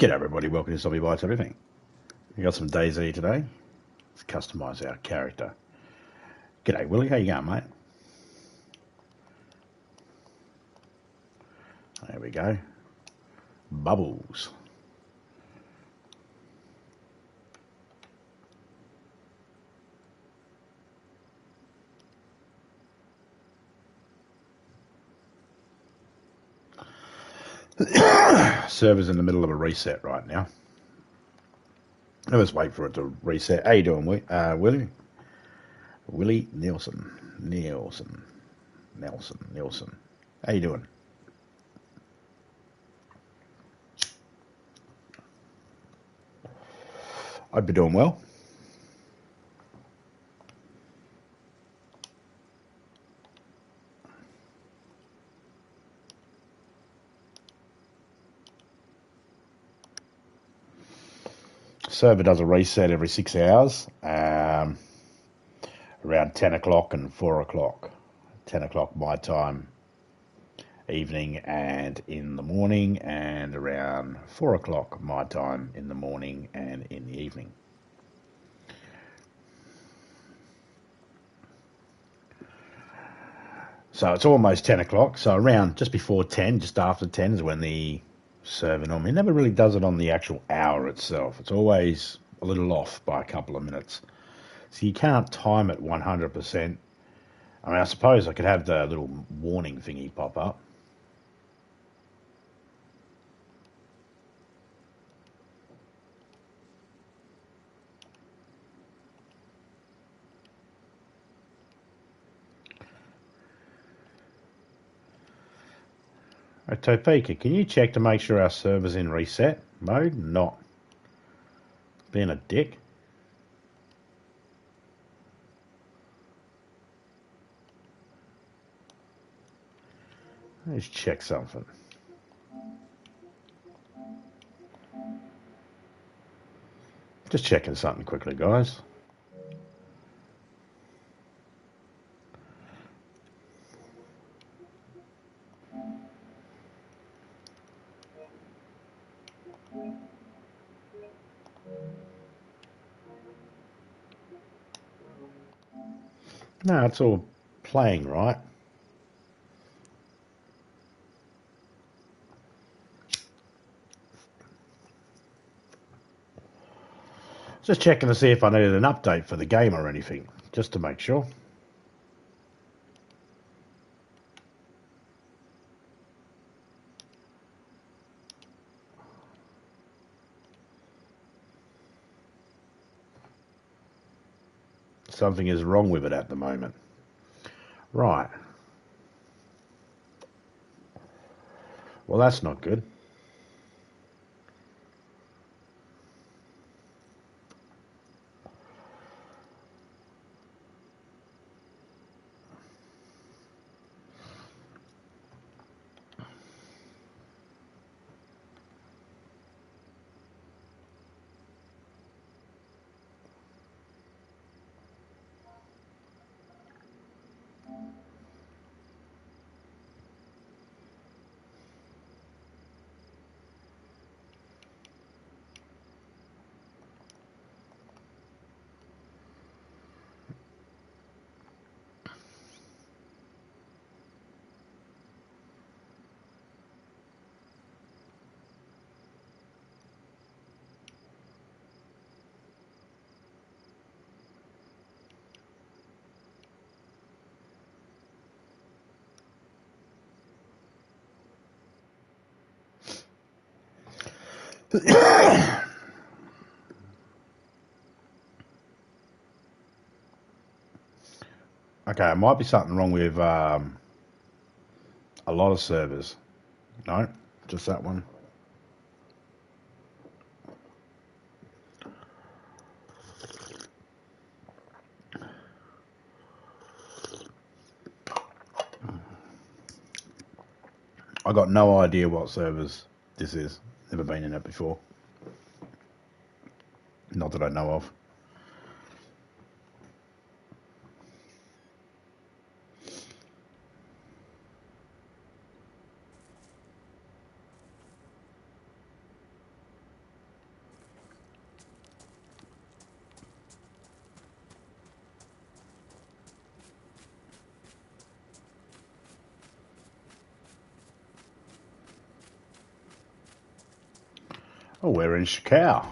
G'day everybody, welcome to Zombie Bites Everything. We got some DayZ today. Let's customise our character. G'day Willie, how you going, mate? There we go. Bubbles. Server's in the middle of a reset right now. Let's wait for it to reset. How you doing, Willie? Willie Nielsen. How you doing? Hope you're doing well. Server does a reset every 6 hours, around 10 o'clock and 4 o'clock. 10 o'clock my time, evening and in the morning, and around 4 o'clock my time in the morning and in the evening. So it's almost 10 o'clock, so around just before 10, just after 10 is when the server normally, it never really does it on the actual hour itself. It's always a little off by a couple of minutes. So you can't time it 100%. I mean, I suppose I could have the little warning thingy pop up. Hey, Topeka, can you check to make sure our server's in reset mode? Not being a dick. Let's check something. Just checking something quickly, guys. No, it's all playing right. Just checking to see if I needed an update for the game or anything, just to make sure. Something is wrong with it at the moment. Right. Well, that's not good. Okay, it might be something wrong with a lot of servers. No, just that one. I got no idea what servers this is. Never been in it before. Not that I know of. Oh, we're in Chicago.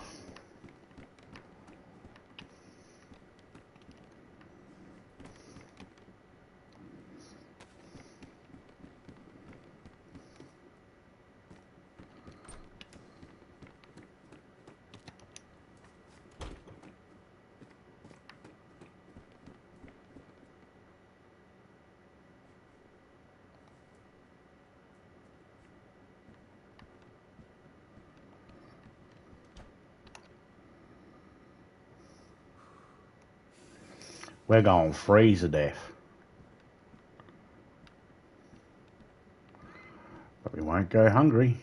We're going to freeze to death. But we won't go hungry.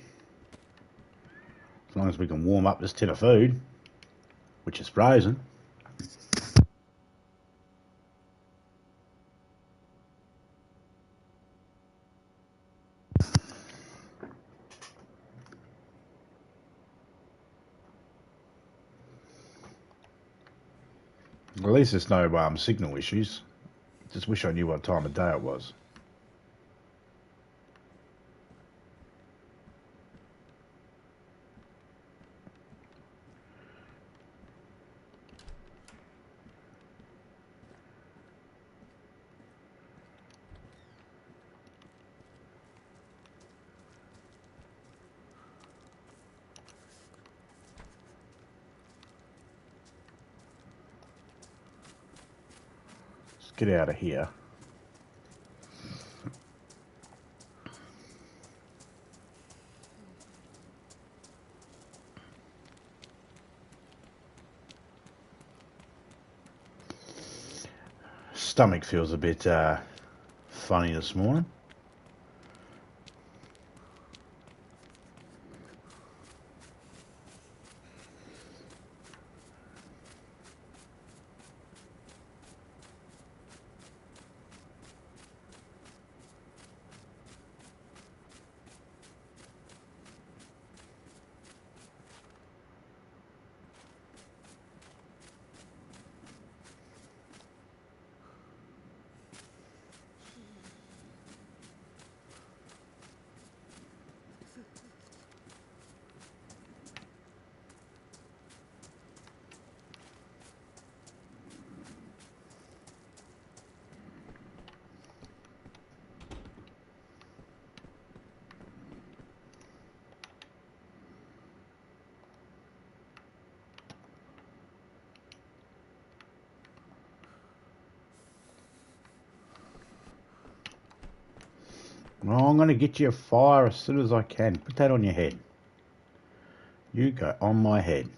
As long as we can warm up this tin of food, which is frozen. At least there's no signal issues. Just wish I knew what time of day it was. Let's get out of here. Stomach feels a bit funny this morning. Well, I'm going to get you a fire as soon as I can. Put that on your head. You go on my head.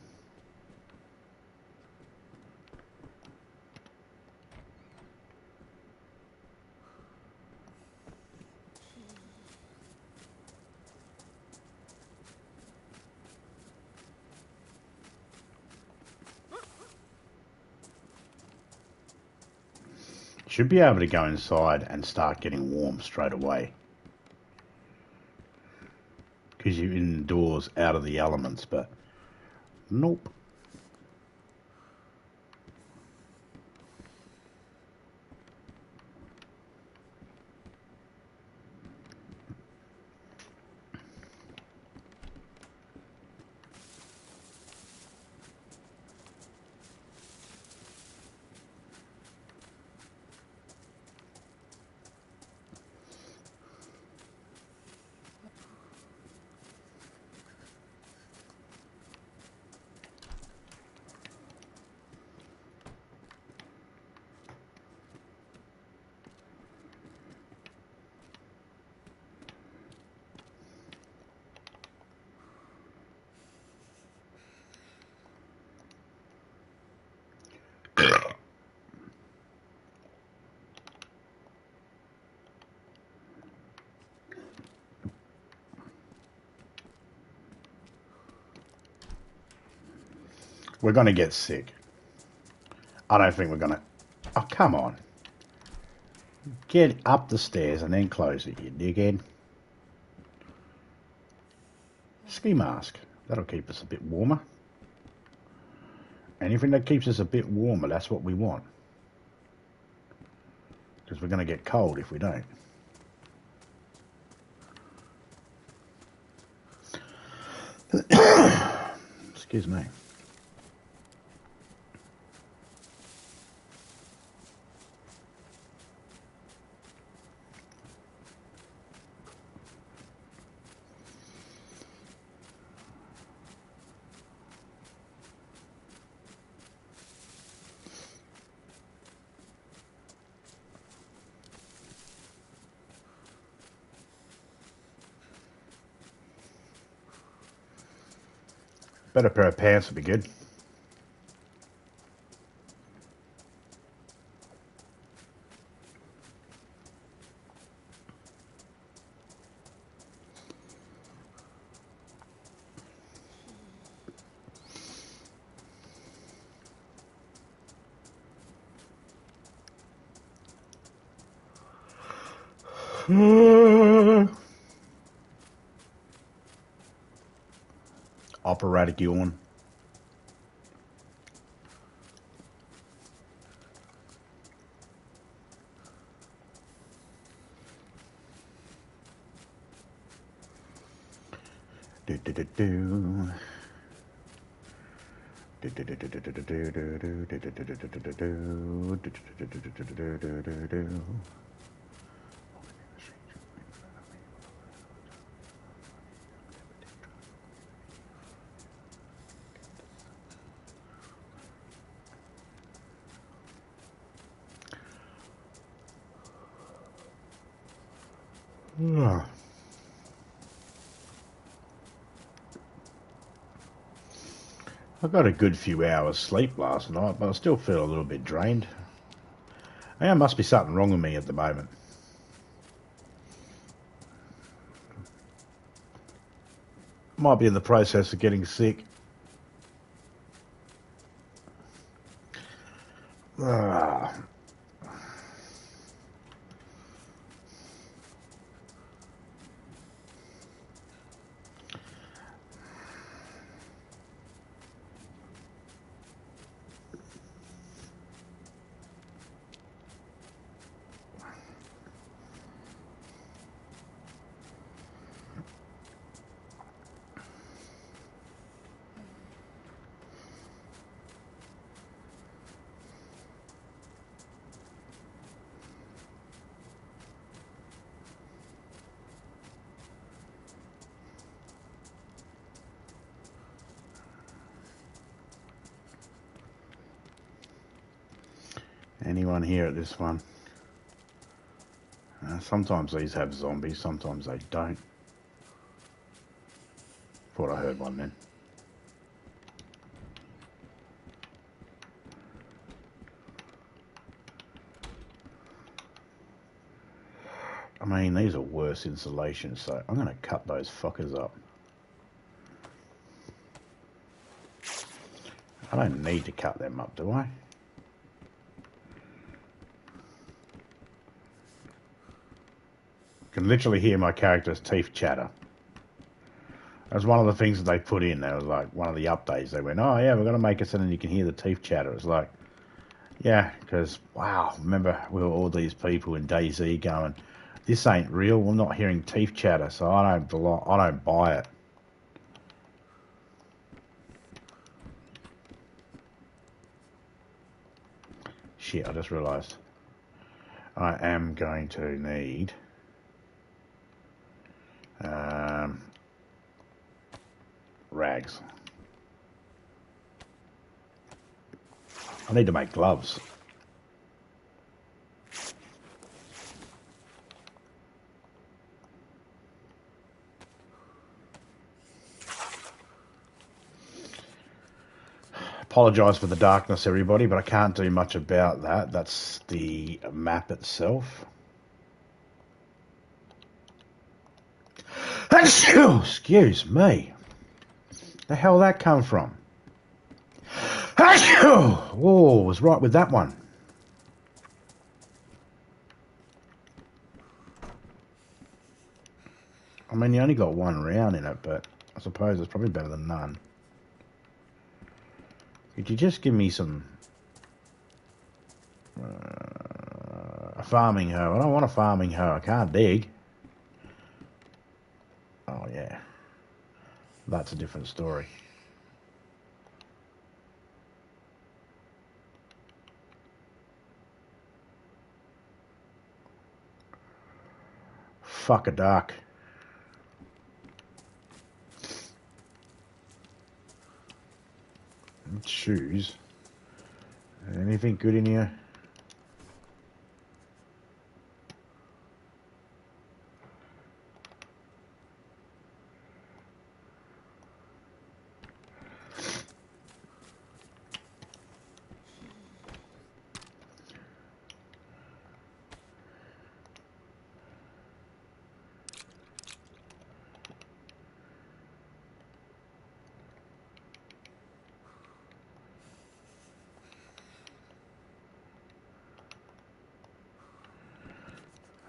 Should be able to go inside and start getting warm straight away. Because you're indoors out of the elements, but nope. We're going to get sick. I don't think we're going to... Oh, come on. Get up the stairs and then close it, you dickhead. Ski mask. That'll keep us a bit warmer. Anything that keeps us a bit warmer, that's what we want. Because we're going to get cold if we don't. Excuse me. Better pair of pants would be good. Operatic yawn. Do do do do. I got a good few hours sleep last night, but I still feel a little bit drained. I think there must be something wrong with me at the moment. Might be in the process of getting sick. Anyone here at this one? Sometimes these have zombies, sometimes they don't. Thought I heard one then. I mean, these are worse insulation, so I'm going to cut those fuckers up. I don't need to cut them up, do I? Can literally hear my character's teeth chatter. That's one of the things that they put in. That was like one of the updates. They went, oh yeah, we're going to make it so that you can hear the teeth chatter. It's like, yeah, because, wow, remember we were all these people in DayZ going, this ain't real, we're not hearing teeth chatter, so I don't buy it. Shit, I just realised. I am going to need... rags. I need to make gloves. Apologise for the darkness, everybody, but I can't do much about that. That's the map itself. Excuse me. The hell that come from? Whoa, was right with that one. I mean, you only got one round in it, but I suppose it's probably better than none. Could you just give me some... a farming hoe? I don't want a farming hoe. I can't dig. Oh, yeah. That's a different story. fuck a duck. Shoes. Anything good in here?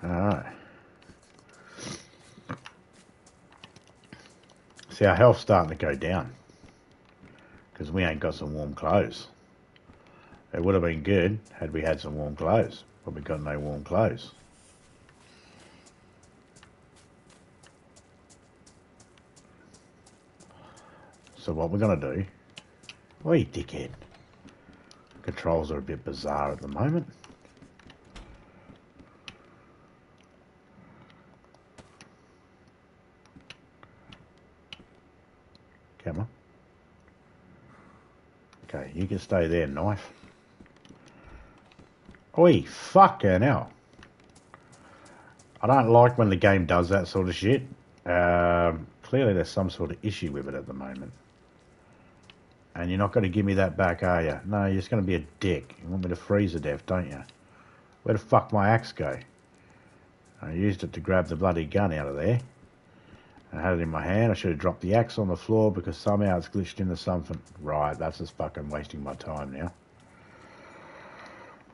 Alright. See, our health's starting to go down. Because we ain't got some warm clothes. It would have been good had we had some warm clothes. But we got no warm clothes. So what we're going to do... Oi, dickhead. Controls are a bit bizarre at the moment. Come on. Okay, you can stay there, knife. Oi, fucking hell. I don't like when the game does that sort of shit. Clearly there's some sort of issue with it at the moment. And you're not going to give me that back, are you? No, you're just going to be a dick. You want me to freeze to death, don't you? Where the fuck my axe go? I used it to grab the bloody gun out of there. I had it in my hand. I should have dropped the axe on the floor because somehow it's glitched into something. Right, that's just fucking wasting my time now.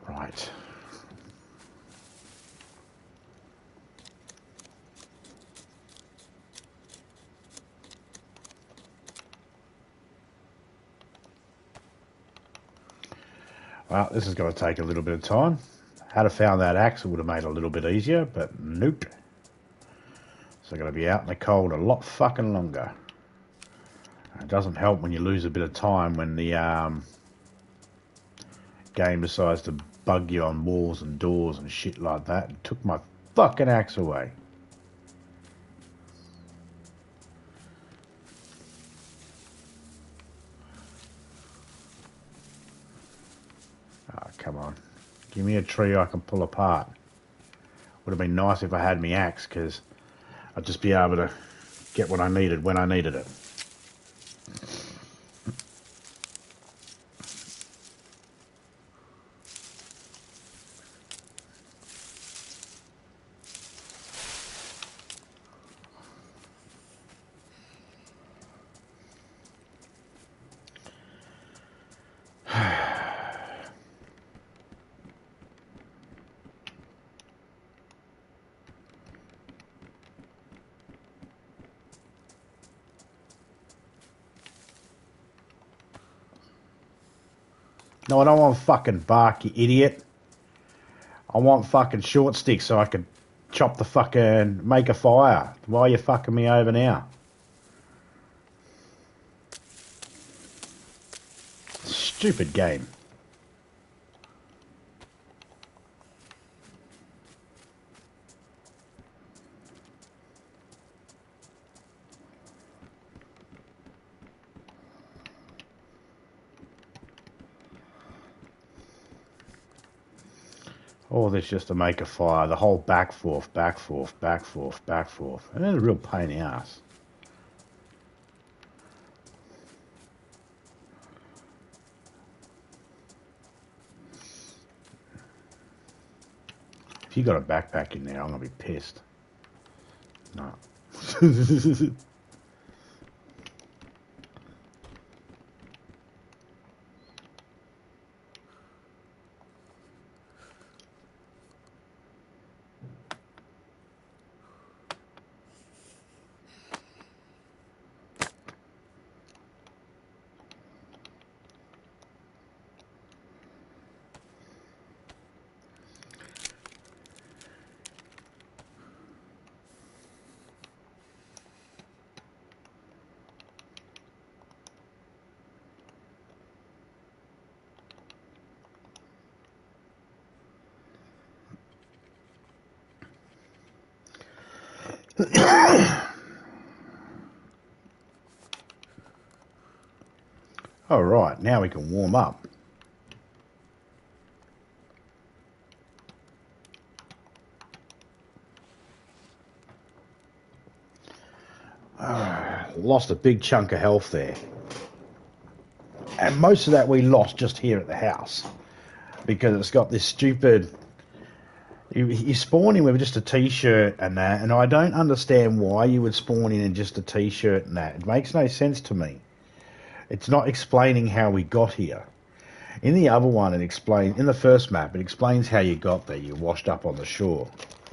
Right. Well, this is going to take a little bit of time. Had I found that axe, it would have made it a little bit easier, but nope. So I'm going to be out in the cold a lot fucking longer. It doesn't help when you lose a bit of time when the game decides to bug you on walls and doors and shit like that. It took my fucking axe away. Oh, come on. Give me a tree I can pull apart. Would have been nice if I had my axe, because I'd just be able to get what I needed when I needed it. No, I don't want fucking bark, you idiot. I want fucking short sticks so I can chop the fucking... make a fire. Why are you fucking me over now? Stupid game. All this just to make a fire. The whole back forth, back forth, back forth, back forth. And it's a real pain in the ass. If you got a backpack in there, I'm going to be pissed. No. All right, now we can warm up. Lost a big chunk of health there. And most of that we lost just here at the house. Because it's got this stupid... You spawn in with just a t-shirt and that, and I don't understand why you would spawn in just a t-shirt and that. It makes no sense to me. It's not explaining how we got here. In the other one, it explains... In the first map, it explains how you got there. You washed up on the shore.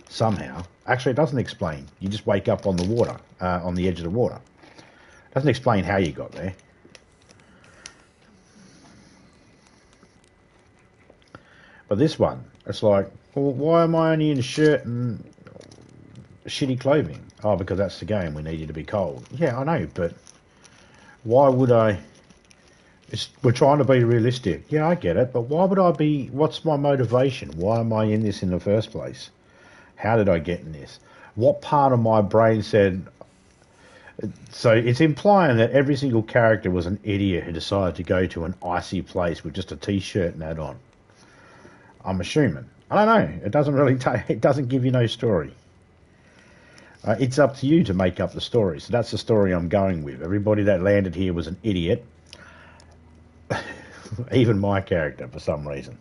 Somehow. Actually, it doesn't explain. You just wake up on the water. On the edge of the water. It doesn't explain how you got there. But this one, it's like, well, why am I only in a shirt and shitty clothing? Oh, because that's the game. We need you to be cold. Yeah, I know, but why would I... we're trying to be realistic. Yeah, I get it, but why would I be... What's my motivation? Why am I in this in the first place? How did I get in this? What part of my brain said... So it's implying that every single character was an idiot who decided to go to an icy place with just a t-shirt and that on. I'm assuming. I don't know. It doesn't really it doesn't give you no story. It's up to you to make up the story. So that's the story I'm going with. Everybody that landed here was an idiot. Even my character, for some reason.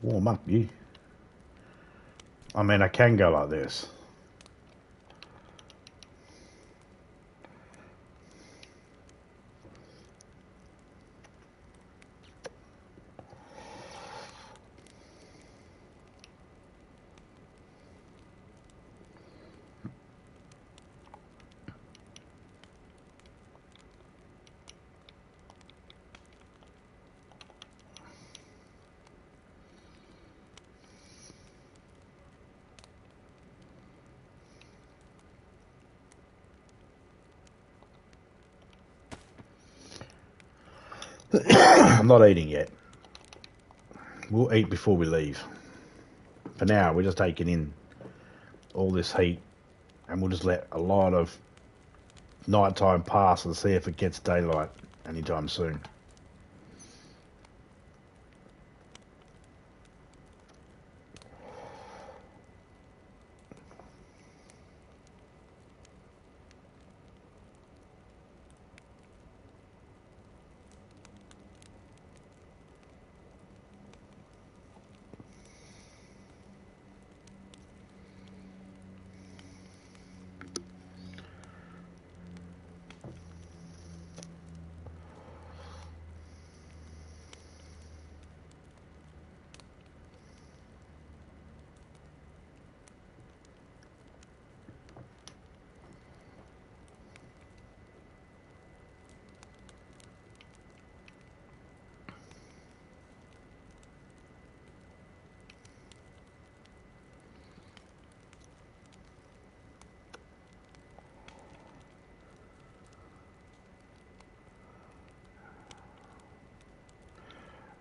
Warm up, you. I mean, I can go like this. I'm not eating yet. We'll eat before we leave. For now, we're just taking in all this heat, and we'll just let a lot of nighttime pass and see if it gets daylight anytime soon.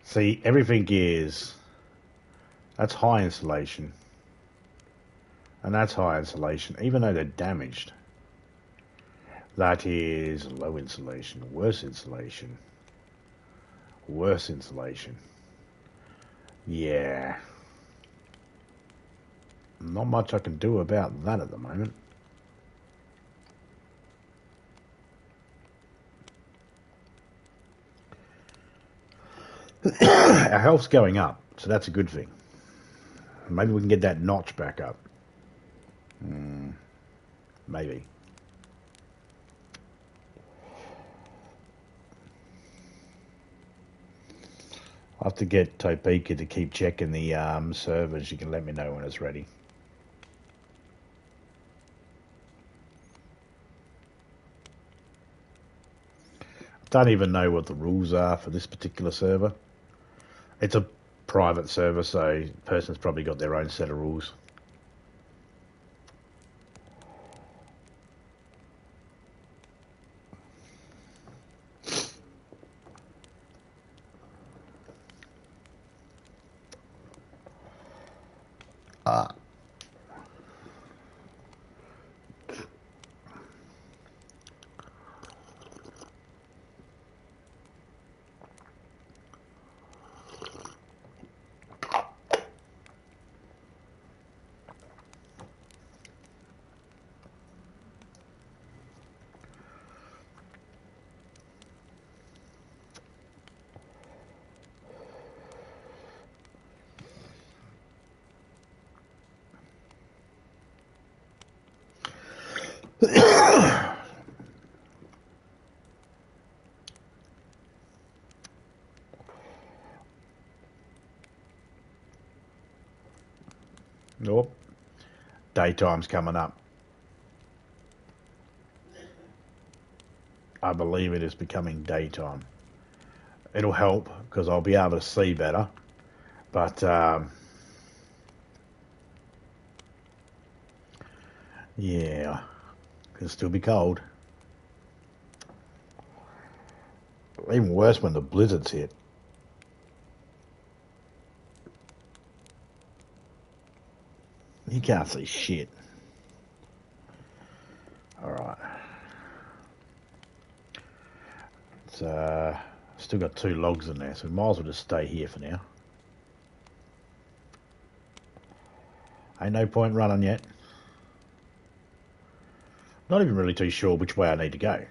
See, everything is... That's high insulation. And that's high insulation, even though they're damaged. That is low insulation, worse insulation. Worse insulation. Yeah. Not much I can do about that at the moment. Our health's going up, so that's a good thing. Maybe we can get that notch back up. Maybe. I'll have to get Topeka to keep checking the servers. You can let me know when it's ready. Don't even know what the rules are for this particular server. It's a private server, so the person's probably got their own set of rules. Nope. Daytime's coming up. I believe it is becoming daytime. It'll help because I'll be able to see better. But, yeah, it'll still be cold. Even worse when the blizzards hit. You can't see shit. Alright. It's, still got 2 logs in there, so we might as well just stay here for now. Ain't no point running yet. Not even really too sure which way I need to go.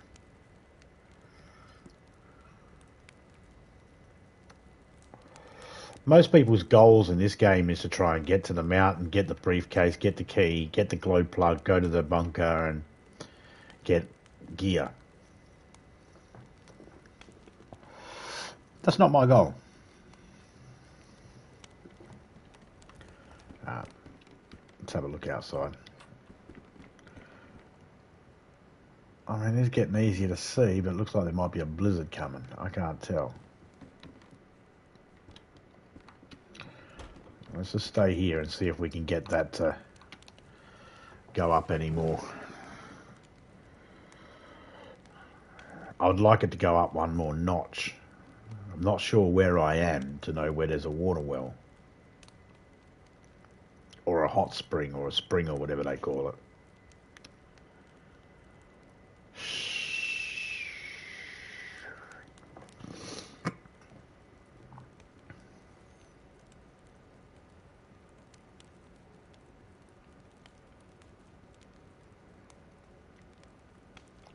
Most people's goals in this game is to try and get to the mountain, get the briefcase, get the key, get the glow plug, go to the bunker and get gear. That's not my goal. Let's have a look outside. I mean, it's getting easier to see, but it looks like there might be a blizzard coming. I can't tell. Let's just stay here and see if we can get that to go up anymore. I would like it to go up one more notch. I'm not sure where I am to know where there's a water well. Or a hot spring or a spring or whatever they call it.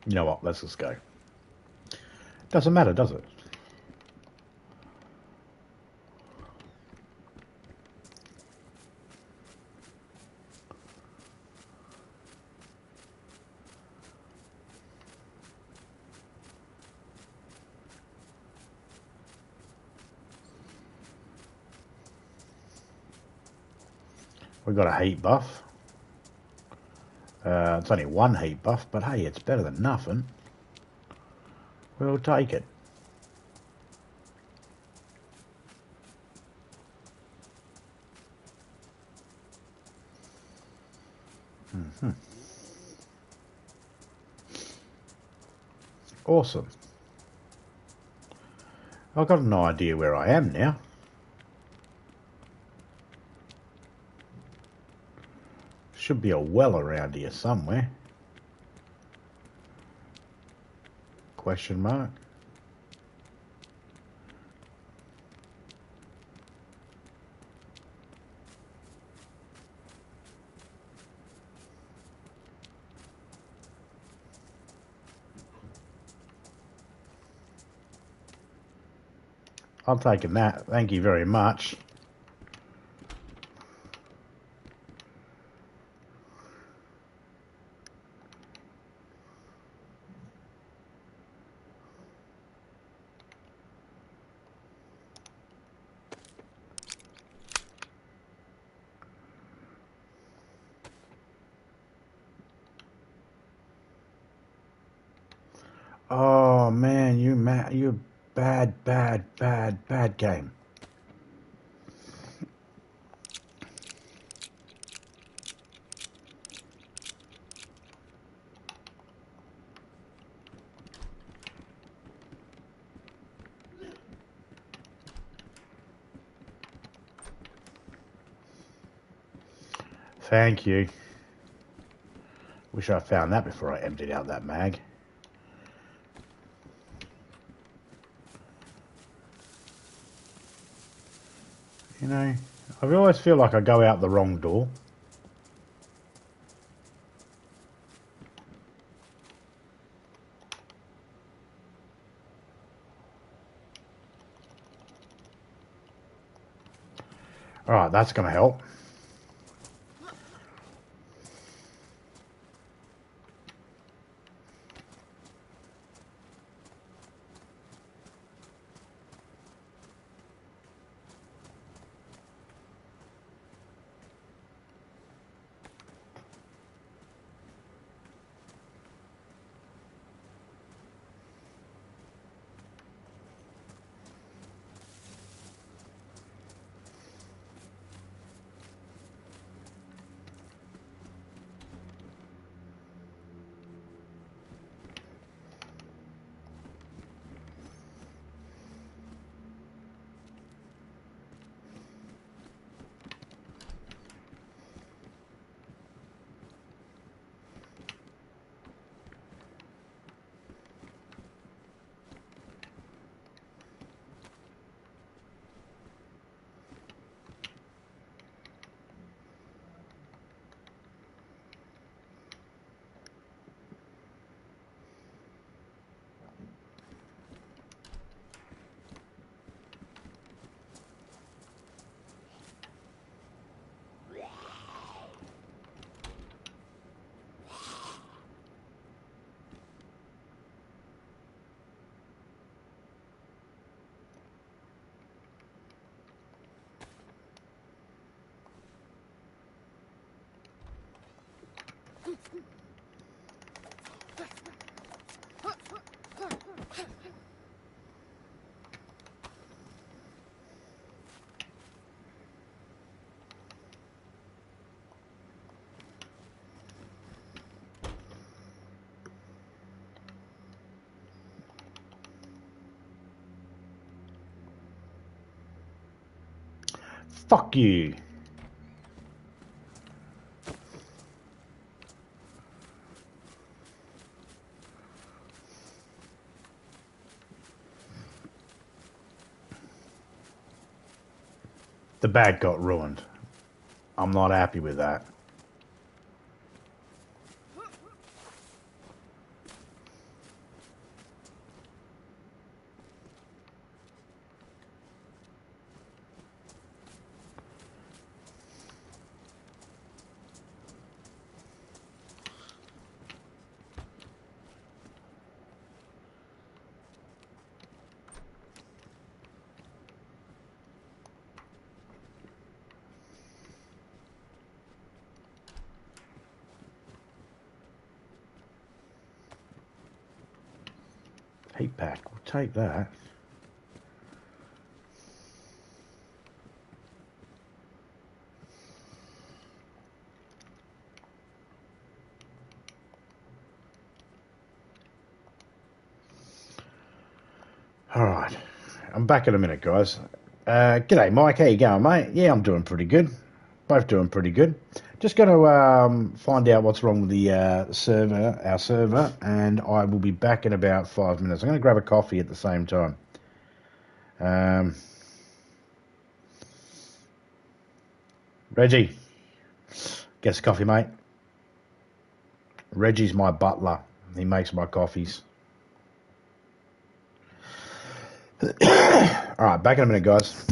You know what? Let's just go. Doesn't matter, does it? We've got a heat buff. It's only 1 heat buff, but hey, it's better than nothing. We'll take it. Awesome. I've got an idea where I am now. Should be a well around here somewhere. Question mark. I'll take that. Thank you very much. Oh man, you You're a bad, bad, bad, bad game. Thank you. Wish I found that before I emptied out that mag. You know, I always feel like I go out the wrong door. Alright, that's going to help. Fuck you. The bag got ruined. I'm not happy with that. Heat pack, we'll take that. Alright, I'm back in a minute, guys. G'day, Mike. How you going, mate? Yeah, I'm doing pretty good. Both doing pretty good. Just going to find out what's wrong with the our server, and I will be back in about 5 minutes. I'm going to grab a coffee at the same time. Reggie, get us coffee, mate. Reggie's my butler. He makes my coffees. All right, back in a minute, guys.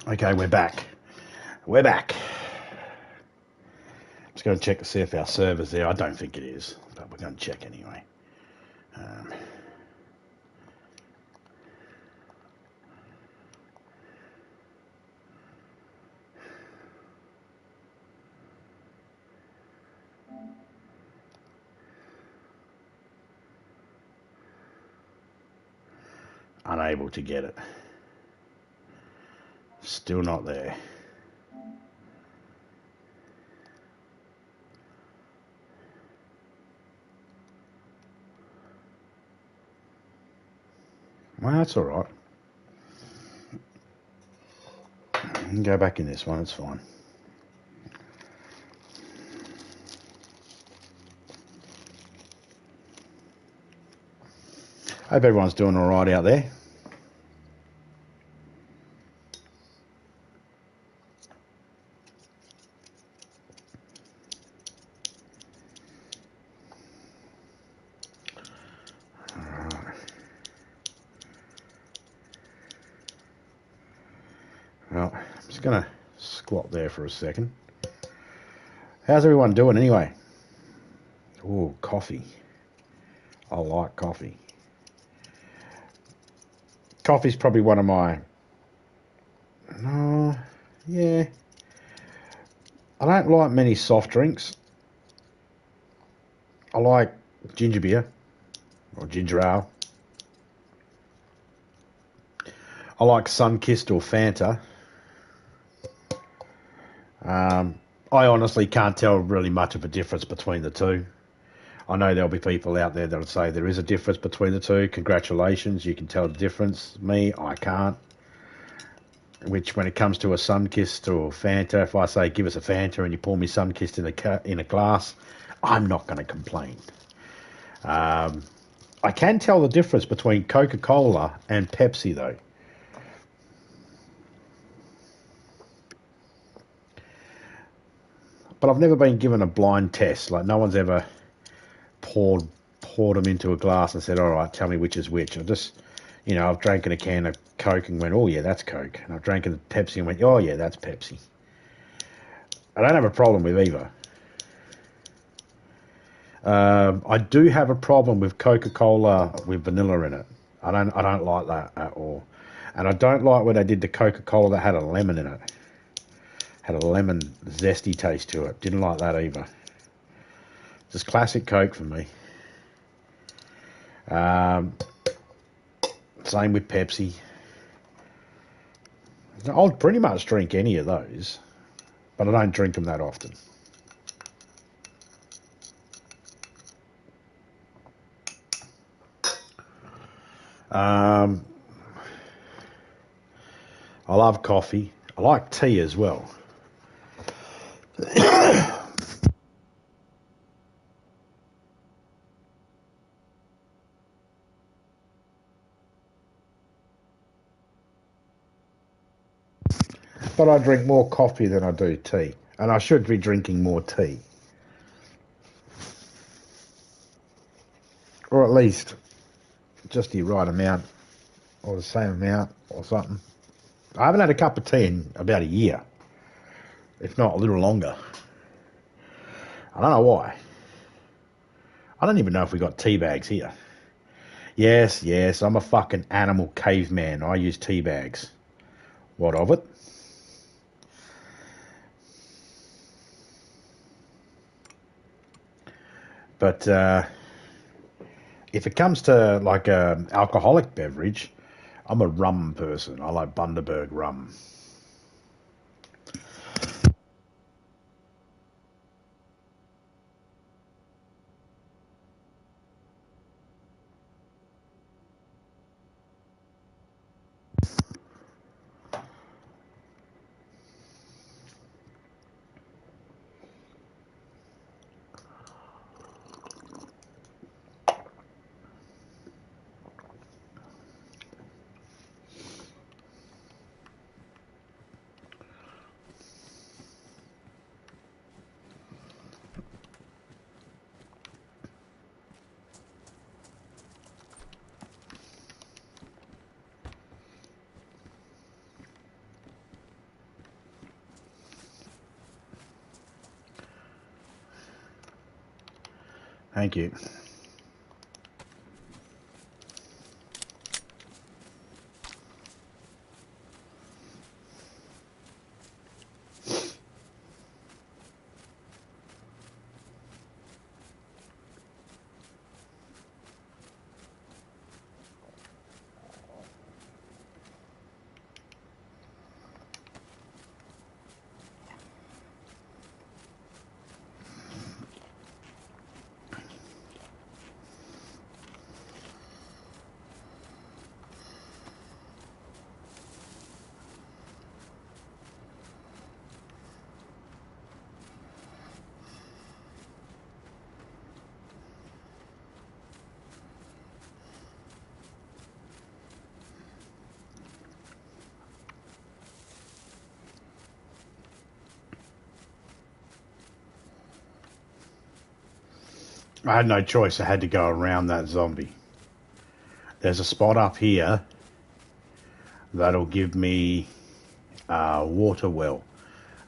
Okay, we're back. We're back. Just going to check to see if our server's there. I don't think it is, but we're going to check anyway. Unable to get it. Still not there. Well, that's all right. You can go back in this one, it's fine. Hope everyone's doing all right out there. Well, I'm just going to squat there for a second. How's everyone doing anyway? Oh, coffee. I like coffee. Coffee's probably one of my... No, yeah. I don't like many soft drinks. I like ginger beer or ginger ale. I like Sunkist or Fanta. I honestly can't tell really much of a difference between the two. I know there'll be people out there that'll say there is a difference between the two. Congratulations, you can tell the difference. Me, I can't. Which, when it comes to a Sunkist or Fanta, if I say give us a Fanta and you pour me Sunkist in a glass, I'm not going to complain. I can tell the difference between Coca-Cola and Pepsi, though. But I've never been given a blind test. Like, no one's ever poured them into a glass and said, all right, tell me which is which. I just, I've drank in a can of Coke and went, oh, yeah, that's Coke. And I've drank in Pepsi and went, oh, yeah, that's Pepsi. I don't have a problem with either. I do have a problem with Coca-Cola with vanilla in it. I don't like that at all. And I don't like when they did the Coca-Cola that had a lemon in it. Had a lemon zesty taste to it. Didn't like that either. Just classic Coke for me. Same with Pepsi. I'll pretty much drink any of those, but I don't drink them that often. I love coffee. I like tea as well. But I drink more coffee than I do tea. And I should be drinking more tea. Or at least just the right amount. Or the same amount or something. I haven't had a cup of tea in about a year. If not a little longer. I don't know why. I don't even know if we got tea bags here. Yes, I'm a fucking animal caveman. I use tea bags. What of it? But if it comes to like a alcoholic beverage, I'm a rum person. I like Bundaberg rum. Thank you. I had no choice. I had to go around that zombie. There's a spot up here that'll give me a water well.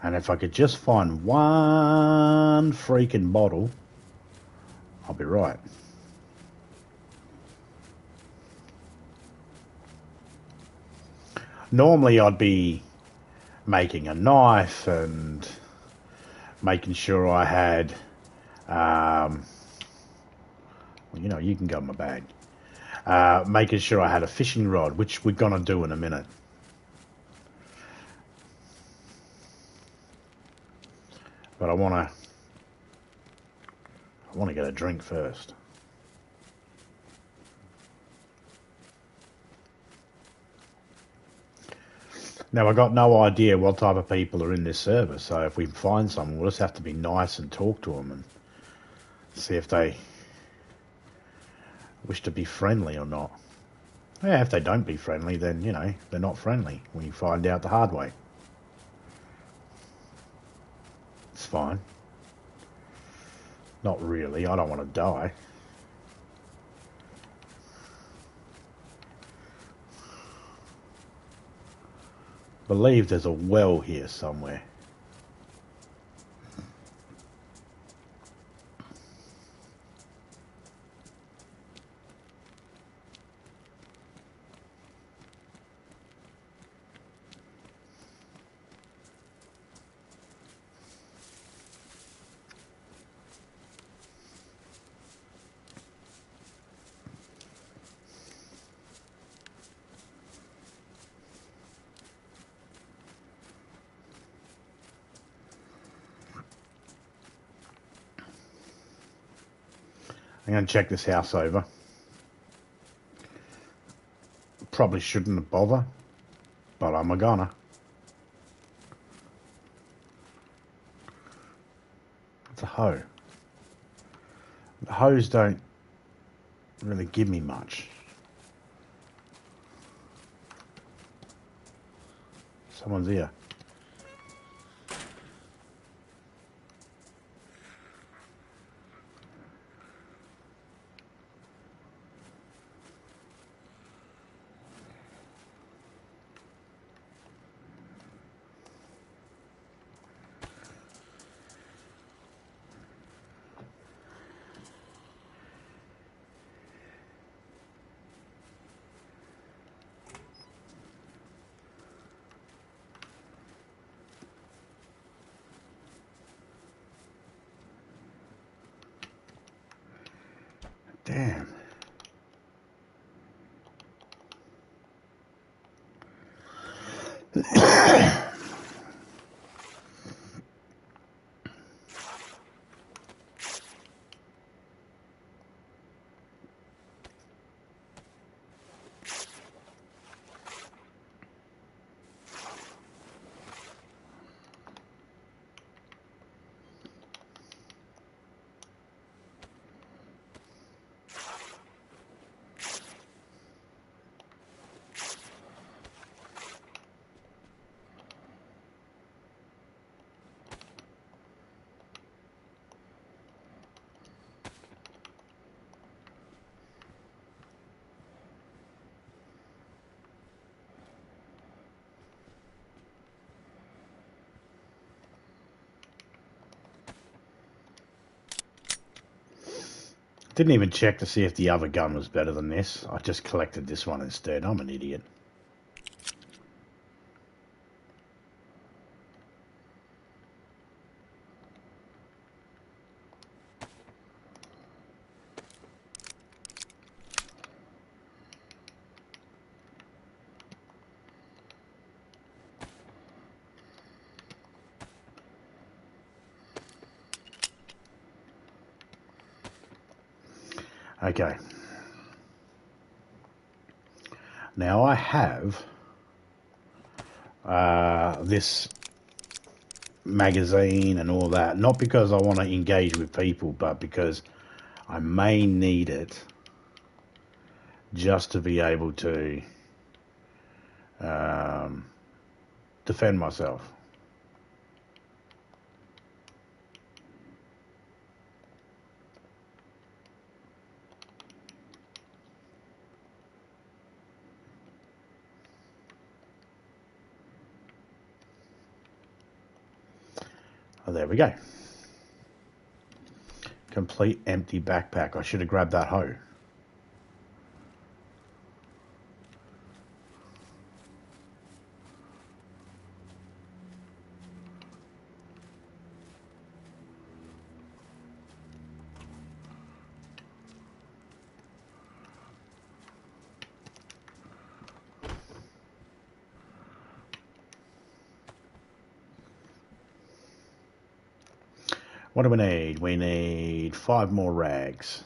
And if I could just find one freaking bottle, I'll be right. Normally I'd be making a knife and making sure I had, well, you know, you can go in my bag. Making sure I had a fishing rod, which we're going to do in a minute. But I want to get a drink first. Now, I got no idea what type of people are in this server, so if we find someone, we'll just have to be nice and talk to them and see if they wish to be friendly or not. Yeah, if they don't be friendly, then, you know, they're not friendly. We find out the hard way. It's fine. Not really. I don't want to die. Believe there's a well here somewhere. I'm going to check this house over. Probably shouldn't bother, but I'm a gonna. It's a hoe. The hoes don't really give me much. Someone's here. Didn't even check to see if the other gun was better than this. I just collected this one instead. I'm an idiot. Okay. Now I have this magazine and all that, not because I want to engage with people, but because I may need it just to be able to defend myself. Oh, there we go. Complete empty backpack. I should have grabbed that hoe. What do we need? We need 5 more rags.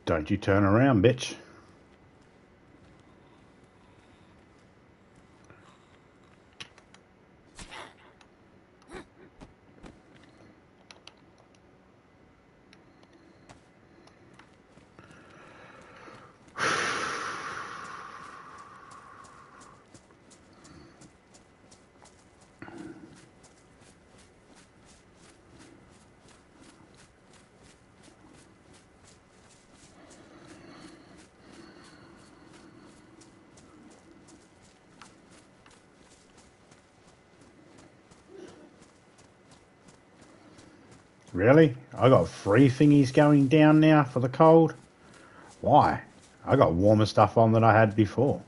Don't you turn around, bitch. Really? I got 3 thingies going down now for the cold? Why? I got warmer stuff on than I had before.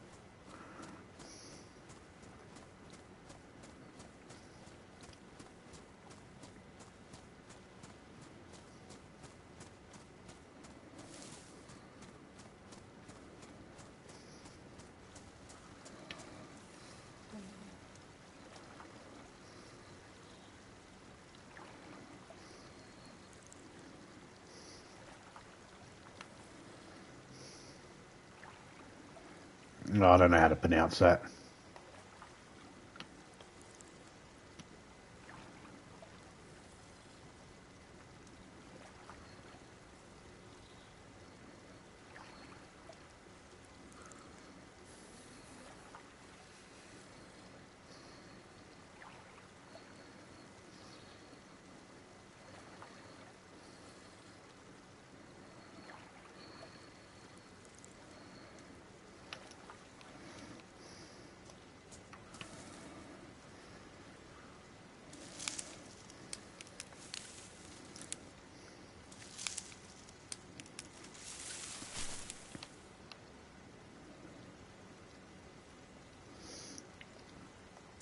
I don't know how to pronounce that.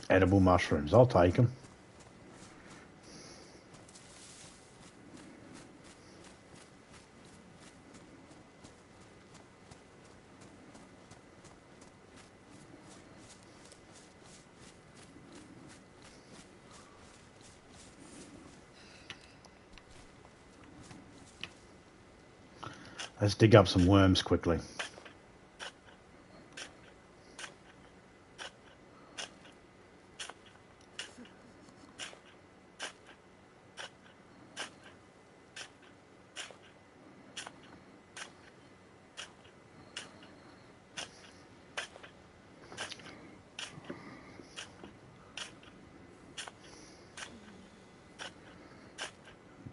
Edible mushrooms. I'll take them. Let's dig up some worms quickly.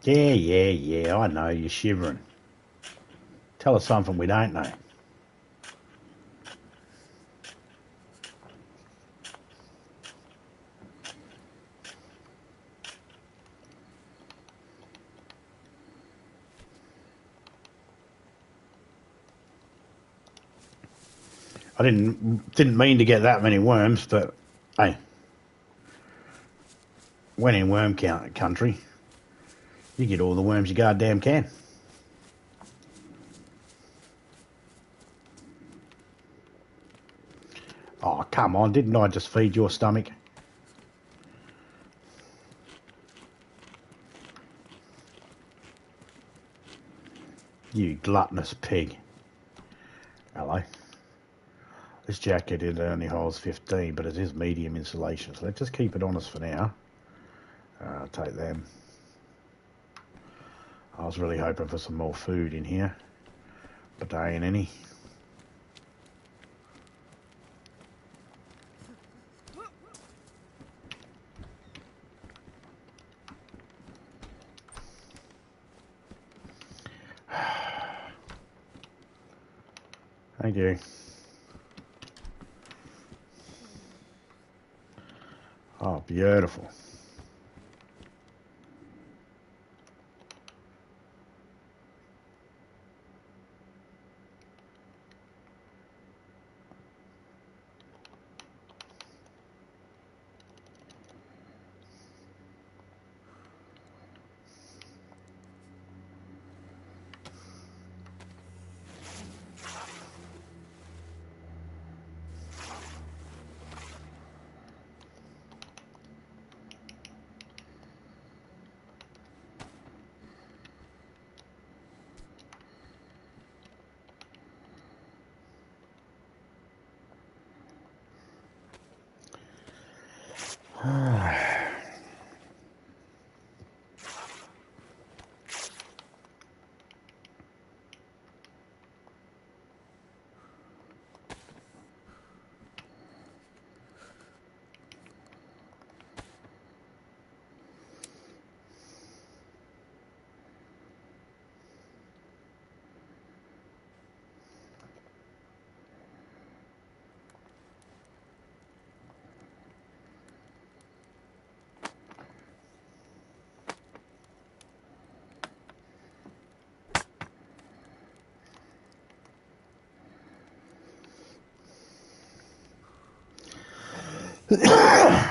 Yeah, I know, you're shivering. Tell us something we don't know. I didn't mean to get that many worms, but hey, when in worm country, you get all the worms you goddamn can. Oh, come on, didn't I just feed your stomach? You gluttonous pig. Hello. This jacket, it only holds 15, but it is medium insulation, so let's just keep it on us for now. I'll take them. I was really hoping for some more food in here, but there ain't any. Thank you. Oh, beautiful.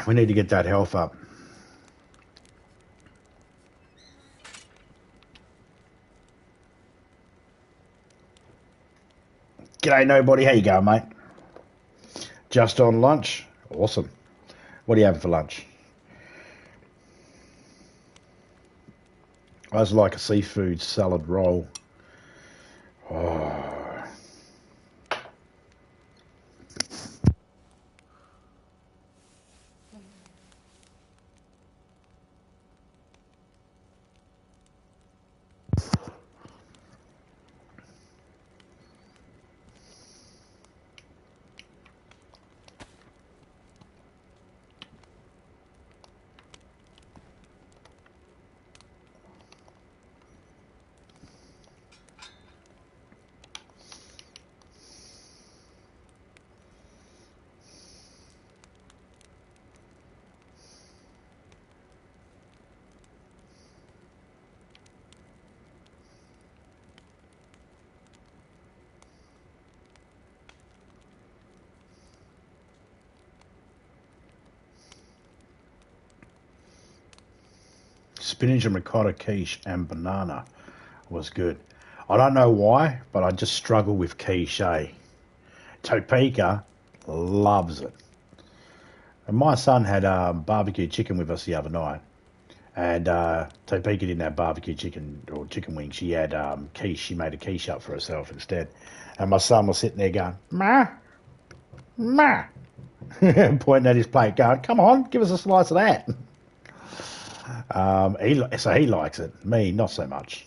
We need to get that health up. G'day, nobody. How you going, mate? Just on lunch? Awesome. What are you having for lunch? I just like a seafood salad roll. Oh. Spinach and ricotta quiche and banana was good. I don't know why, but I just struggle with quiche. Topeka loves it. And my son had barbecue chicken with us the other night. And Topeka didn't have barbecue chicken or chicken wings. She had quiche. She made a quiche up for herself instead. And my son was sitting there going, Ma, Ma, pointing at his plate going, come on, give us a slice of that. So he likes it. Me, not so much.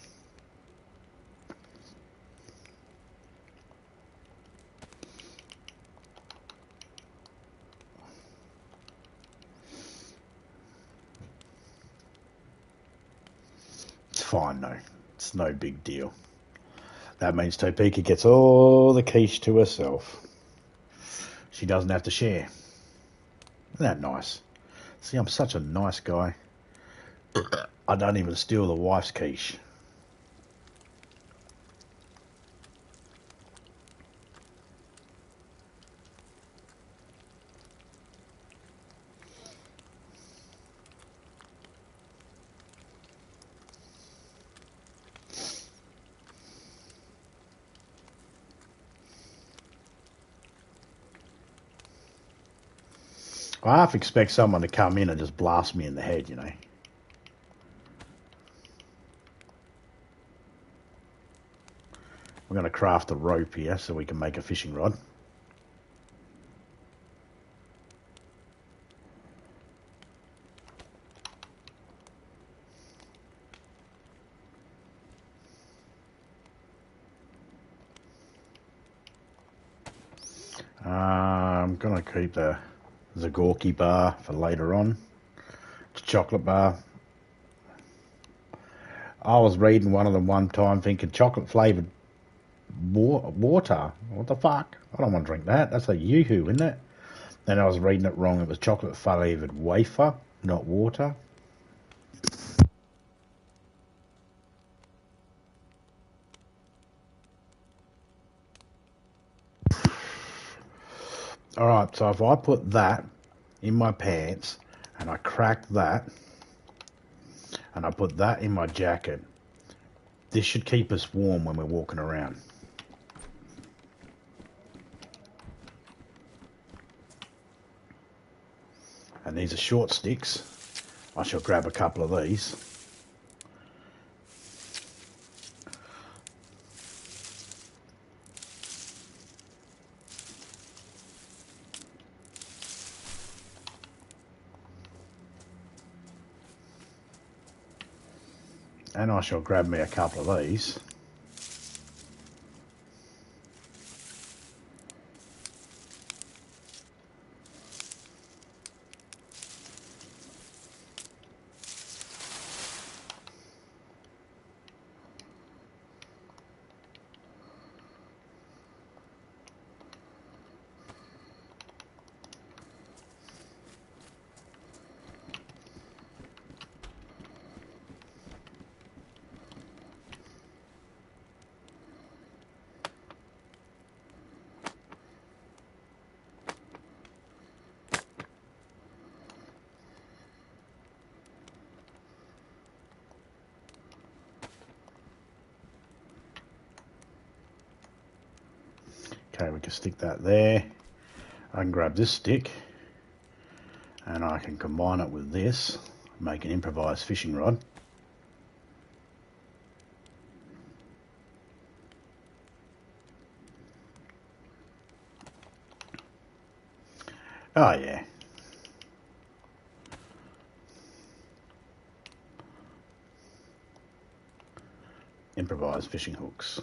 fine though. It's no big deal. That means Topeka gets all the quiche to herself. She doesn't have to share. Isn't that nice? See, I'm such a nice guy. I don't even steal the wife's quiche. I half expect someone to come in and just blast me in the head, you know. We're going to craft a rope here so we can make a fishing rod. I'm going to keep the Zagorki bar for later on. It's a chocolate bar. I was reading one of them one time thinking chocolate flavoured water. What the fuck? I don't want to drink that. That's a yoo-hoo, isn't it? Then I was reading it wrong. It was chocolate flavoured wafer, not water. Alright, so if I put that in my pants and I crack that and I put that in my jacket, this should keep us warm when we're walking around. And these are short sticks. I shall grab a couple of these. And I shall grab me a couple of these. Okay, we can stick that there. I can grab this stick and I can combine it with this, make an improvised fishing rod. Oh yeah. Improvised fishing hooks.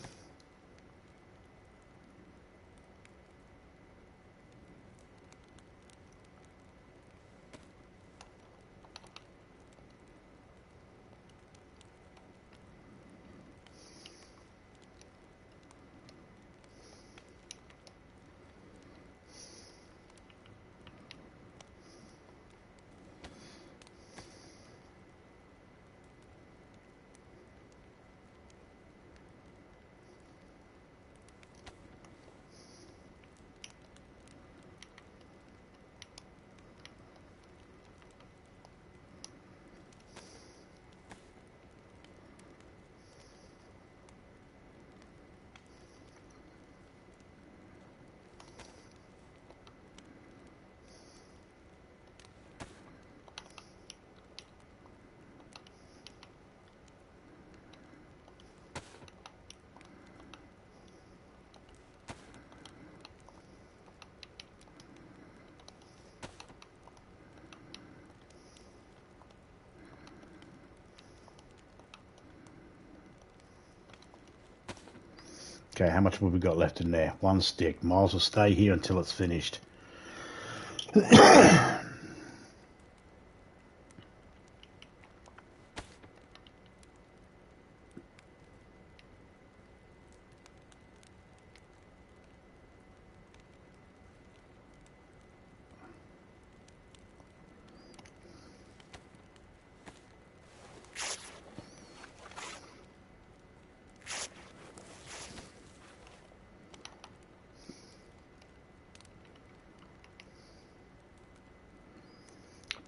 Okay, how much have we got left in there? One stick. Might as well stay here until it's finished.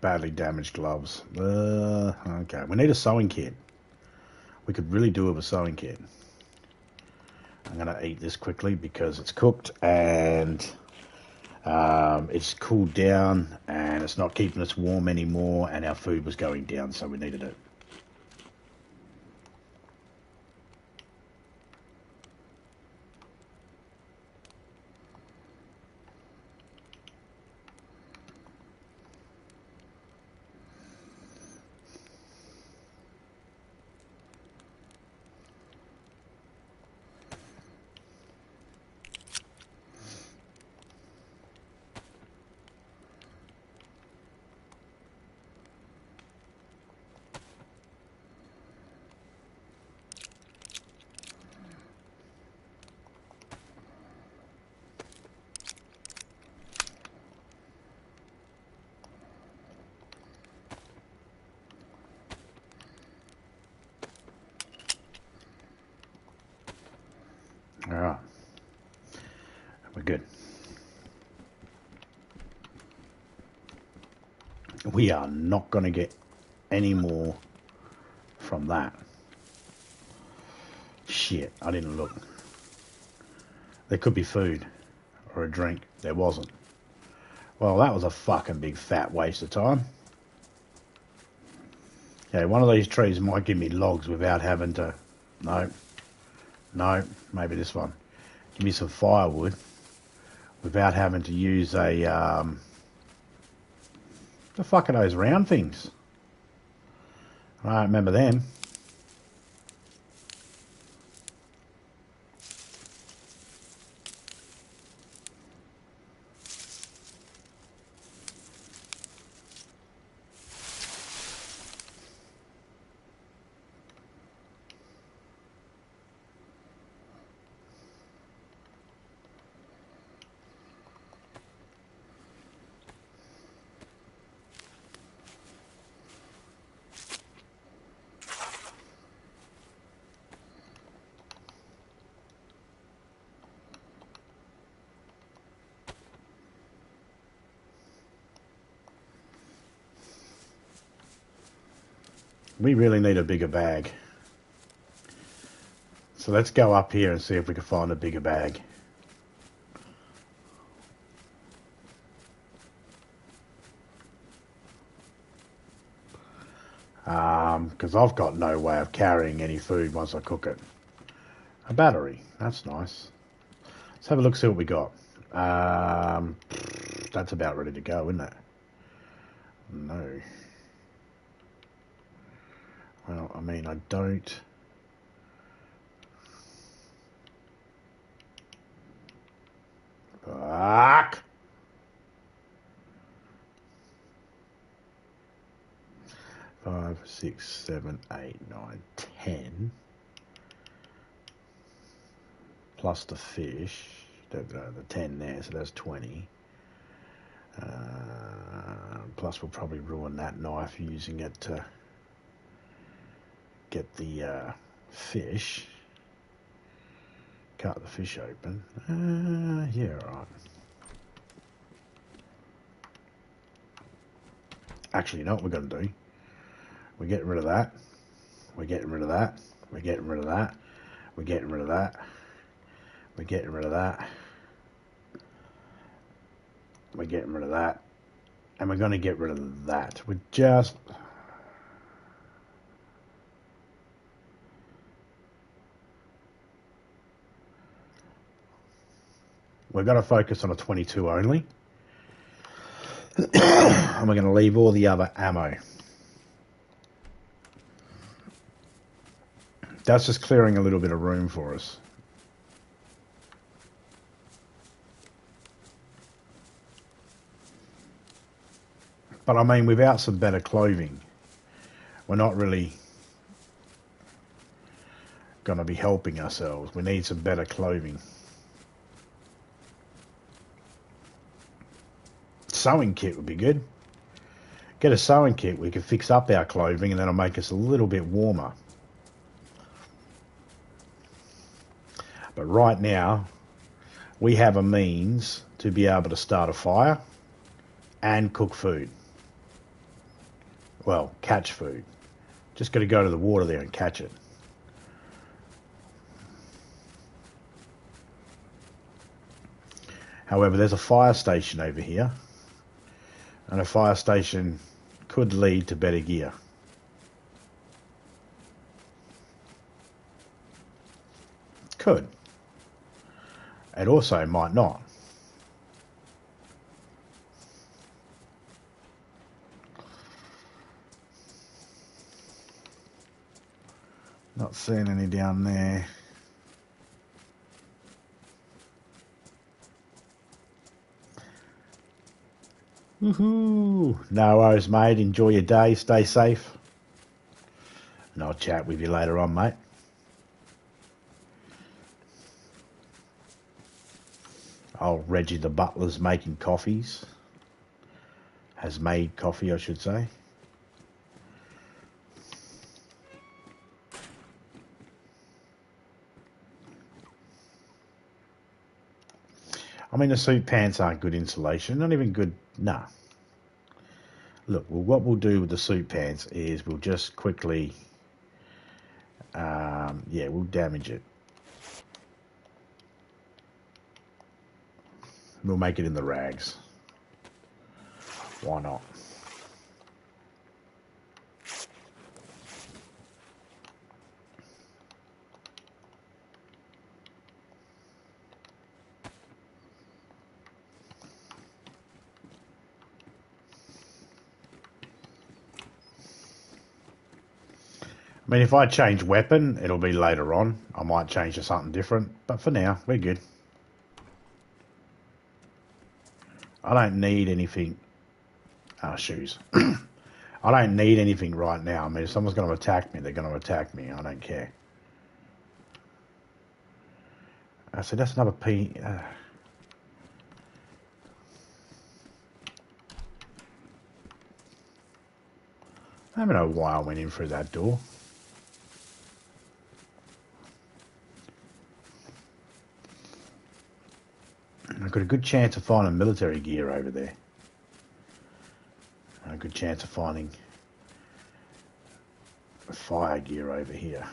Badly damaged gloves. Okay, we need a sewing kit. We could really do with a sewing kit. I'm going to eat this quickly because it's cooked and it's cooled down and it's not keeping us warm anymore, and our food was going down, so we needed it. All right, we're good. We are not going to get any more from that. Shit, I didn't look. There could be food or a drink. There wasn't. Well, that was a fucking big fat waste of time. Okay, one of these trees might give me logs without having to... No, maybe this one. Give me some firewood without having to use a... the fuck are those round things? I don't remember them. We really need a bigger bag. So let's go up here and see if we can find a bigger bag. Because I've got no way of carrying any food once I cook it. A battery, that's nice. Let's have a look, see what we got. That's about ready to go, isn't it? No. Well, I mean, I don't... Fuck! 5, 6, 7, 8, 9, 10. Plus the fish. The 10 there, so that's 20. Plus we'll probably ruin that knife using it to get the fish. Cut the fish open. Yeah, right. Actually, you know what we're going to do? We're getting rid of that. We're getting rid of that. We're getting rid of that. We're getting rid of that. We're getting rid of that. We're getting rid of that. And we're going to get rid of that. We're just... We're going to focus on a 22 only. And we're going to leave all the other ammo. That's just clearing a little bit of room for us. But I mean, without some better clothing, we're not really going to be helping ourselves. We need some better clothing. Sewing kit would be good. Get a sewing kit, we can fix up our clothing and that'll make us a little bit warmer. But right now, we have a means to be able to start a fire and cook food. Well, catch food. Just got to go to the water there and catch it. However, there's a fire station over here, and a fire station could lead to better gear. Could. It also might not. Not seeing any down there. Woohoo! No worries, mate. Enjoy your day. Stay safe. And I'll chat with you later on, mate. Oh, Reggie the butler's making coffees. Has made coffee, I should say. I mean, the suit pants aren't good insulation. Not even good. Nah. Look, well, what we'll do with the suit pants is we'll just quickly, yeah, we'll damage it. We'll make it in the rags. Why not? I mean, if I change weapon, it'll be later on. I might change to something different. But for now, we're good. I don't need anything. Shoes. I don't need anything right now. I mean, if someone's going to attack me, they're going to attack me. I don't care. So that's another P. I don't know why I went in through that door. I've got a good chance of finding military gear over there. A good chance of finding fire gear over here.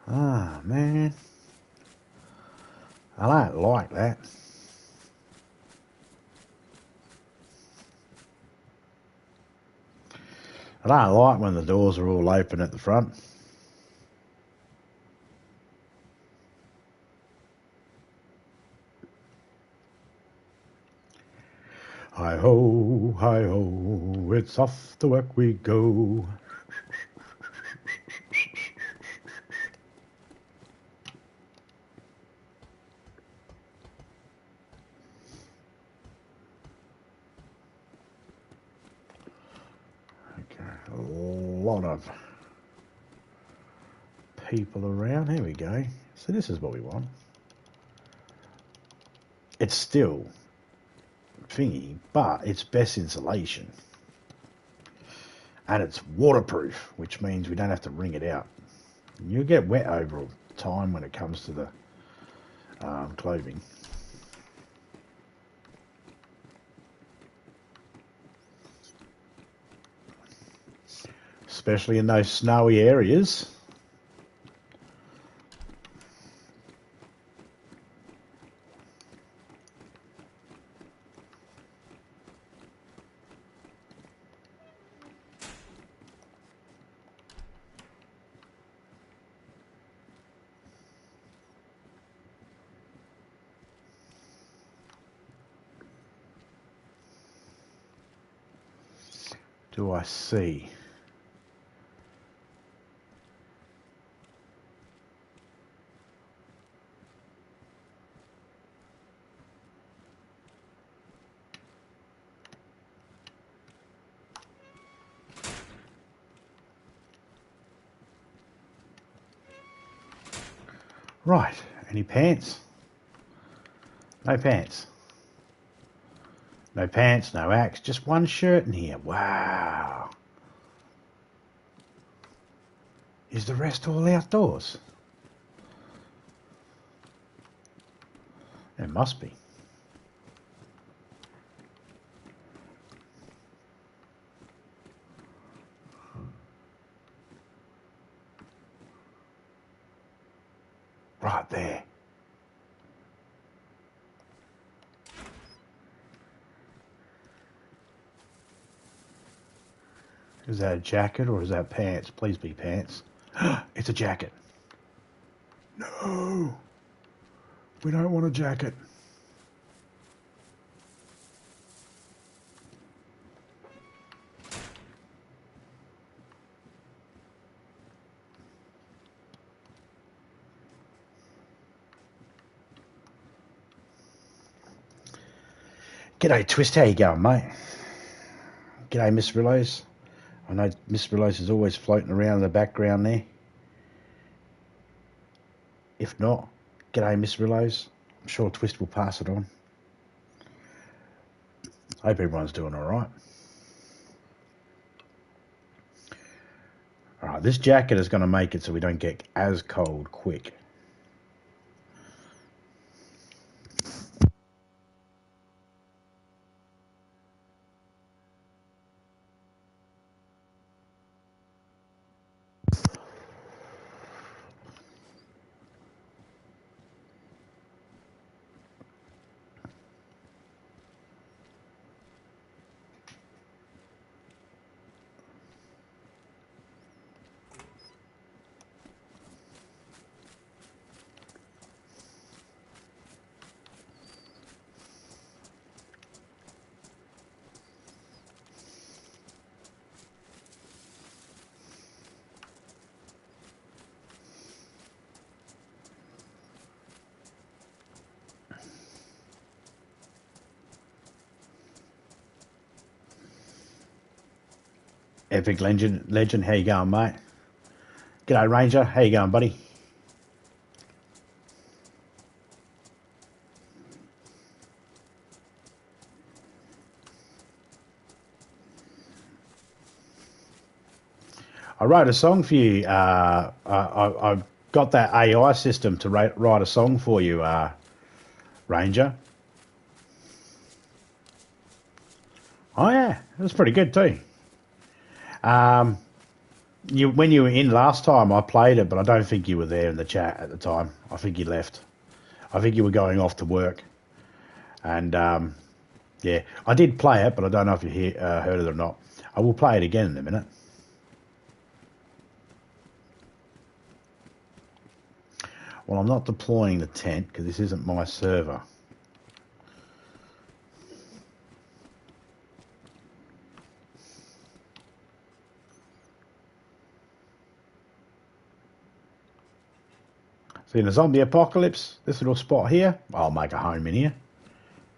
Ah, man. I don't like that. I don't like when the doors are all open at the front. Hi ho, it's off to work we go. Okay, a lot of people around. Here we go. So this is what we want. It's still thingy, but it's best insulation. And it's waterproof, which means we don't have to wring it out. You'll get wet over time when it comes to the clothing. Especially in those snowy areas. Do I see? Right, any pants? No pants. No pants, no axe, just one shirt in here. Wow. Is the rest all outdoors? must be. Right there. Is that a jacket or is that pants? Please be pants. It's a jacket. No. We don't want a jacket. G'day, Twist. How you going, mate? G'day, Miss Rillos. I know Miss Rillos is always floating around in the background there. If not, g'day, Miss Rillos. I'm sure Twist will pass it on. Hope everyone's doing all right. All right, this jacket is going to make it so we don't get as cold quick. Epic Legend, how you going, mate? G'day, Ranger. How you going, buddy? I wrote a song for you. I've got that AI system to write a song for you, Ranger. Oh, yeah. It was pretty good, too. When you were in last time, I played it, but I don't think you were there in the chat at the time. I think you left. I think you were going off to work. And, yeah, I did play it, but I don't know if you heard it or not. I will play it again in a minute. Well, I'm not deploying the tent because this isn't my server. See, in a zombie apocalypse, this little spot here, I'll make a home in here.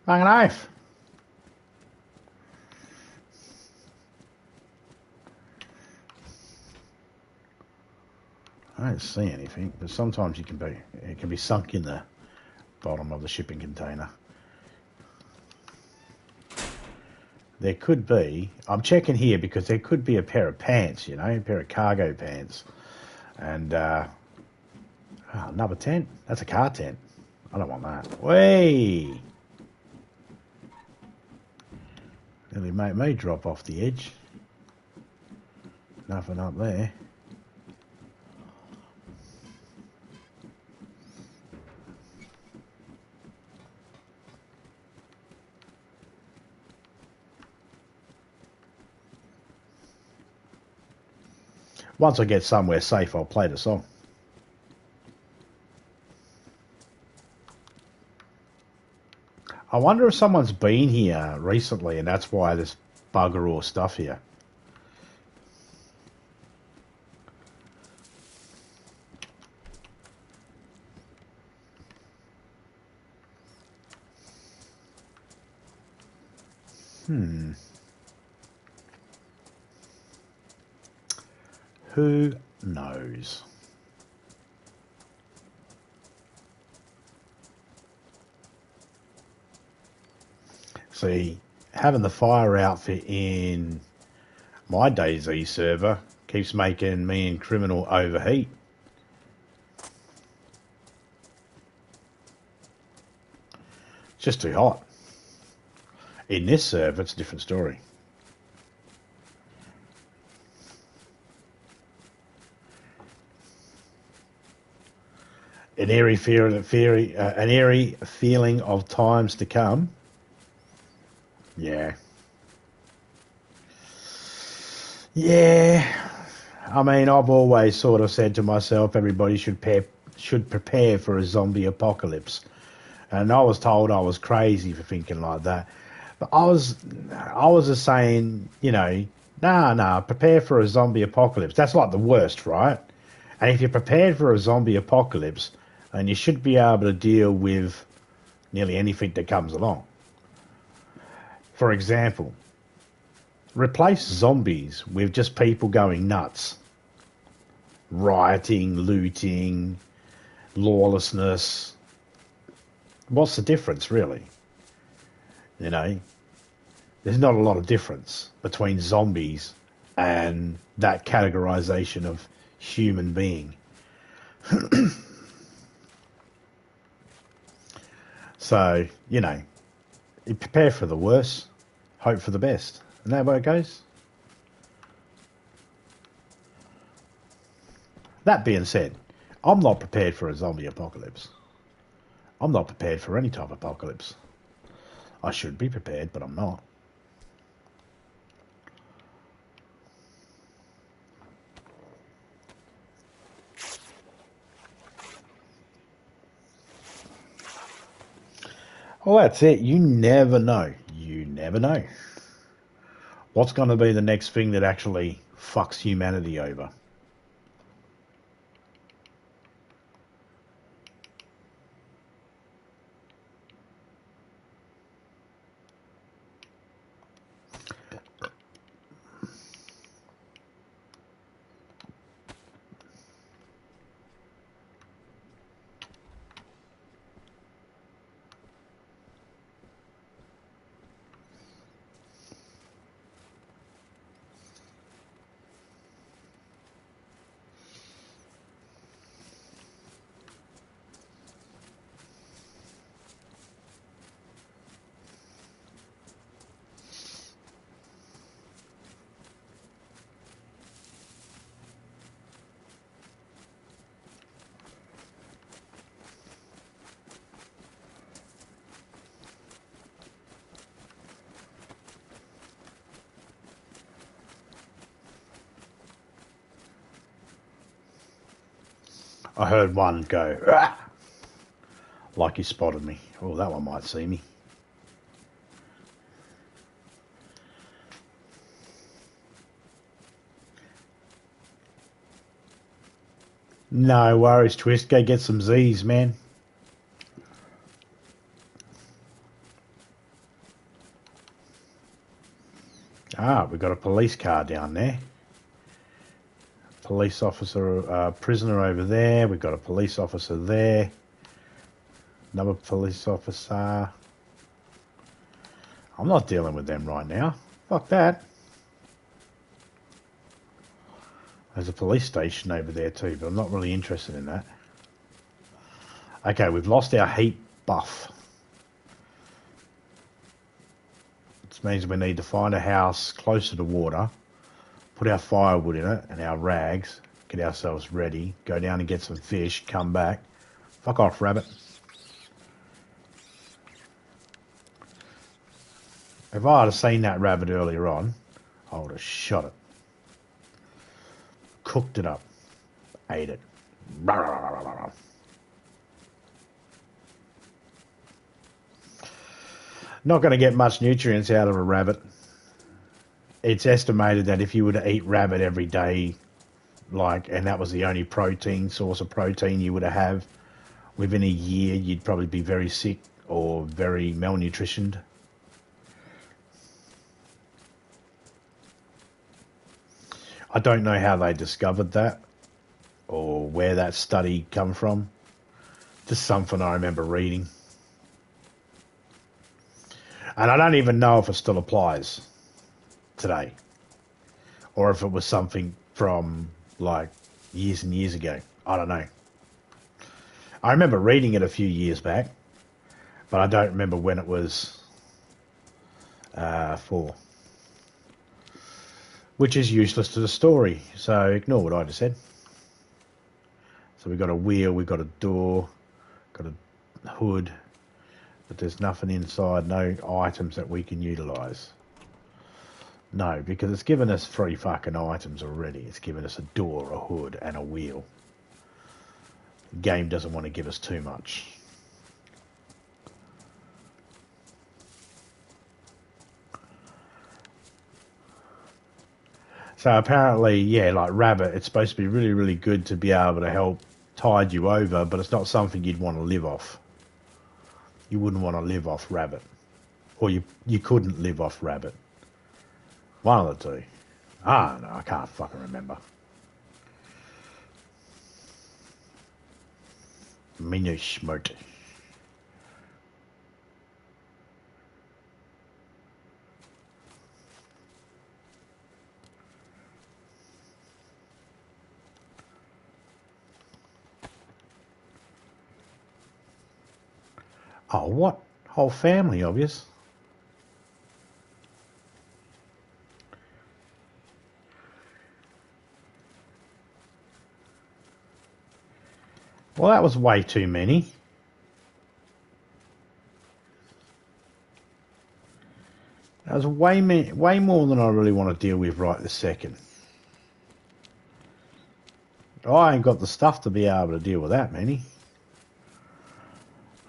Make a knife. I don't see anything, but sometimes it can be sunk in the bottom of the shipping container. There could be, I'm checking here because there could be a pair of pants, you know, a pair of cargo pants. And, another tent? That's a car tent. I don't want that. Way! Nearly made me drop off the edge. Nothing up there. Once I get somewhere safe, I'll play the song. I wonder if someone's been here recently and that's why there's bugger all stuff here. Who knows? See, having the fire outfit in my DayZ server keeps making me and Criminal overheat. just too hot. In this server, it's a different story. An eerie feeling of times to come. Yeah. Yeah. I mean, I've always sort of said to myself, everybody should prepare for a zombie apocalypse. And I was told I was crazy for thinking like that. But I was just saying, nah, prepare for a zombie apocalypse. That's like the worst, right? And if you're prepared for a zombie apocalypse, then you should be able to deal with nearly anything that comes along. For example, replace zombies with just people going nuts. Rioting, looting, lawlessness. What's the difference, really? There's not a lot of difference between zombies and that categorization of human being. So, you prepare for the worst, hope for the best. Isn't that where it goes? That being said, I'm not prepared for a zombie apocalypse. I'm not prepared for any type of apocalypse. I should be prepared, but I'm not. Well, that's it. You never know. You never know. What's going to be the next thing that actually fucks humanity over? I heard one go, "Ah!" Like he spotted me. Oh, that one might see me. No worries, Twist. Go get some Z's, man. Ah, we got a police car down there. Police officer, prisoner over there. We've got a police officer there. Another police officer. I'm not dealing with them right now. Fuck that. There's a police station over there too, but I'm not really interested in that. Okay, we've lost our heat buff. This means we need to find a house closer to water, put our firewood in it and our rags, get ourselves ready, go down and get some fish, come back. Fuck off, rabbit. If I had seen that rabbit earlier on, I would have shot it. Cooked it up. Ate it. Not going to get much nutrients out of a rabbit. It's estimated that if you were to eat rabbit every day, and that was the only source of protein you would have, within a year you'd probably be very sick or very malnutritioned. I don't know how they discovered that or where that study come from. Just something I remember reading. And I don't even know if it still applies today or if it was something from years and years ago. I don't know. I remember reading it a few years back, But I don't remember when it was for. Which is useless to the story, so ignore what I just said. So we've got a wheel, we've got a door, got a hood, but there's nothing inside, no items that we can utilise. No, because it's given us 3 fucking items already. It's given us a door, a hood, and a wheel. The game doesn't want to give us too much. So apparently, yeah, like Rabbit, it's supposed to be really, really good to be able to help tide you over, but it's not something you'd want to live off. You wouldn't want to live off Rabbit. Or you couldn't live off Rabbit. One of the two. I don't know, I can't fucking remember. Minu smart. Oh, what? Whole family of yous? Well, that was way too many. That was way more than I really want to deal with right this second. I ain't got the stuff to be able to deal with that many.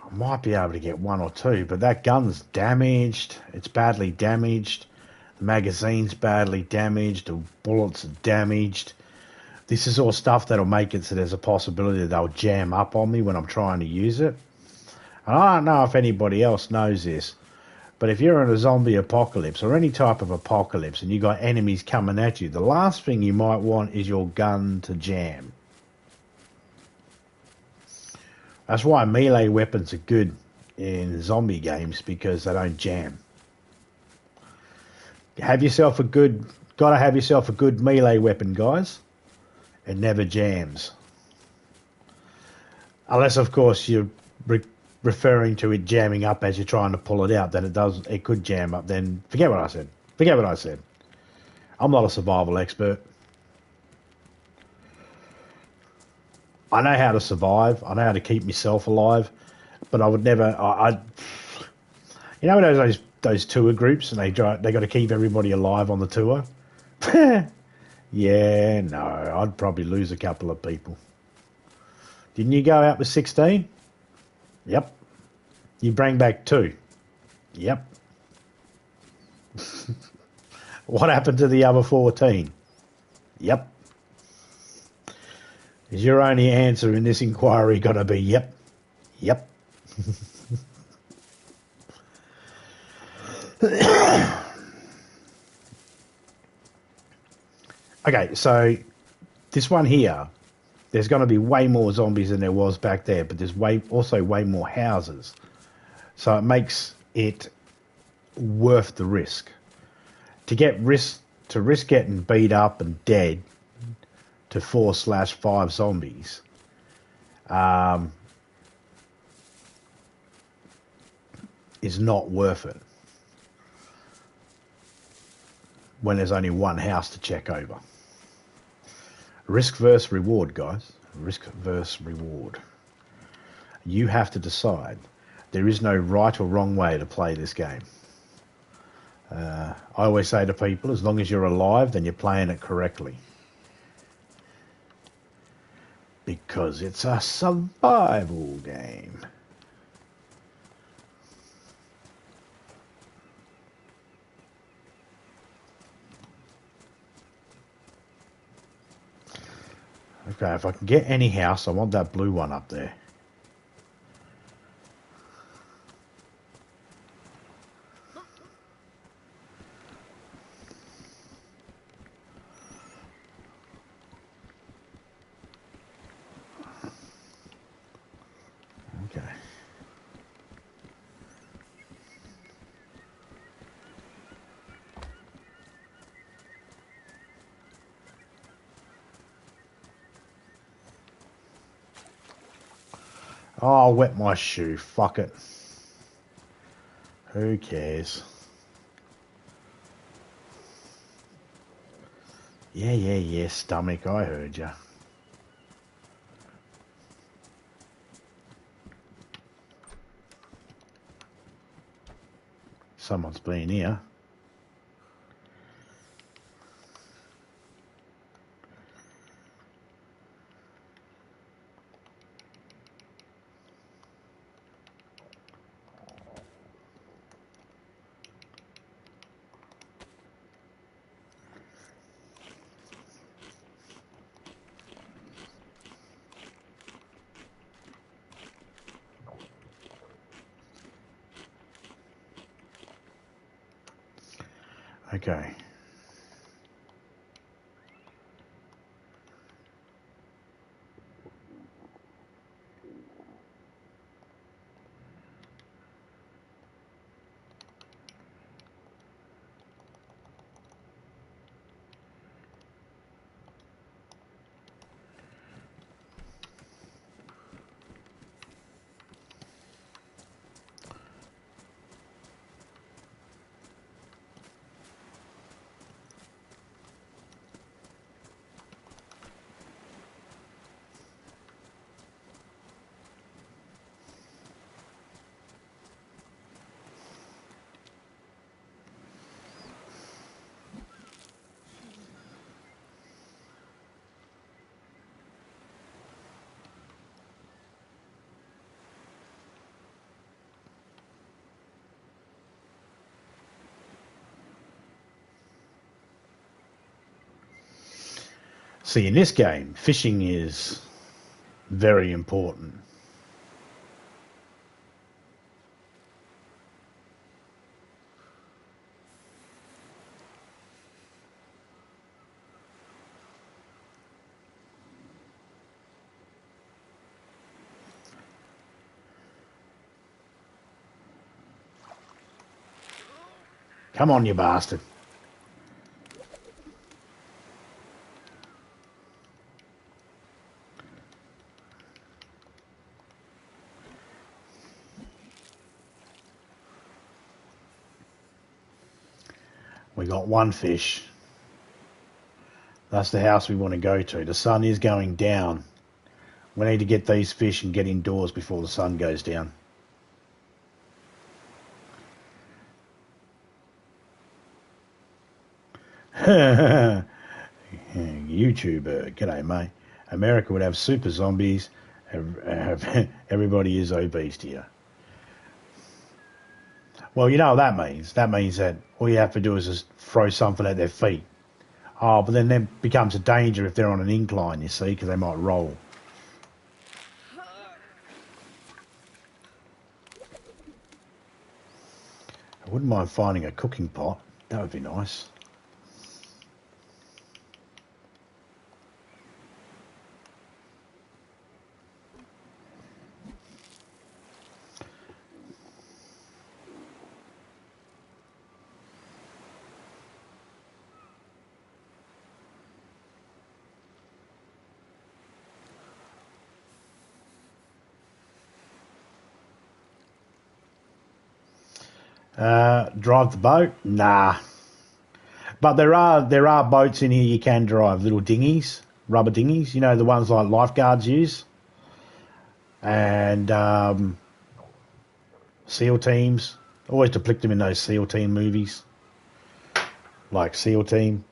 I might be able to get 1 or 2, but that gun's damaged. It's badly damaged. The magazine's badly damaged. The bullets are damaged. This is all stuff that'll make it so there's a possibility that they'll jam up on me when I'm trying to use it. And I don't know if anybody else knows this, but if you're in a zombie apocalypse or any type of apocalypse and you got enemies coming at you, the last thing you might want is your gun to jam. That's why melee weapons are good in zombie games, because they don't jam. Gotta have yourself a good melee weapon, guys. It never jams. Unless, of course, you're referring to it jamming up as you're trying to pull it out, then it could jam up. Then forget what I said. I'm not a survival expert. I know how to survive. I know how to keep myself alive, but I would never. You know those tour groups, and they got to keep everybody alive on the tour. Yeah, no, I'd probably lose a couple of people. Didn't you go out with 16? Yep. You bring back 2? Yep. What happened to the other 14? Yep. Is your only answer in this inquiry going to be yep? Yep. Okay, so this one here, there's going to be way more zombies than there was back there, but there's also way more houses. So it makes it worth the risk. To risk getting beat up and dead to 4/5 zombies, is not worth it when there's only one house to check over. Risk versus reward, guys. Risk versus reward. You have to decide. There is no right or wrong way to play this game. I always say to people, as long as you're alive, then you're playing it correctly. Because it's a survival game. Okay, if I can get any house, I want that blue one up there. Okay. Oh, I'll wet my shoe. Fuck it. Who cares? Yeah, stomach, I heard ya. Someone's been here. Okay. See, in this game, fishing is very important. Come on, you bastard. We got one fish. That's the house we want to go to. The sun is going down. We need to get these fish and get indoors before the sun goes down. YouTuber, g'day mate. America would have super zombies. Everybody is obese here. Well, you know what that means. That means that all you have to do is just throw something at their feet. Oh, but then it becomes a danger if they're on an incline, you see, because they might roll. I wouldn't mind finding a cooking pot. That would be nice. Drive the boat? Nah. But there are boats in here you can drive, little dinghies, rubber dinghies, you know, the ones like lifeguards use. And SEAL teams. Always depict them in those SEAL team movies. Like SEAL Team.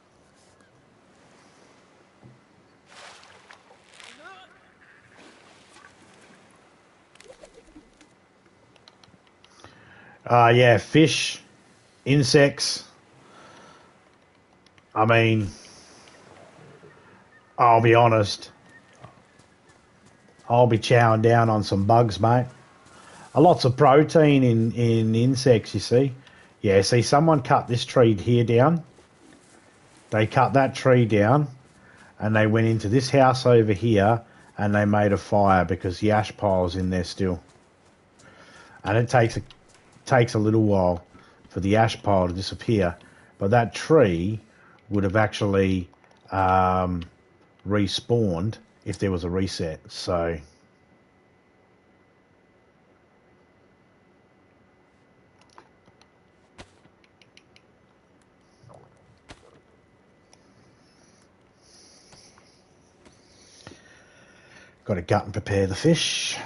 Yeah, fish, insects. I mean, I'll be honest. I'll be chowing down on some bugs, mate. Lots of protein in insects, you see. Yeah, see, someone cut this tree here down. They cut that tree down, and they went into this house over here, and they made a fire because the ash pile's in there still. And it takes a little while for the ash pile to disappear, but that tree would have actually respawned if there was a reset. So Got to gut and prepare the fish.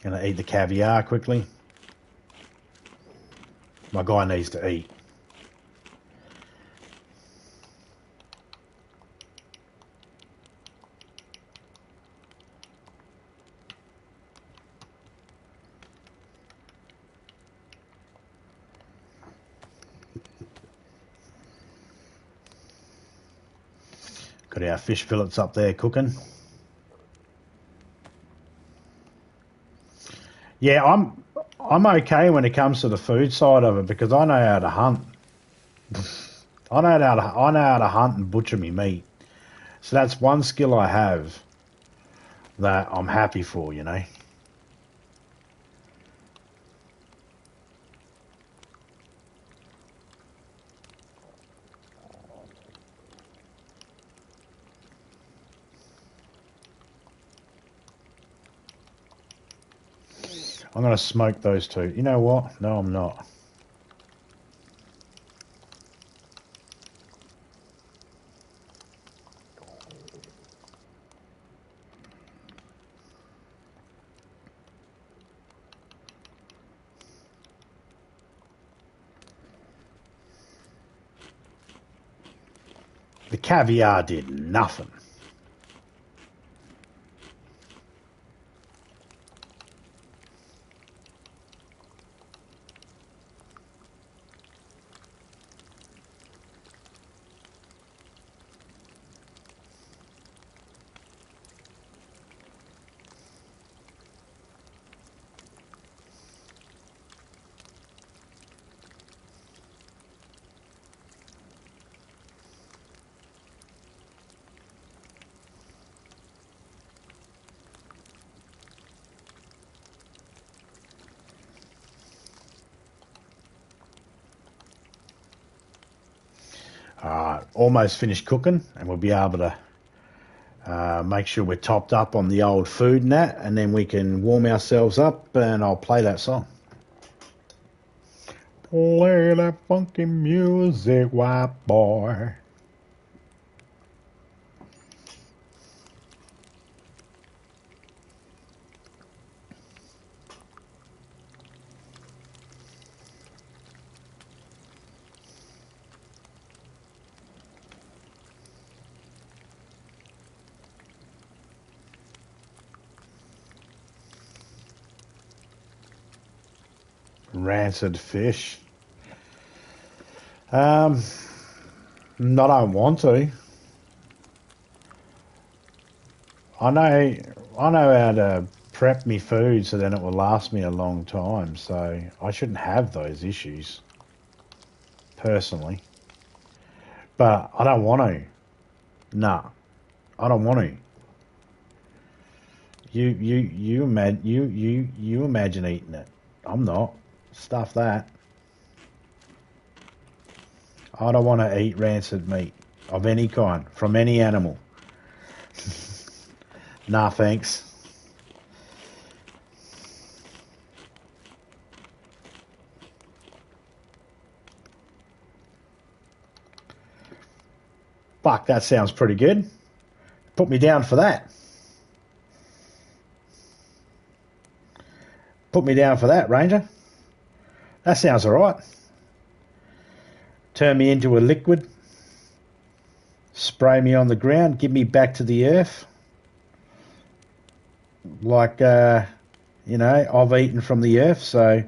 Gonna eat the caviar quickly. My guy needs to eat. Got our fish fillets up there cooking. Yeah, I'm okay when it comes to the food side of it because I know how to hunt. I know how to hunt and butcher me meat. So that's one skill I have that I'm happy for, you know. I'm going to smoke those two. You know what? No, I'm not. The caviar did nothing. Almost finished cooking, and we'll be able to make sure we're topped up on the old food and that, and then we can warm ourselves up, and I'll play that song. Play that funky music, white boy. Rancid fish. I don't want to. I know how to prep me food so then it will last me a long time. So I shouldn't have those issues, personally. But I don't want to. Nah, I don't want to. You imagine eating it. I'm not. Stuff that. I don't want to eat rancid meat of any kind from any animal. Nah, thanks. Fuck, that sounds pretty good. Put me down for that. Put me down for that, Ranger. That sounds alright. Turn me into a liquid. Spray me on the ground. Give me back to the earth. Like, I've eaten from the earth, so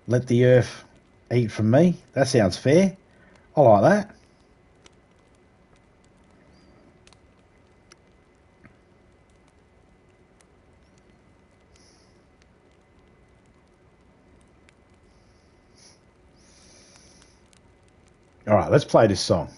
let the earth eat from me. That sounds fair. I like that. All right, let's play this song.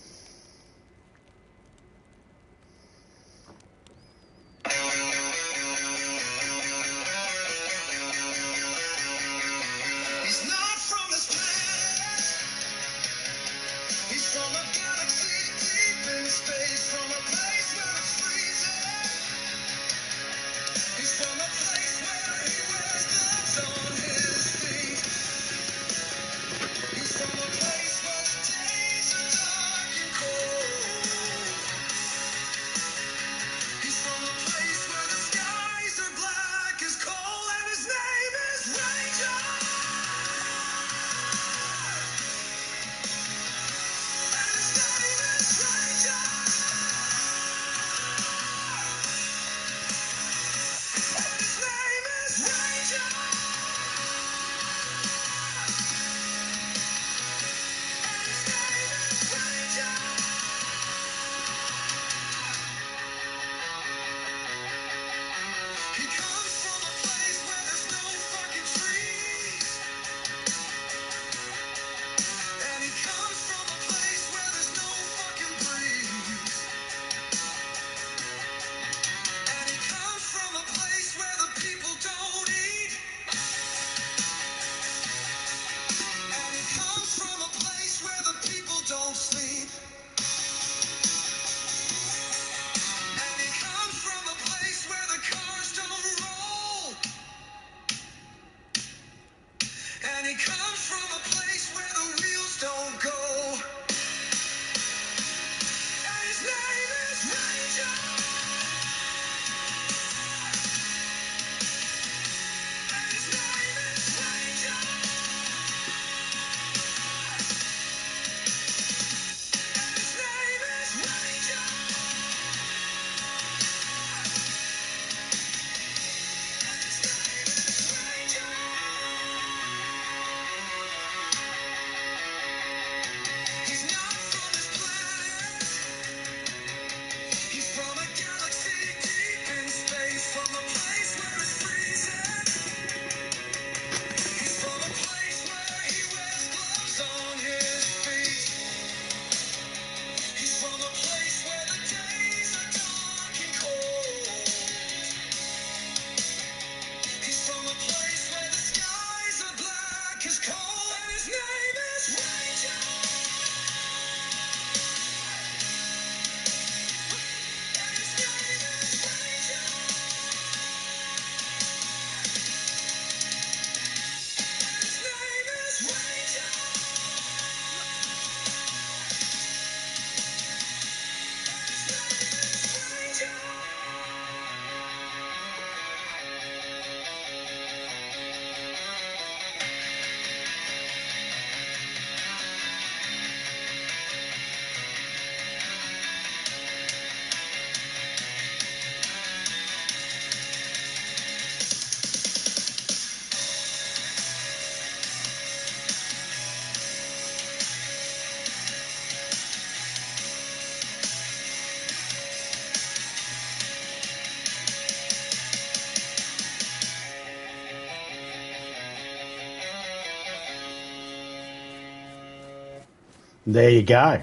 There you go.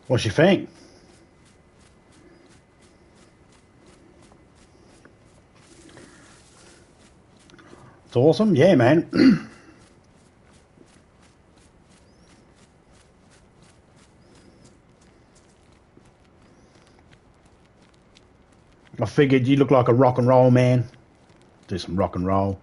What you think? It's awesome. Yeah, man. I figured you look like a rock and roll man. Do some rock and roll.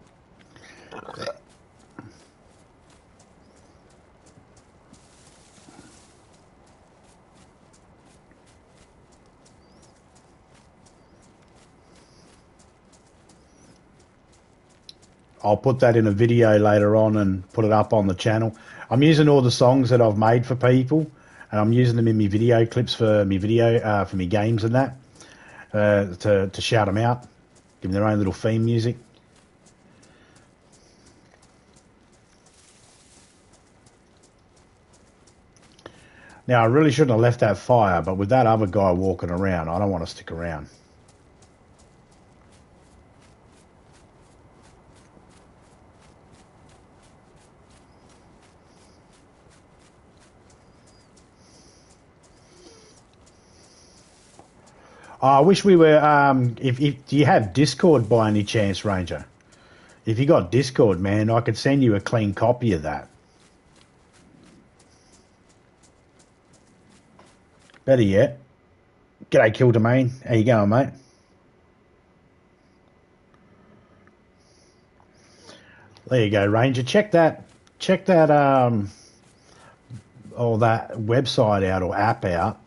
I'll put that in a video later on and put it up on the channel. I'm using all the songs that I've made for people, and I'm using them in my video clips for me video for me games and that to shout them out, give them their own little theme music. Now I really shouldn't have left that fire, but with that other guy walking around, I don't want to stick around. I wish we were. If do you have Discord by any chance, Ranger? If you got Discord, man, I could send you a clean copy of that. Better yet, g'day, Kildamain. How you going, mate? There you go, Ranger. Check that. Check that. Or that website out or app out.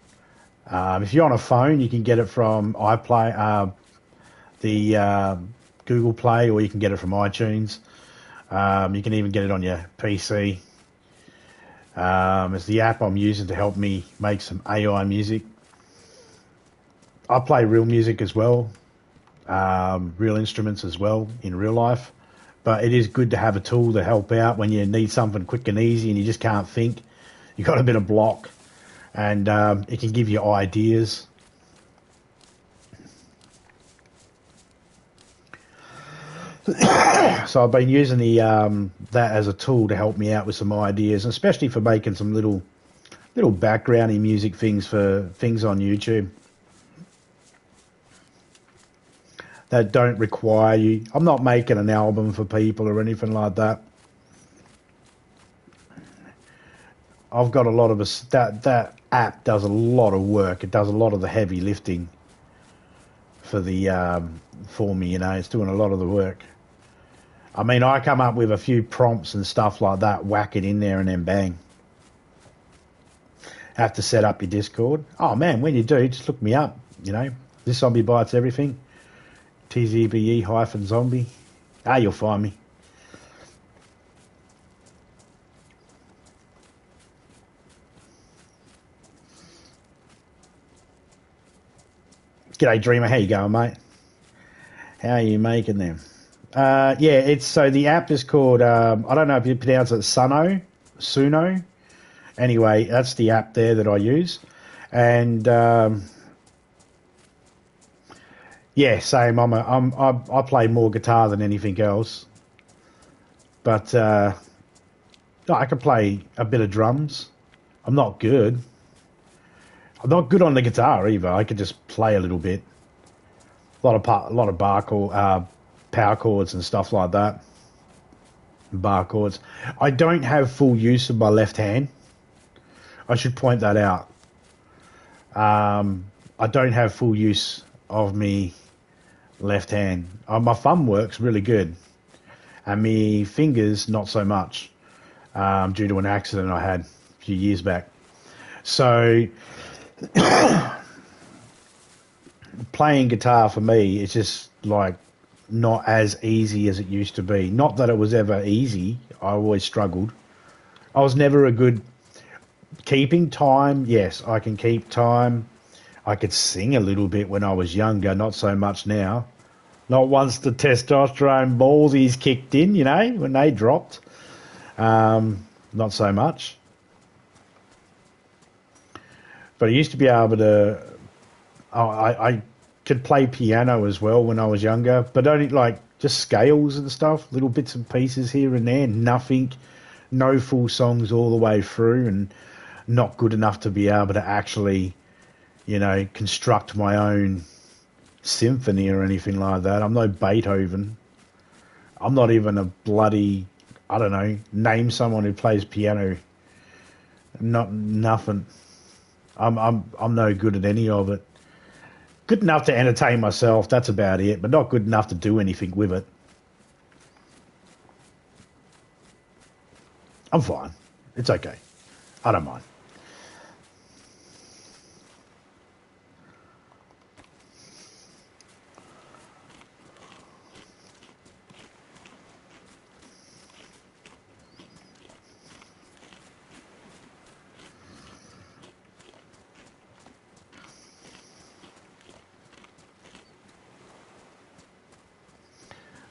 If you're on a phone, you can get it from iPlay, the Google Play, or you can get it from iTunes. You can even get it on your PC. It's the app I'm using to help me make some AI music. I play real music as well, real instruments as well in real life. But it is good to have a tool to help out when you need something quick and easy and you just can't think. You've got a bit of block. And it can give you ideas. So I've been using the that as a tool to help me out with some ideas, especially for making some little backgroundy music things for things on YouTube that don't require you. I'm not making an album for people or anything like that. I've got a lot of that app does a lot of work. It does a lot of the heavy lifting for the for me. You know, it's doing a lot of the work. I mean, I come up with a few prompts and stuff like that, whack it in there, and then bang. Have to set up your Discord. Oh man, when you do, just look me up. You know, This Zombie Bites Everything. TZBE-zombie. You'll find me. G'day, Dreamer. How you going, mate? How are you making them? Yeah, it's so the app is called, I don't know if you pronounce it Suno. Anyway, that's the app there that I use. And, yeah, same. I play more guitar than anything else. But, I can play a bit of drums. I'm not good. I'm not good on the guitar either. I could just play a little bit. A lot of power chords and stuff like that. Bar chords. I don't have full use of my left hand. I should point that out. I don't have full use of me left hand. My thumb works really good, and me fingers not so much, due to an accident I had a few years back. So playing guitar for me, it's just like not as easy as it used to be. Not that it was ever easy. I always struggled. I was never a good keeping time. Yes, I can keep time. I could sing a little bit when I was younger, not so much now. Not once the testosterone ballsies kicked in, you know, when they dropped. Not so much. But I used to be able to... I could play piano as well when I was younger, but only like Just scales and stuff, little bits and pieces here and there, nothing, no full songs all the way through, and not good enough to be able to actually, construct my own symphony or anything like that. I'm no Beethoven. I'm not even a bloody, I don't know, name someone who plays piano. Nothing. I'm no good at any of it. Good enough to entertain myself, that's about it, but not good enough to do anything with it. I'm fine. It's okay. I don't mind.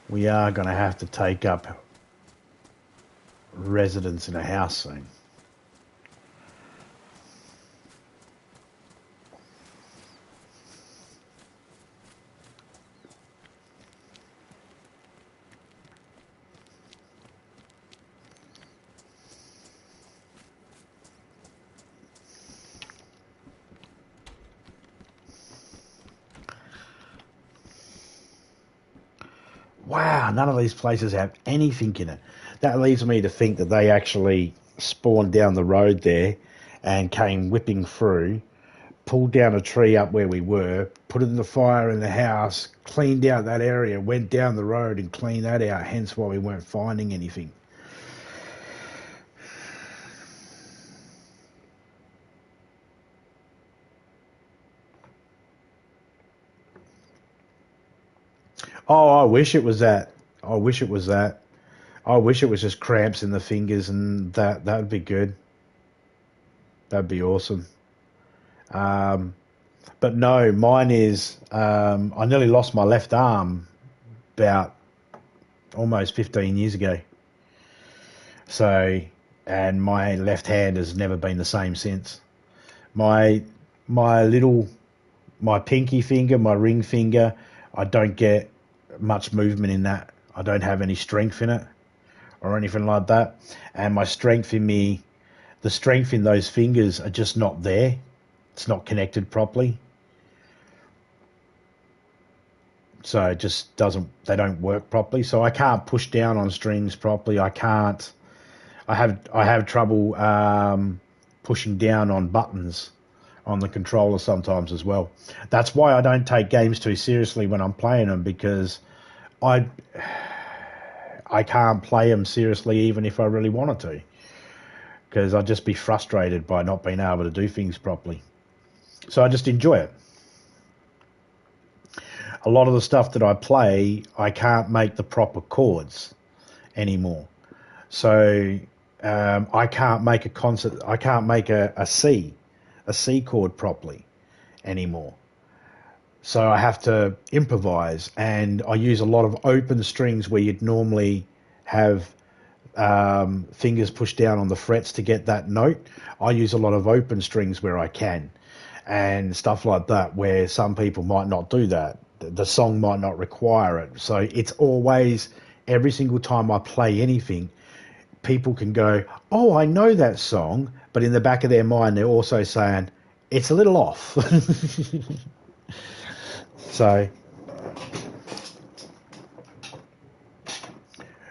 We are going to have to take up residence in a house soon. Wow, none of these places have anything in it. That leads me to think that they actually spawned down the road there and came whipping through, pulled down a tree up where we were, put it in the fire in the house, cleaned out that area, went down the road and cleaned that out, hence why we weren't finding anything. Oh, I wish it was that. I wish it was that. I wish it was just cramps in the fingers, and that'd be good. That'd be awesome. Um, but no, mine is. I nearly lost my left arm about almost 15 years ago. So, and my left hand has never been the same since. My my little my pinky finger, my ring finger, I don't get much movement in that. I don't have any strength in it or anything like that. And the strength in those fingers are just not there. It's not connected properly. So it just they don't work properly. So I can't push down on strings properly. I have trouble pushing down on buttons on the controller sometimes as well. That's why I don't take games too seriously when I'm playing them, because I can't play them seriously even if I really wanted to, because I'd just be frustrated by not being able to do things properly. So I just enjoy it. A lot of the stuff that I play, I can't make the proper chords anymore. So I can't make a C chord properly anymore. So I have to improvise, and I use a lot of open strings where you'd normally have fingers pushed down on the frets to get that note. I use a lot of open strings where I can, and stuff like that, where some people might not do that. The song might not require it. So it's always, every single time I play anything, people can go, oh, I know that song, but in the back of their mind, they're also saying, it's a little off. So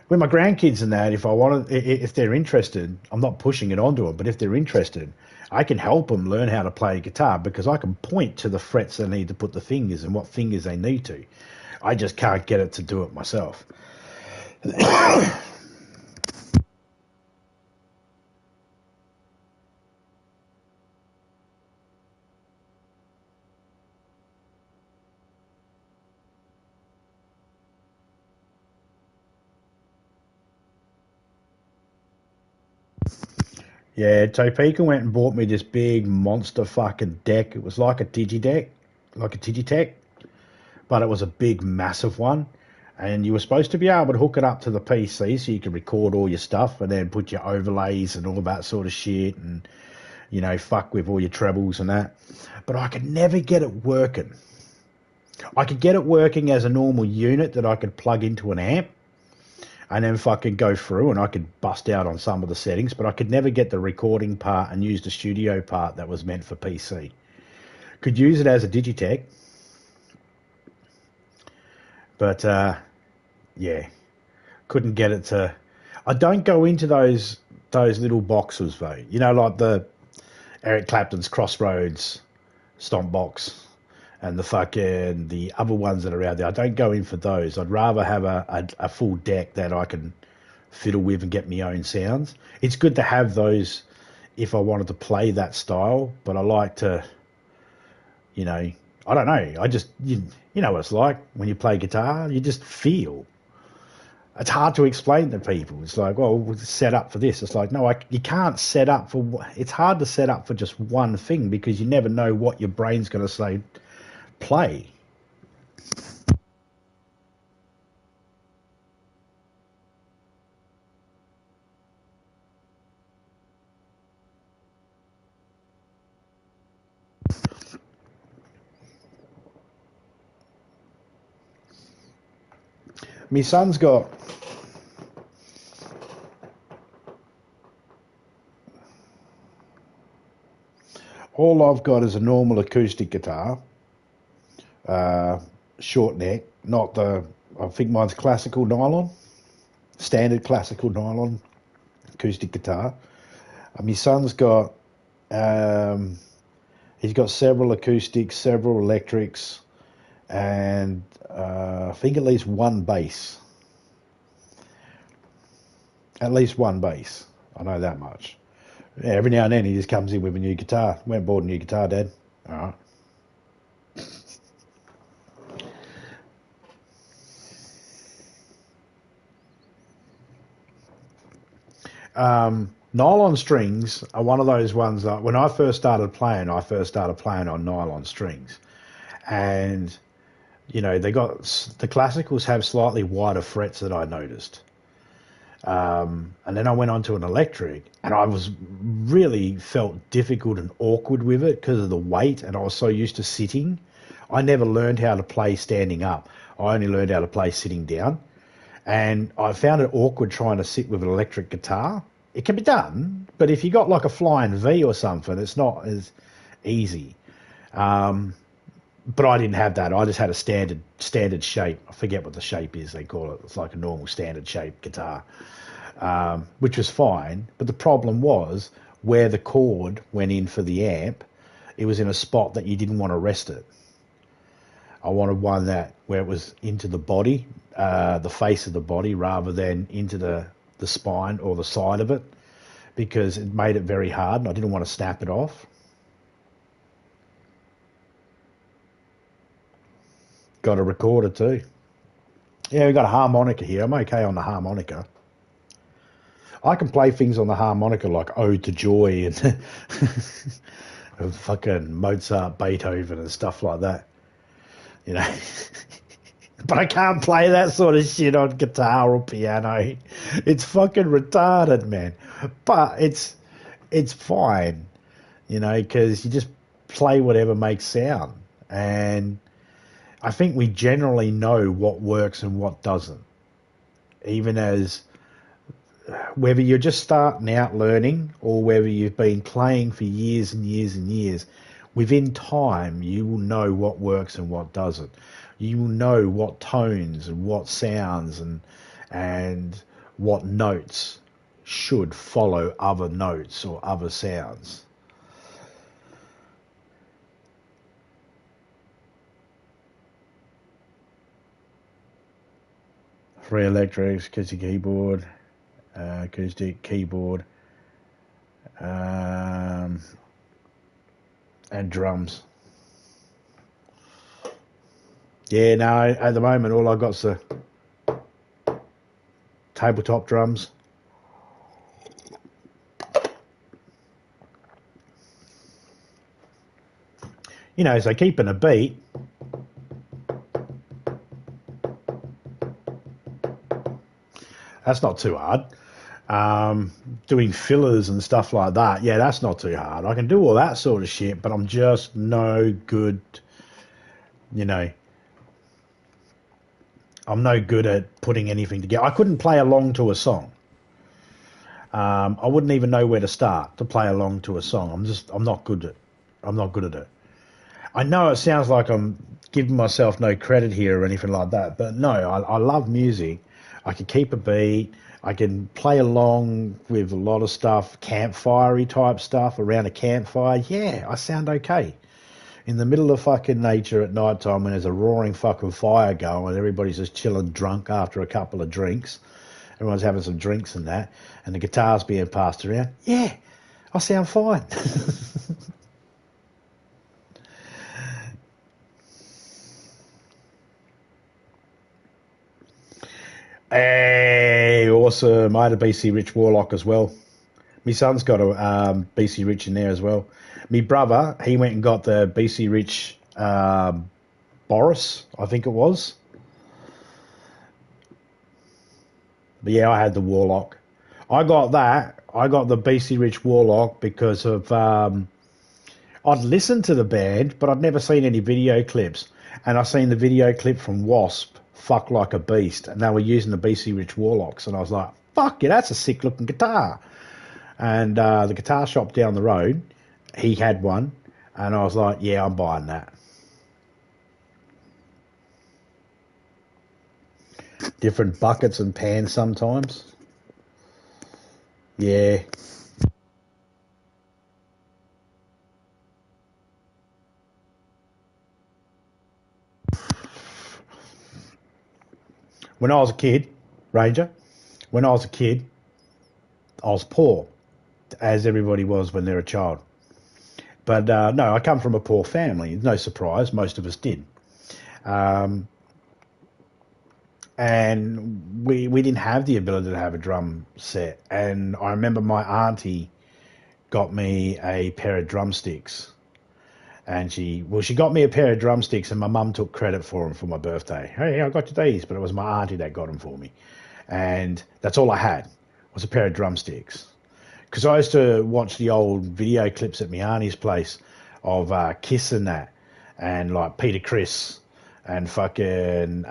with my grandkids and that, if they're interested, I'm not pushing it onto them, but if they're interested, I can help them learn how to play guitar, because I can point to the frets they need to put the fingers and what fingers they need to. I just can't get it to do it myself. Yeah, Topeka went and bought me this big monster fucking deck. It was like a Digideck, like a Digitech, but it was a big, massive one. And you were supposed to be able to hook it up to the PC so you could record all your stuff and then put your overlays and all that sort of shit and, fuck with all your trebles and that. But I could never get it working. I could get it working as a normal unit that I could plug into an amp and then fucking go through, and I could bust out on some of the settings, but I could never get the recording part and use the studio part that was meant for PC. Could use it as a Digitech, but yeah, couldn't get it to. I don't go into those little boxes though. You know, like the Eric Clapton's Crossroads stomp box and the other ones that are out there. I don't go in for those. I'd rather have a full deck that I can fiddle with and get my own sounds. It's good to have those if I wanted to play that style, but I like to, you know, I don't know. I just, you know what it's like when you play guitar, you just feel. It's hard to explain to people. It's like, well, we'll set up for this. It's like, no, you can't set up for, it's hard to set up for just one thing because you never know what your brain's going to say, play. My son's got all I've got is a normal acoustic guitar, short neck, not the, I think mine's classical nylon, standard classical nylon acoustic guitar. And my son's got, he's got several acoustics, several electrics, and I think at least one bass. At least one bass. I know that much. Yeah, every now and then he just comes in with a new guitar. Went and bought a new guitar, Dad. All right. Nylon strings are one of those ones that when I first started playing on nylon strings. And, you know, the classicals have slightly wider frets that I noticed. And then I went on to an electric, and I was really felt difficult and awkward with it because of the weight, and I was so used to sitting. I never learned how to play standing up. I only learned how to play sitting down, and I found it awkward trying to sit with an electric guitar. It can be done, but if you got like a flying V or something, it's not as easy. But I didn't have that. I just had a standard shape. I forget what the shape is they call it. It's like a normal standard shape guitar, which was fine. But the problem was where the cord went in for the amp, it was in a spot that you didn't want to rest it. I wanted one that where it was into the body, the face of the body, rather than into the spine or the side of it, because it made it very hard and I didn't want to snap it off. Got a recorder too. Yeah, we got a harmonica here. I'm okay on the harmonica. I can play things on the harmonica like Ode to Joy and fucking Mozart, Beethoven and stuff like that. You know. But I can't play that sort of shit on guitar or piano. It's fucking retarded, man. But it's fine, you know, because you just play whatever makes sound. And I think we generally know what works and what doesn't. Even as whether you're just starting out learning or whether you've been playing for years and years and years, within time you will know what works and what doesn't. You will know what tones and what sounds and what notes should follow other notes or other sounds. Three electrics, acoustic keyboard, acoustic keyboard, and drums. Yeah, no, at the moment all I've got's the tabletop drums. You know, so keeping a beat. That's not too hard. Doing fillers and stuff like that, yeah, that's not too hard. I can do all that sort of shit, but I'm just no good, you know. I'm no good at putting anything together. I couldn't play along to a song. I wouldn't even know where to start to play along to a song. I'm not good at it. I know it sounds like I'm giving myself no credit here or anything like that, but no, I love music. I can keep a beat. I can play along with a lot of stuff, campfire-y type stuff around a campfire. Yeah, I sound okay. In the middle of fucking nature at night time when there's a roaring fucking fire going and everybody's just chilling drunk after a couple of drinks. Everyone's having some drinks and that, and the guitar's being passed around. Yeah, I sound fine. Hey, awesome. I had a BC Rich Warlock as well. My son's got a BC Rich in there as well. My brother, he went and got the BC Rich Boris, I think it was. But yeah, I had the Warlock. I got that. I got the BC Rich Warlock because of I'd listened to the band, but I'd never seen any video clips. And I seen the video clip from Wasp, Fuck Like a Beast, and they were using the BC Rich Warlocks, and I was like, fuck yeah, that's a sick looking guitar. And the guitar shop down the road, he had one, and I was like, yeah, I'm buying that. Different buckets and pans sometimes. Yeah. When I was a kid, Ranger, when I was a kid, I was poor, as everybody was when they're a child. But no, I come from a poor family. No surprise, most of us did. Um, and we didn't have the ability to have a drum set. And I remember my auntie got me a pair of drumsticks. And she got me a pair of drumsticks, and my mum took credit for them for my birthday. Hey, I got you these, but it was my auntie that got them for me. And that's all I had was a pair of drumsticks. Because I used to watch the old video clips at my auntie's place of Kiss and that, and like Peter Criss, and fucking.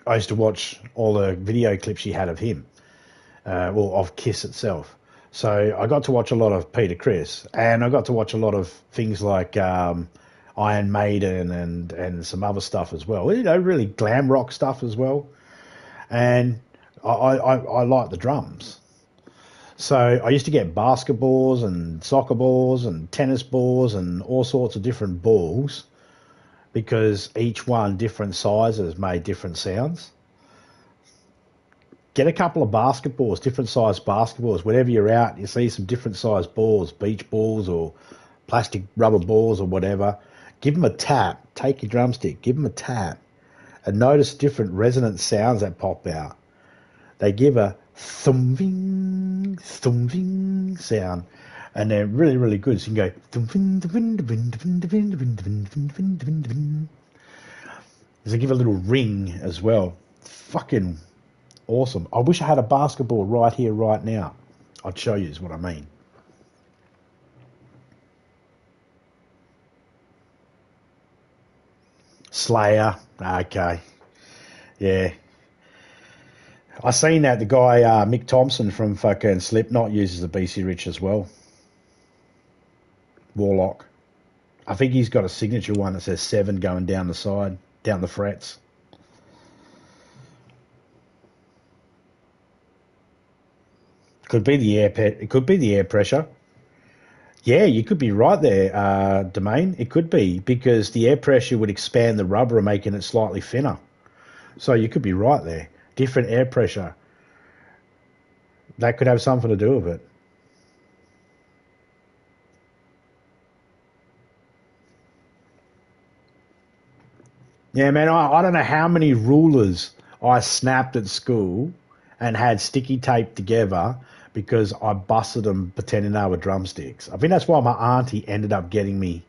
I used to watch all the video clips she had of him, well, of Kiss itself. So I got to watch a lot of Peter Criss, and I got to watch a lot of things like Iron Maiden and some other stuff as well. You know, really glam rock stuff as well. And I like the drums. So I used to get basketballs and soccer balls and tennis balls and all sorts of different balls because each one, different sizes, made different sounds. Get a couple of basketballs, different sized basketballs. Whenever you're out, you see some different sized balls, beach balls or plastic rubber balls or whatever. Give them a tap. Take your drumstick, give them a tap, and notice different resonant sounds that pop out. They give a thumping, thumping sound, and they're really, really good. So you can go thumping, thumping, thumping, thumping, thumping, thumping, thumping, thumping, thumping, thumping. They give a little ring as well. Fucking awesome. I wish I had a basketball right here, right now. I'd show you is what I mean. Slayer. Okay. Yeah. I seen that the guy Mick Thompson from fucking Slipknot uses the BC Rich as well. Warlock. I think he's got a signature one that says 7 going down the side, down the frets. Could be the air it could be the air pressure. Yeah, you could be right there, Domain. It could be because the air pressure would expand the rubber, making it slightly thinner. So you could be right there. Different air pressure. That could have something to do with it. Yeah, man, I don't know how many rulers I snapped at school and had sticky tape together because I busted them pretending they were drumsticks. I think that's why my auntie ended up getting me,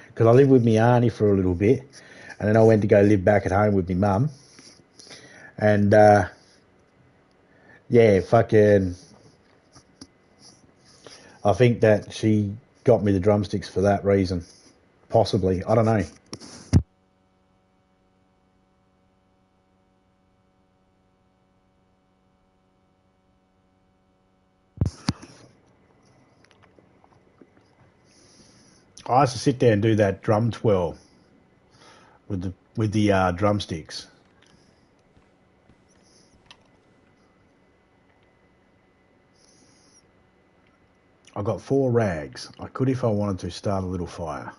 because I lived with my auntie for a little bit, and then I went to go live back at home with my mum. And, yeah, fucking, I think that she got me the drumsticks for that reason. Possibly. I don't know. I used to sit there and do that drum twirl with the drumsticks. I got 4 rags. I could, if I wanted to, start a little fire,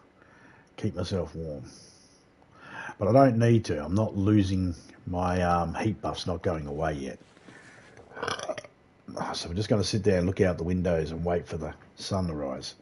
keep myself warm. But I don't need to. I'm not losing my heat buff's not going away yet. So we're just going to sit there and look out the windows and wait for the sun to rise.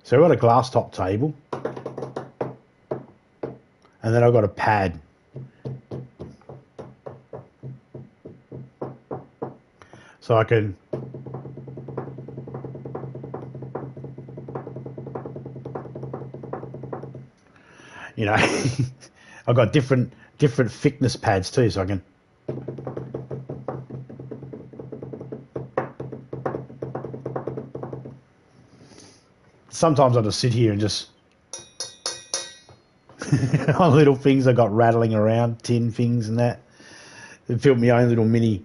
So I've got a glass top table, and then I've got a pad. So I can I've got different thickness pads too, so I can sometimes I just sit here and just on little things I got rattling around, tin things and that. I built my own little mini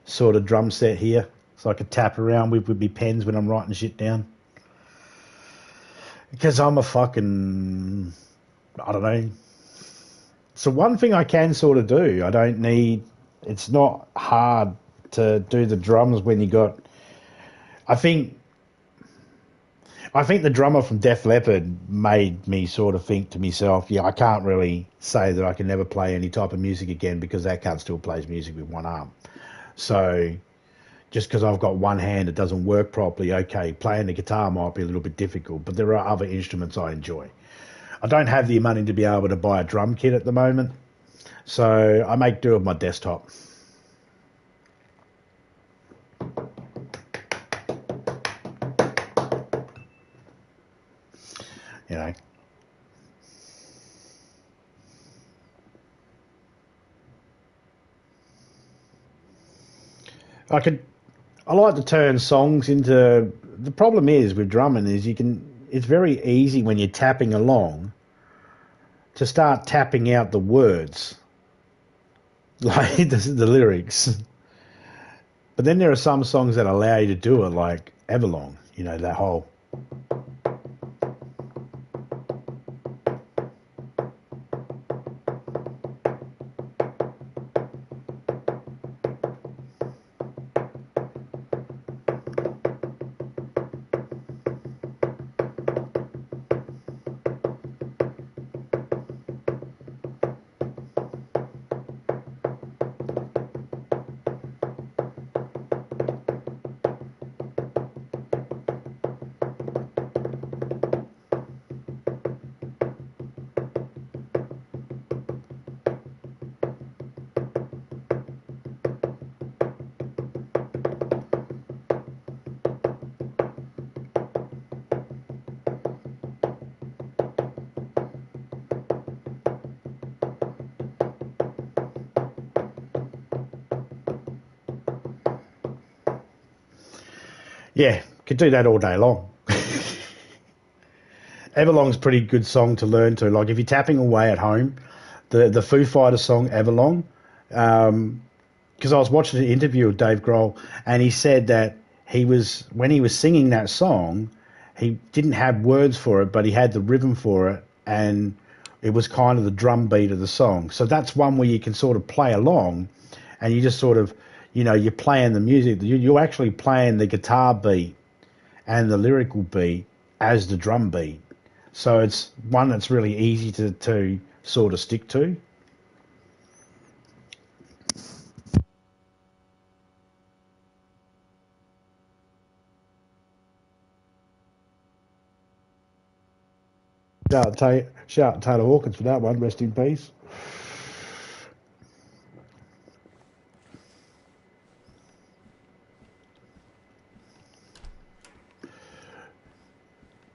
sort of drum set here, so I could tap around with my pens when I'm writing shit down. Because I'm a fucking, I don't know. So one thing I can sort of do, it's not hard to do the drums when you got, I think the drummer from Def Leppard made me sort of think to myself, yeah, I can't really say that I can never play any type of music again because that cunt still plays music with one arm. So just because I've got one hand, it doesn't work properly. Okay, playing the guitar might be a little bit difficult, but there are other instruments I enjoy. I don't have the money to be able to buy a drum kit at the moment, so I make do with my desktop. You know. I like to turn songs into, the problem is with drumming is it's very easy when you're tapping along to start tapping out the words, like the lyrics. But then there are some songs that allow you to do it, like Everlong, that whole. Yeah, could do that all day long. Everlong's a pretty good song to learn to. Like if you're tapping away at home, the Foo Fighters song Everlong, because I was watching an interview with Dave Grohl, and he said that when he was singing that song, he didn't have words for it, but he had the rhythm for it, and it was kind of the drum beat of the song. So that's one where you can sort of play along, and you just sort of, you're playing the music. You're actually playing the guitar beat and the lyrical beat as the drum beat. So it's one that's really easy to sort of stick to. Shout out Taylor Hawkins for that one. Rest in peace.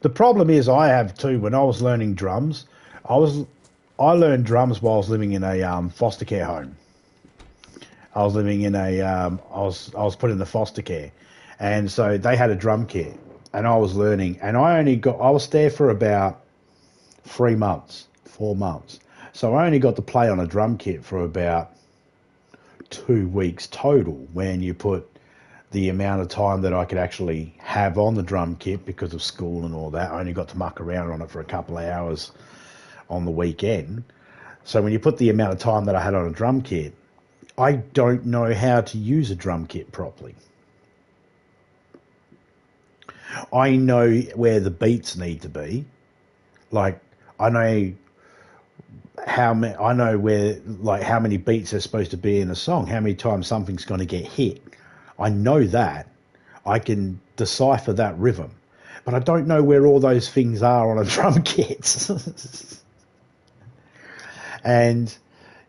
The problem is I have too. When I was learning drums, I was I learned drums while I was living in a foster care home. I was living in a I was put in the foster care, and so they had a drum kit, and I was learning, and I was there for about 3 months, 4 months, so I only got to play on a drum kit for about 2 weeks total. When you put the amount of time that I could actually have on the drum kit because of school and all that, I only got to muck around on it for a couple of hours on the weekend. So when you put the amount of time that I had on a drum kit, I don't know how to use a drum kit properly. I know where the beats need to be. Like, I know I know where, like, how many beats are supposed to be in a song, how many times something's going to get hit. I know that. I can decipher that rhythm. But I don't know where all those things are on a drum kit. And,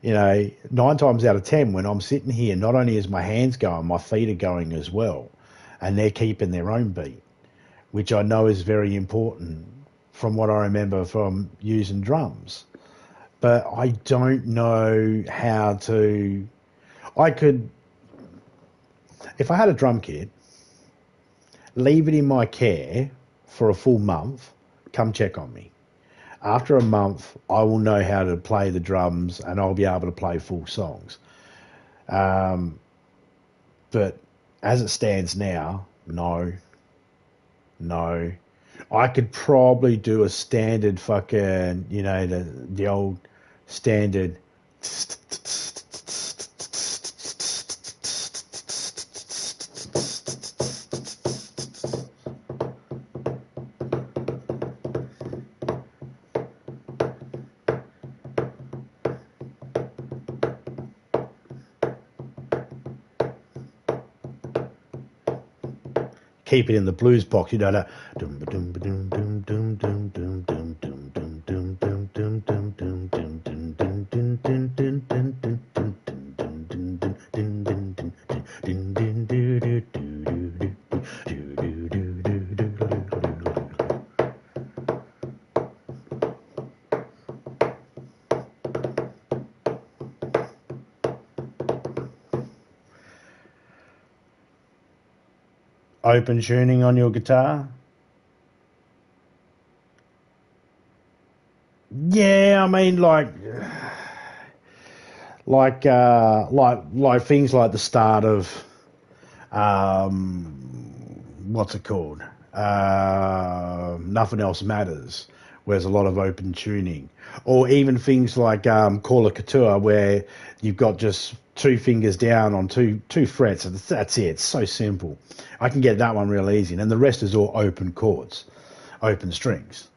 9 times out of 10, when I'm sitting here, not only is my hands going, my feet are going as well. And they're keeping their own beat, which I know is very important from what I remember from using drums. But I don't know how to... I could... If I had a drum kit, leave it in my care for a full month, come check on me. After a month, I will know how to play the drums and I'll be able to play full songs. But as it stands now, no. I could probably do a standard fucking, the old standard. Keep it in the blues box, that. Open tuning on your guitar. Yeah, I mean, like things like the start of what's it called? Nothing Else Matters, where there's a lot of open tuning, or even things like Call of Couture, where you've got just two fingers down on two frets. That's it. It's so simple. I can get that one real easy, and the rest is all open chords, open strings.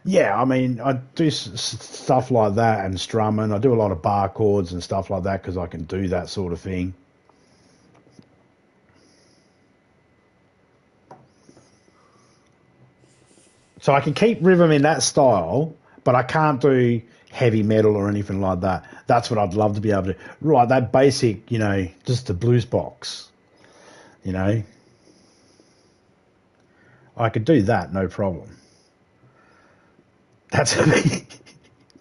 Yeah, I mean, I do stuff like that and strumming. I do a lot of bar chords and stuff like that because I can do that sort of thing. So I can keep rhythm in that style, but I can't do heavy metal or anything like that. That's what I'd love to be able to do. Right, that basic, just the blues box, I could do that, no problem. That's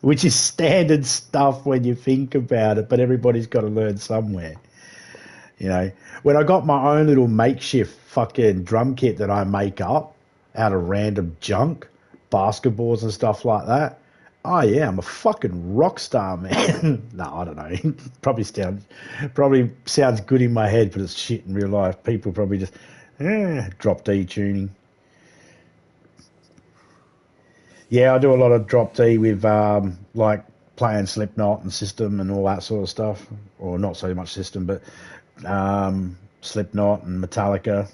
which is standard stuff when you think about it, but everybody's got to learn somewhere. When I got my own little makeshift fucking drum kit that I make up out of random junk, basketballs and stuff like that. Oh yeah, I'm a fucking rock star, man. No, I don't know. probably sounds good in my head, but it's shit in real life. People probably just drop D tuning. Yeah, I do a lot of drop D with like playing Slipknot and System and all that sort of stuff, or not so much System, but Slipknot and Metallica.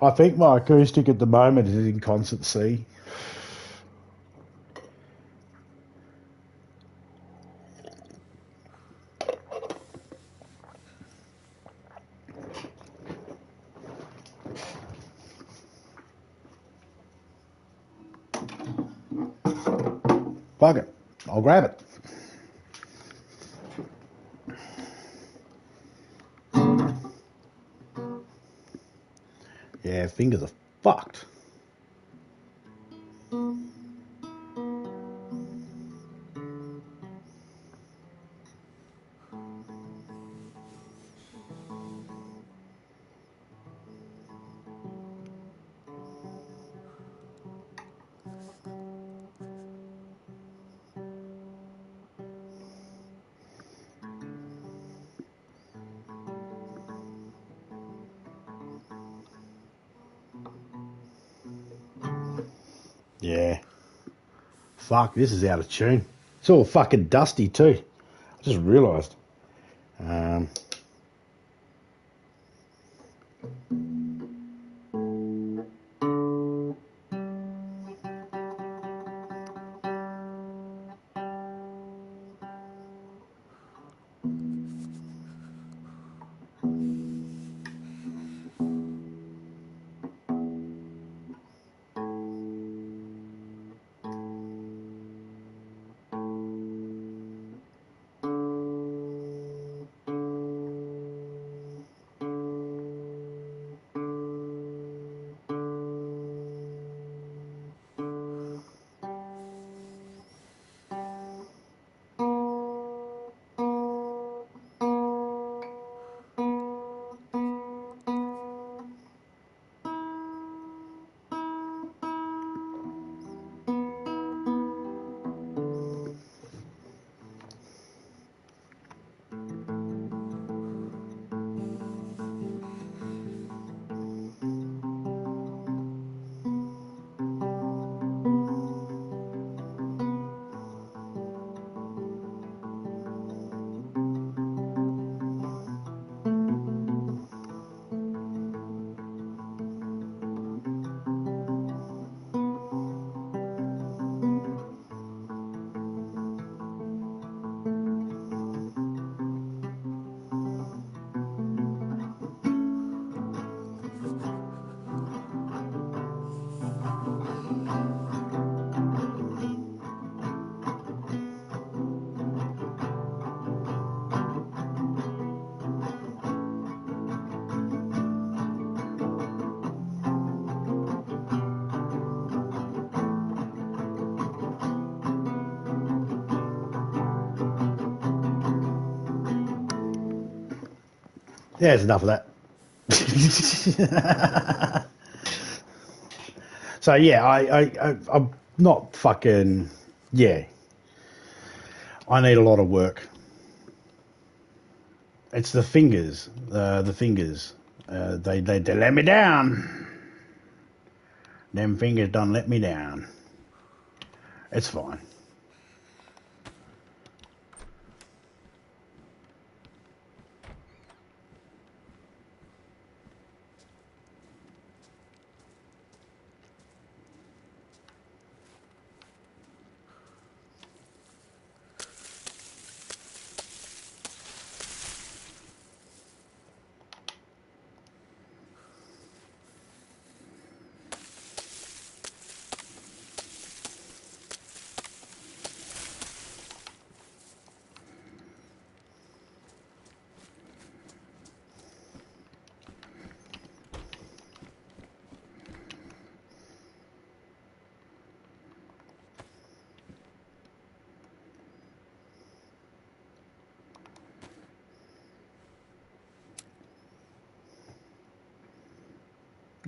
I think my acoustic at the moment is in concert C. Fuck it. I'll grab it. Yeah, fingers are fucked. Yeah. Fuck, this is out of tune. It's all fucking dusty too. I just realised. Um, yeah, there's enough of that. So yeah, I'm not fucking, yeah. I need a lot of work. It's the fingers, the fingers. They let me down. Them fingers done let me down. It's fine.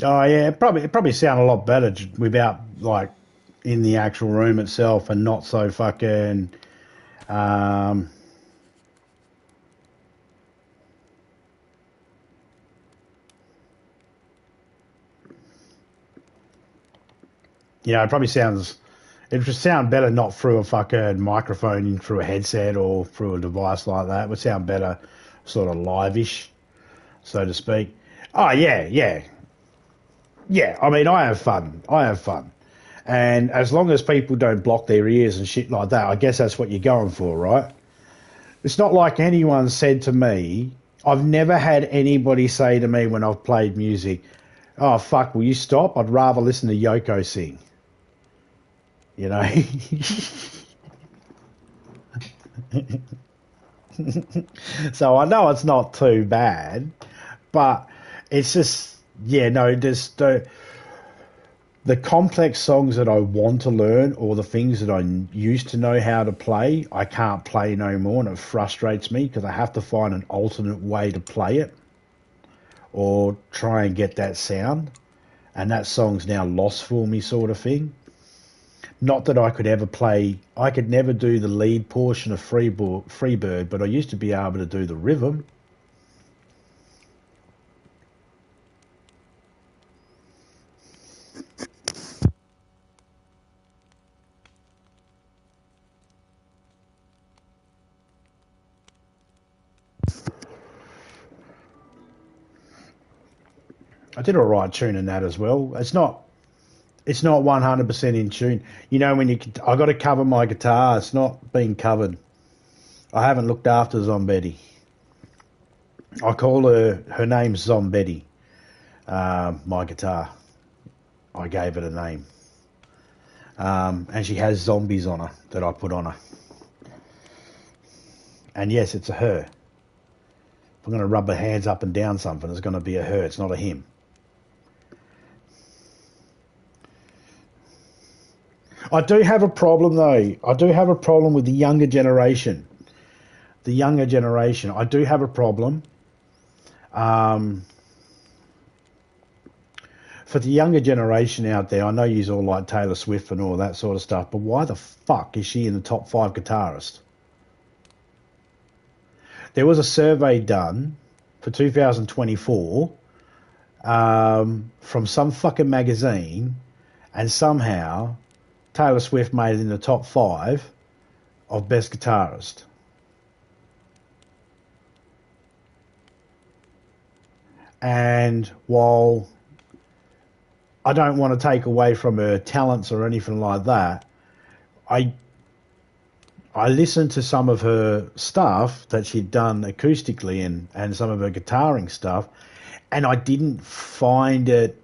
Oh yeah, it probably sound a lot better without like in the actual room itself and not so fucking. Um, it probably sounds. It would sound better not through a fucking microphone, through a headset or through a device like that. It would sound better, sort of live-ish, so to speak. Oh yeah, yeah, yeah. I mean, I have fun. I have fun. And as long as people don't block their ears and shit like that, I guess that's what you're going for, right? It's not like anyone said to me, I've never had anybody say to me when I've played music, oh, fuck, will you stop? I'd rather listen to Yoko sing. You know? So I know it's not too bad, but it's just, Yeah, no, there's the complex songs that I want to learn or the things that I used to know how to play, I can't play no more, and it frustrates me because I have to find an alternate way to play it or try and get that sound. And that song's now lost for me, sort of thing. Not that I could ever play, I could never do the lead portion of Freebird, but I used to be able to do the rhythm. I did all right tuning that as well. It's not 100% in tune. You know, I got to cover my guitar. It's not being covered. I haven't looked after Zombetti. I call her name's Zombetti. My guitar. I gave it a name. And she has zombies on her that I put on her. And yes, it's a her. If I'm going to rub her hands up and down something, it's going to be a her. It's not a him. I do have a problem, though. I do have a problem with the younger generation. The younger generation. I do have a problem. For the younger generation out there, I know you all like Taylor Swift and all that sort of stuff, but why the fuck is she in the top 5 guitarists? There was a survey done for 2024 from some fucking magazine, and somehow Taylor Swift made it in the top 5 of best guitarist. And while I don't want to take away from her talents or anything like that, I listened to some of her stuff that she'd done acoustically and some of her guitaring stuff, and I didn't find it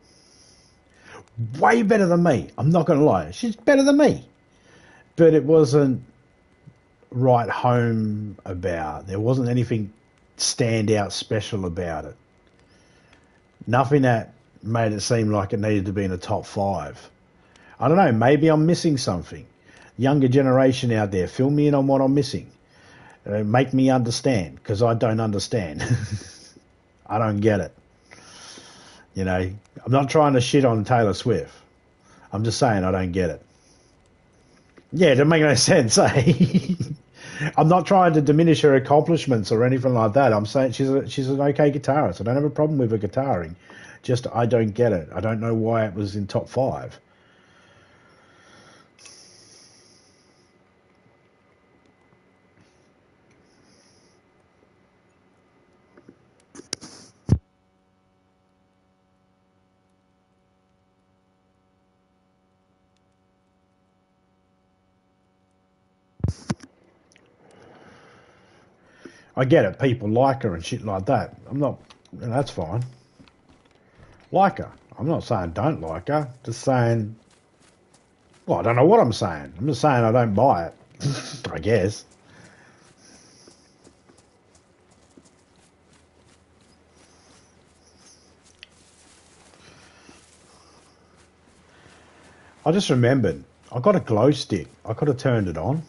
way better than me. I'm not going to lie. She's better than me. But it wasn't right home about. There wasn't anything stand out special about it. Nothing that made it seem like it needed to be in the top 5. I don't know. Maybe I'm missing something. Younger generation out there, fill me in on what I'm missing. Make me understand, because I don't understand. I don't get it. You know, I'm not trying to shit on Taylor Swift. I'm just saying I don't get it. Yeah, it doesn't make no sense, eh? I'm not trying to diminish her accomplishments or anything like that. I'm saying she's an okay guitarist. I don't have a problem with her guitaring. Just I don't get it. I don't know why it was in top 5. I get it. People like her and shit like that. I'm not. That's fine. Like her. I'm not saying don't like her. Just saying. Well, I don't know what I'm saying. I'm just saying I don't buy it. I guess. I just remembered. I got a glow stick. I could have turned it on.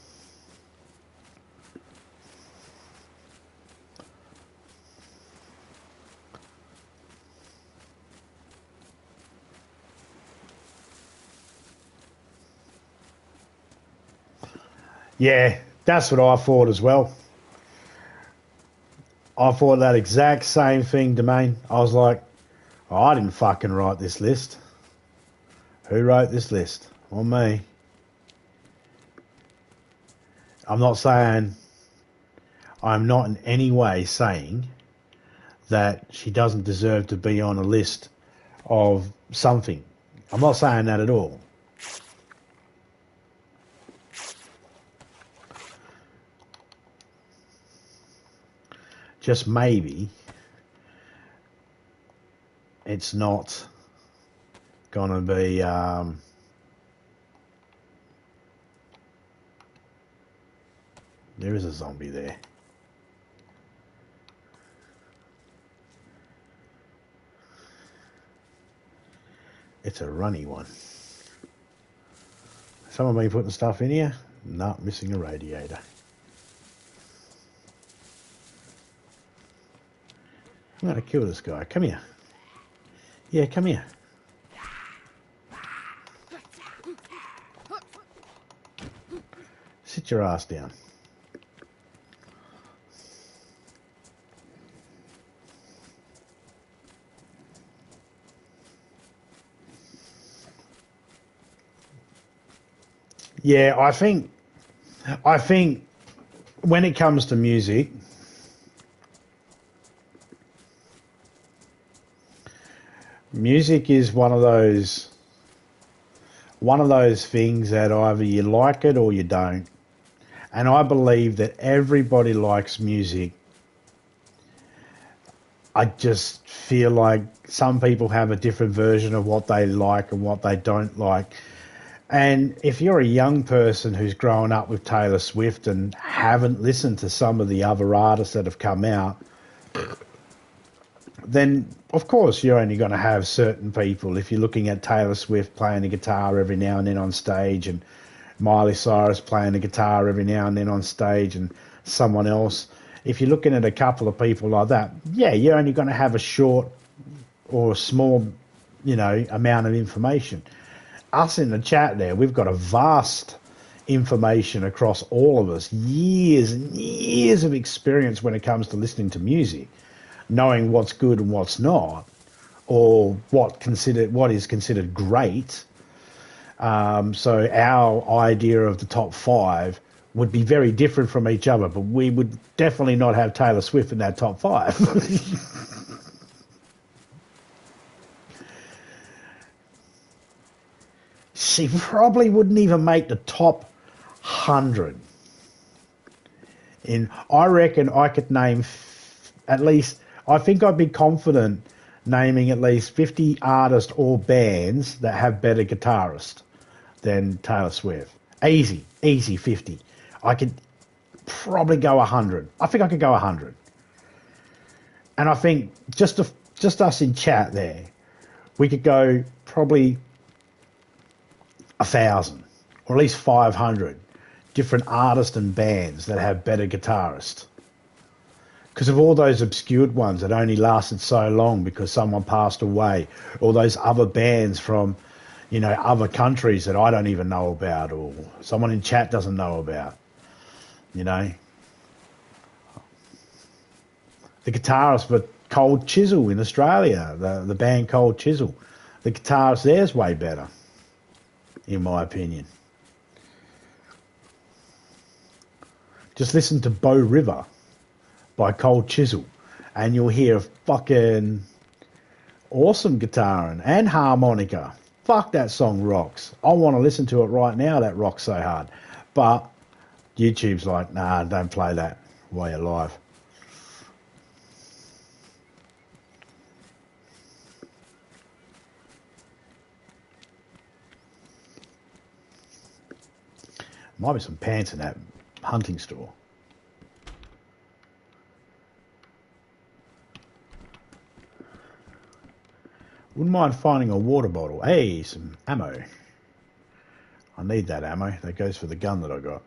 Yeah, that's what I thought as well. I thought that exact same thing, Domain. I was like, oh, I didn't fucking write this list. Who wrote this list? Or me. I'm not in any way saying that she doesn't deserve to be on a list of something. I'm not saying that at all. Just maybe it's not going to be there is a zombie there. It's a runny one. Someone been putting stuff in here? No, missing a radiator. I'm going to kill this guy. Come here. Yeah, come here. Sit your ass down. Yeah, I think when it comes to music, music is one of those things that either you like it or you don't. And I believe that everybody likes music. I just feel like some people have a different version of what they like and what they don't like. And if you're a young person who's grown up with Taylor Swift and haven't listened to some of the other artists that have come out, then of course you're only going to have certain people. If you're looking at Taylor Swift playing the guitar every now and then on stage, and Miley Cyrus playing the guitar every now and then on stage, and someone else, if you're looking at a couple of people like that, yeah, you're only going to have a short or a small, amount of information. Us in the chat there, we've got a vast information across all of us, years and years of experience when it comes to listening to music, knowing what's good and what's not, or what is considered great. So our idea of the top 5 would be very different from each other, but we would definitely not have Taylor Swift in that top 5. She probably wouldn't even make the top 100. I reckon I could name at least, I think I'd be confident naming at least 50 artists or bands that have better guitarists than Taylor Swift. Easy 50. I could probably go 100. I think I could go 100. And I think just us in chat there, we could go probably 1,000 or at least 500 different artists and bands that have better guitarists. Because of all those obscured ones that only lasted so long because someone passed away, or those other bands from, other countries that I don't even know about, or someone in chat doesn't know about, The guitarist for Cold Chisel in Australia, the band Cold Chisel, the guitarist there's way better, in my opinion. Just listen to Bow River by Cold Chisel, and you'll hear fucking awesome guitar and harmonica. Fuck, that song rocks. I want to listen to it right now. That rocks so hard. But YouTube's like, nah, don't play that while you're live. Might be some pants in that hunting store. Wouldn't mind finding a water bottle. Hey, some ammo. I need that ammo. That goes for the gun that I got.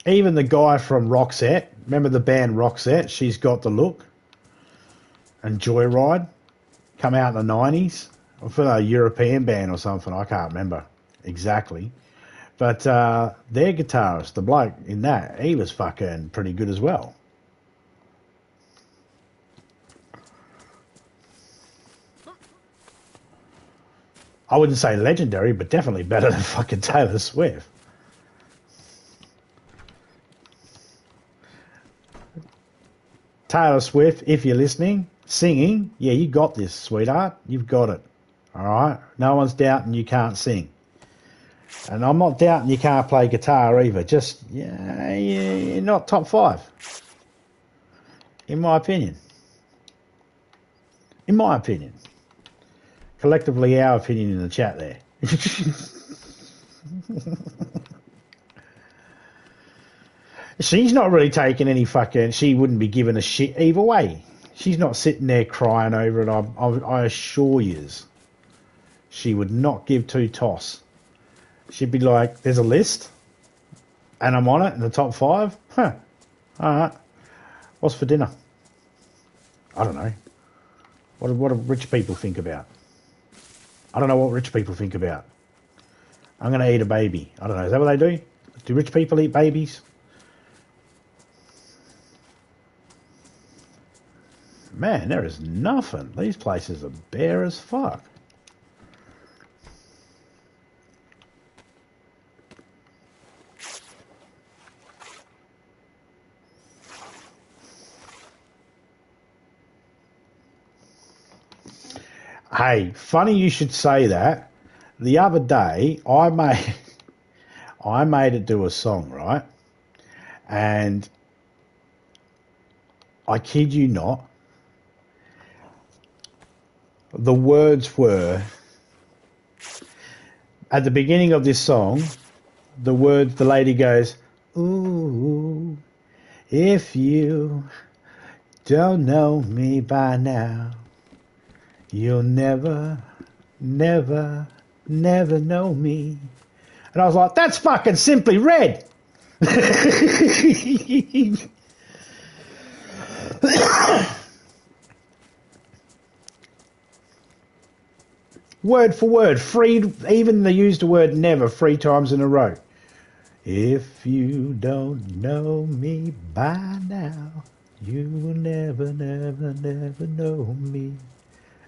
Even the guy from Roxette, remember the band Roxette? She's Got the Look. And Joyride, come out in the 90s. I feel like a European band or something. I can't remember exactly. But their guitarist, the bloke in that, he was fucking pretty good as well. I wouldn't say legendary, but definitely better than fucking Taylor Swift. Taylor Swift, if you're listening, singing, yeah, you got this, sweetheart. You've got it. All right? No one's doubting you can't sing. And I'm not doubting you can't play guitar either. Just, you're not top 5. In my opinion. Because collectively our opinion in the chat there. She's not really taking any fucking... She wouldn't be giving a shit either way. She's not sitting there crying over it. I assure yous. She would not give two toss. She'd be like, there's a list, and I'm on it in the top 5. Huh. All right. What's for dinner? I don't know. What do rich people think about? I don't know what rich people think about. I'm going to eat a baby. I don't know. Is that what they do? Do rich people eat babies? Man, there is nothing. These places are bare as fuck. Hey, funny you should say that. The other day, I made it do a song, right? And I kid you not, the words were, at the beginning of this song, the lady goes, ooh, if you don't know me by now, you'll never, never, never know me. And I was like, that's fucking Simply Red. Word for word, even they used the word never 3 times in a row. If you don't know me by now, you will never, never, never know me.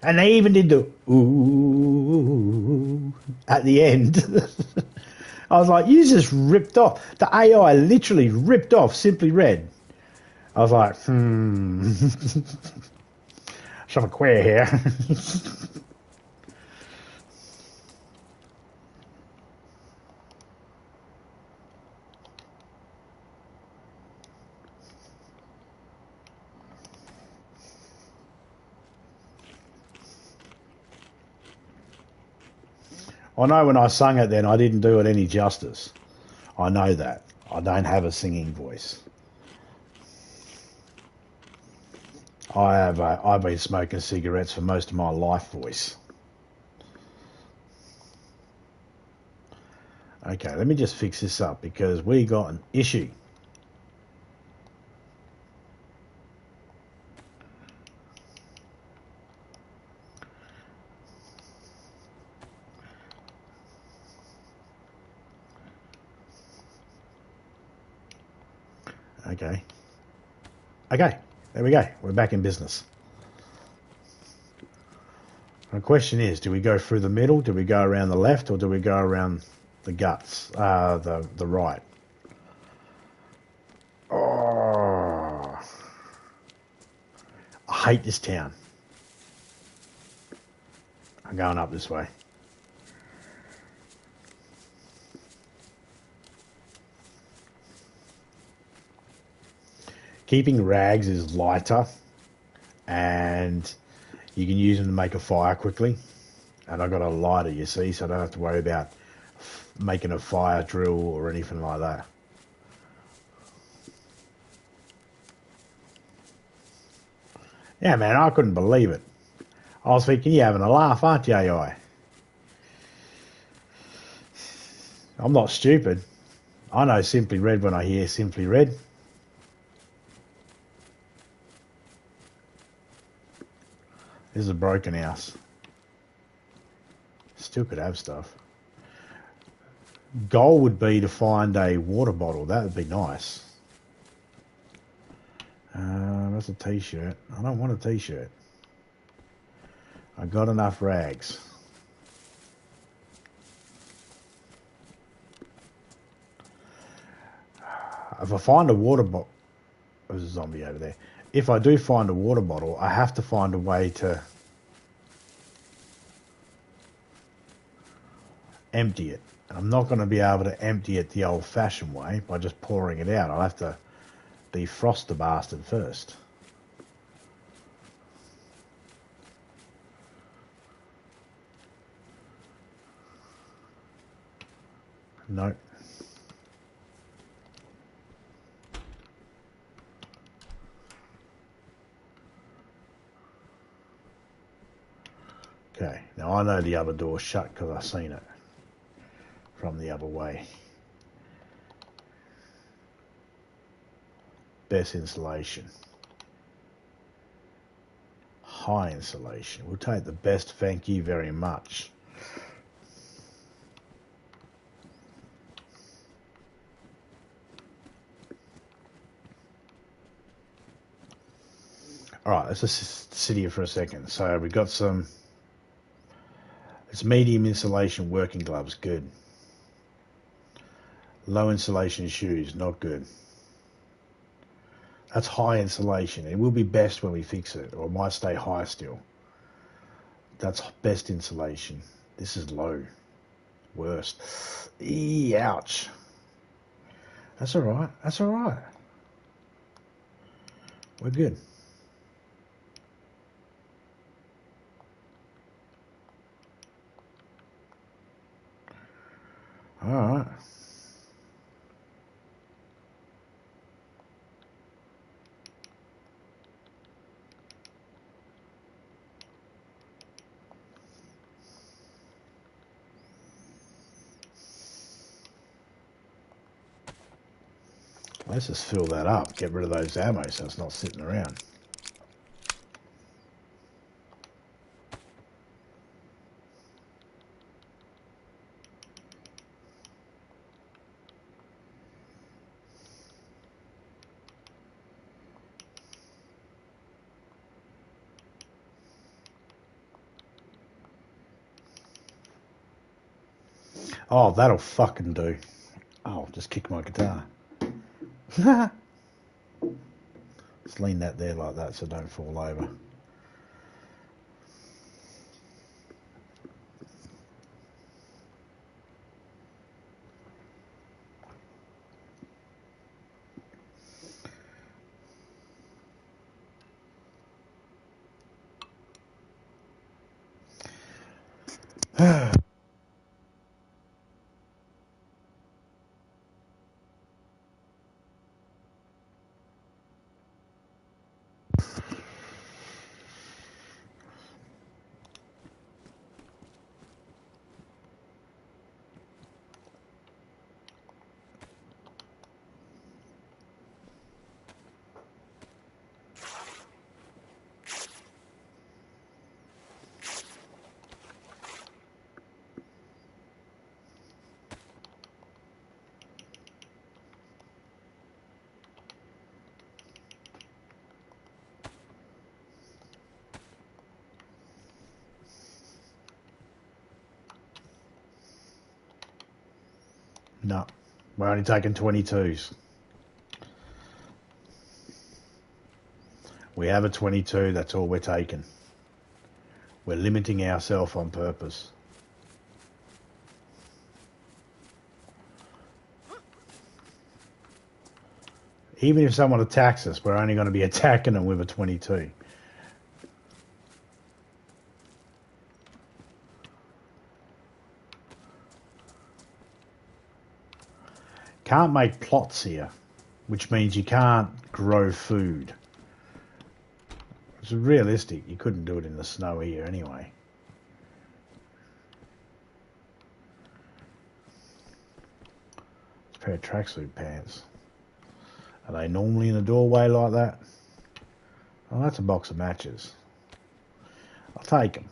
And they even did the ooh at the end. I was like, you just ripped off. The AI literally ripped off Simply Red. I was like, shove a queer here. I know when I sung it then, I didn't do it any justice. I know that. I don't have a singing voice. I've been smoking cigarettes for most of my life voice. Okay, let me just fix this up because we got an issue. Okay, there we go. We're back in business. The question is, do we go through the middle, do we go around the left, or do we go around the guts, the right? Oh, I hate this town. I'm going up this way. Keeping rags is lighter, and you can use them to make a fire quickly. And I've got a lighter, you see, so I don't have to worry about making a fire drill or anything like that. Yeah, man, I couldn't believe it. I was thinking, you're having a laugh, aren't you, AI? I'm not stupid. I know Simply Red when I hear Simply Red. This is a broken house. Still could have stuff. Goal would be to find a water bottle. That would be nice. That's a t-shirt. I don't want a t-shirt. I got enough rags. If I find a water bottle... There's a zombie over there. If I do find a water bottle, I have to find a way to empty it. And I'm not going to be able to empty it the old-fashioned way by just pouring it out. I'll have to defrost the bastard first. No. Okay, now I know the other door's shut because I've seen it from the other way. Best insulation. High insulation. We'll take the best, thank you very much. Alright, let's just sit here for a second. So we've got some... It's medium insulation working gloves, good. Low insulation shoes, not good. That's high insulation. It will be best when we fix it, or it might stay high still. That's best insulation. This is low. Worst. Ouch. That's alright. That's alright. We're good. Alright. Let's just fill that up. Get rid of those ammo so it's not sitting around. Oh, that'll fucking do. Oh, just kick my guitar. Just lean that there like that so don't fall over. No, we're only taking 22s. We have a 22, that's all we're taking. We're limiting ourselves on purpose. Even if someone attacks us, we're only going to be attacking them with a 22. Can't make plots here, which means you can't grow food. It's realistic. You couldn't do it in the snow here anyway. It's a pair of tracksuit pants. Are they normally in a doorway like that? Oh, that's a box of matches. I'll take them.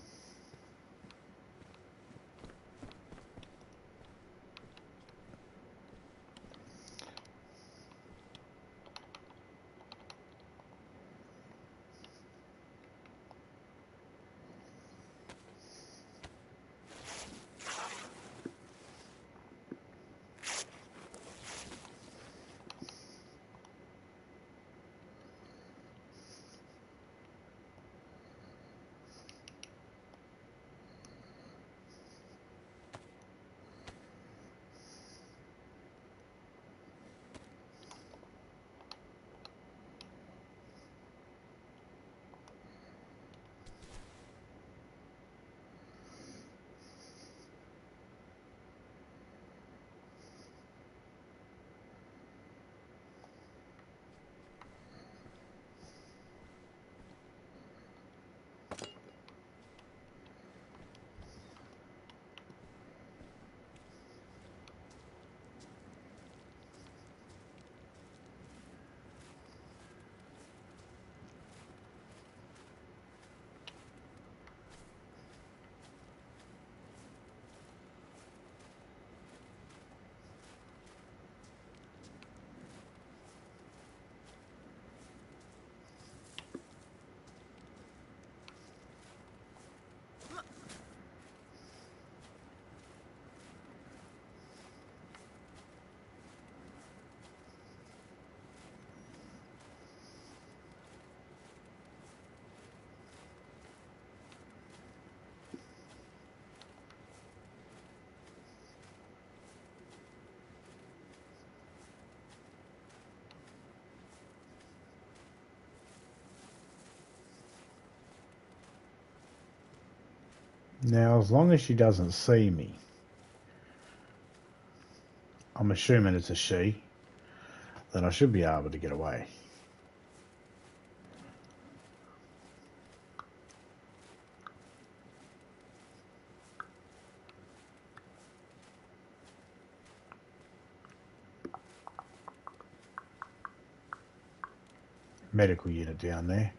Now, as long as she doesn't see me, I'm assuming it's a she, then I should be able to get away. Medical unit down there.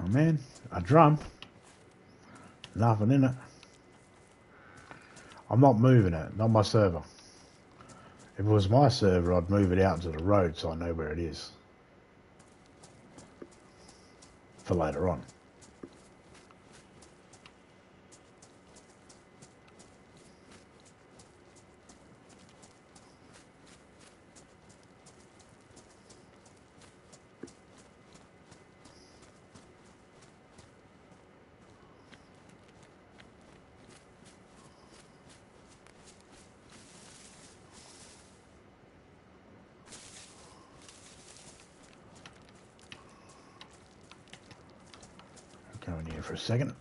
Oh man, a drum. Nothing in it. I'm not moving it, not my server. If it was my server, I'd move it out to the road so I know where it is. For later on. Go in here for a second.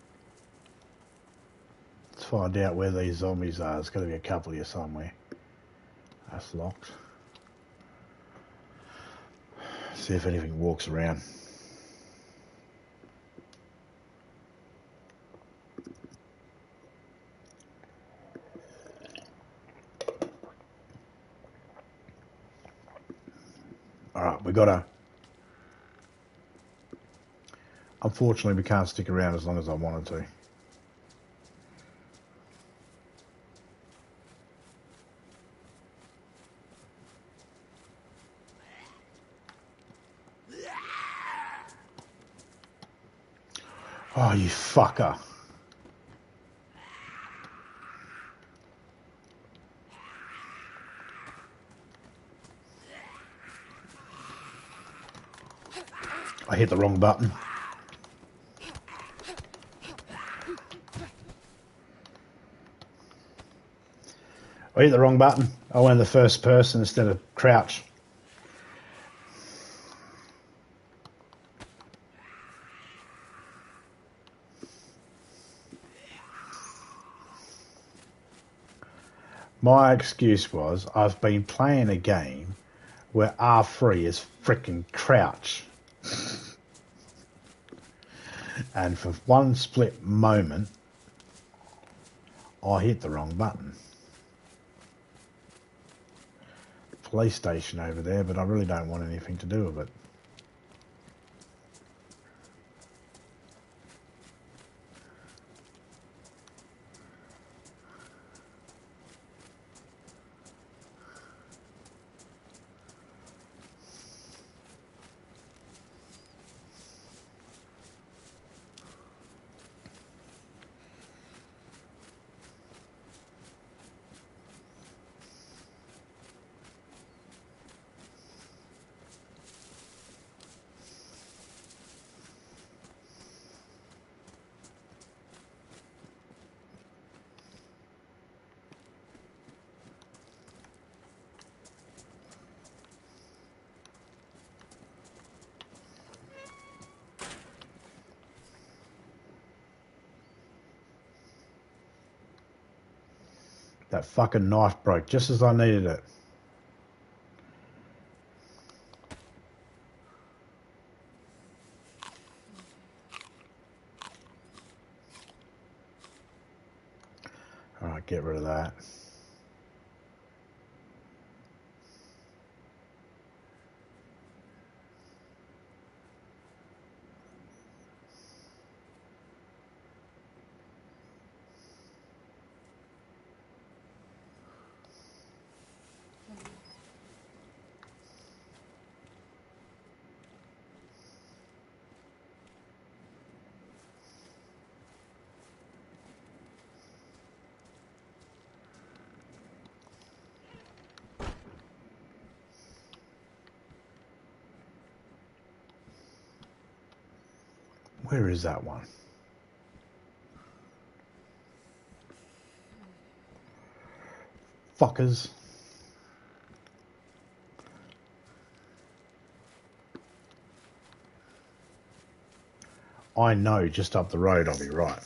Let's find out where these zombies are. There's got to be a couple here somewhere. That's locked. See if anything walks around. Alright, we gotta... Unfortunately, we can't stick around as long as I wanted to. Oh, you fucker. I hit the wrong button. I hit the wrong button. I went the first person instead of crouch. My excuse was I've been playing a game where R3 is frickin' crouch. And for one split moment, I hit the wrong button. Police station over there, but I really don't want anything to do with it. That fucking knife broke just as I needed it. Alright, get rid of that. Where is that one? Fuckers. I know just up the road I'll be right.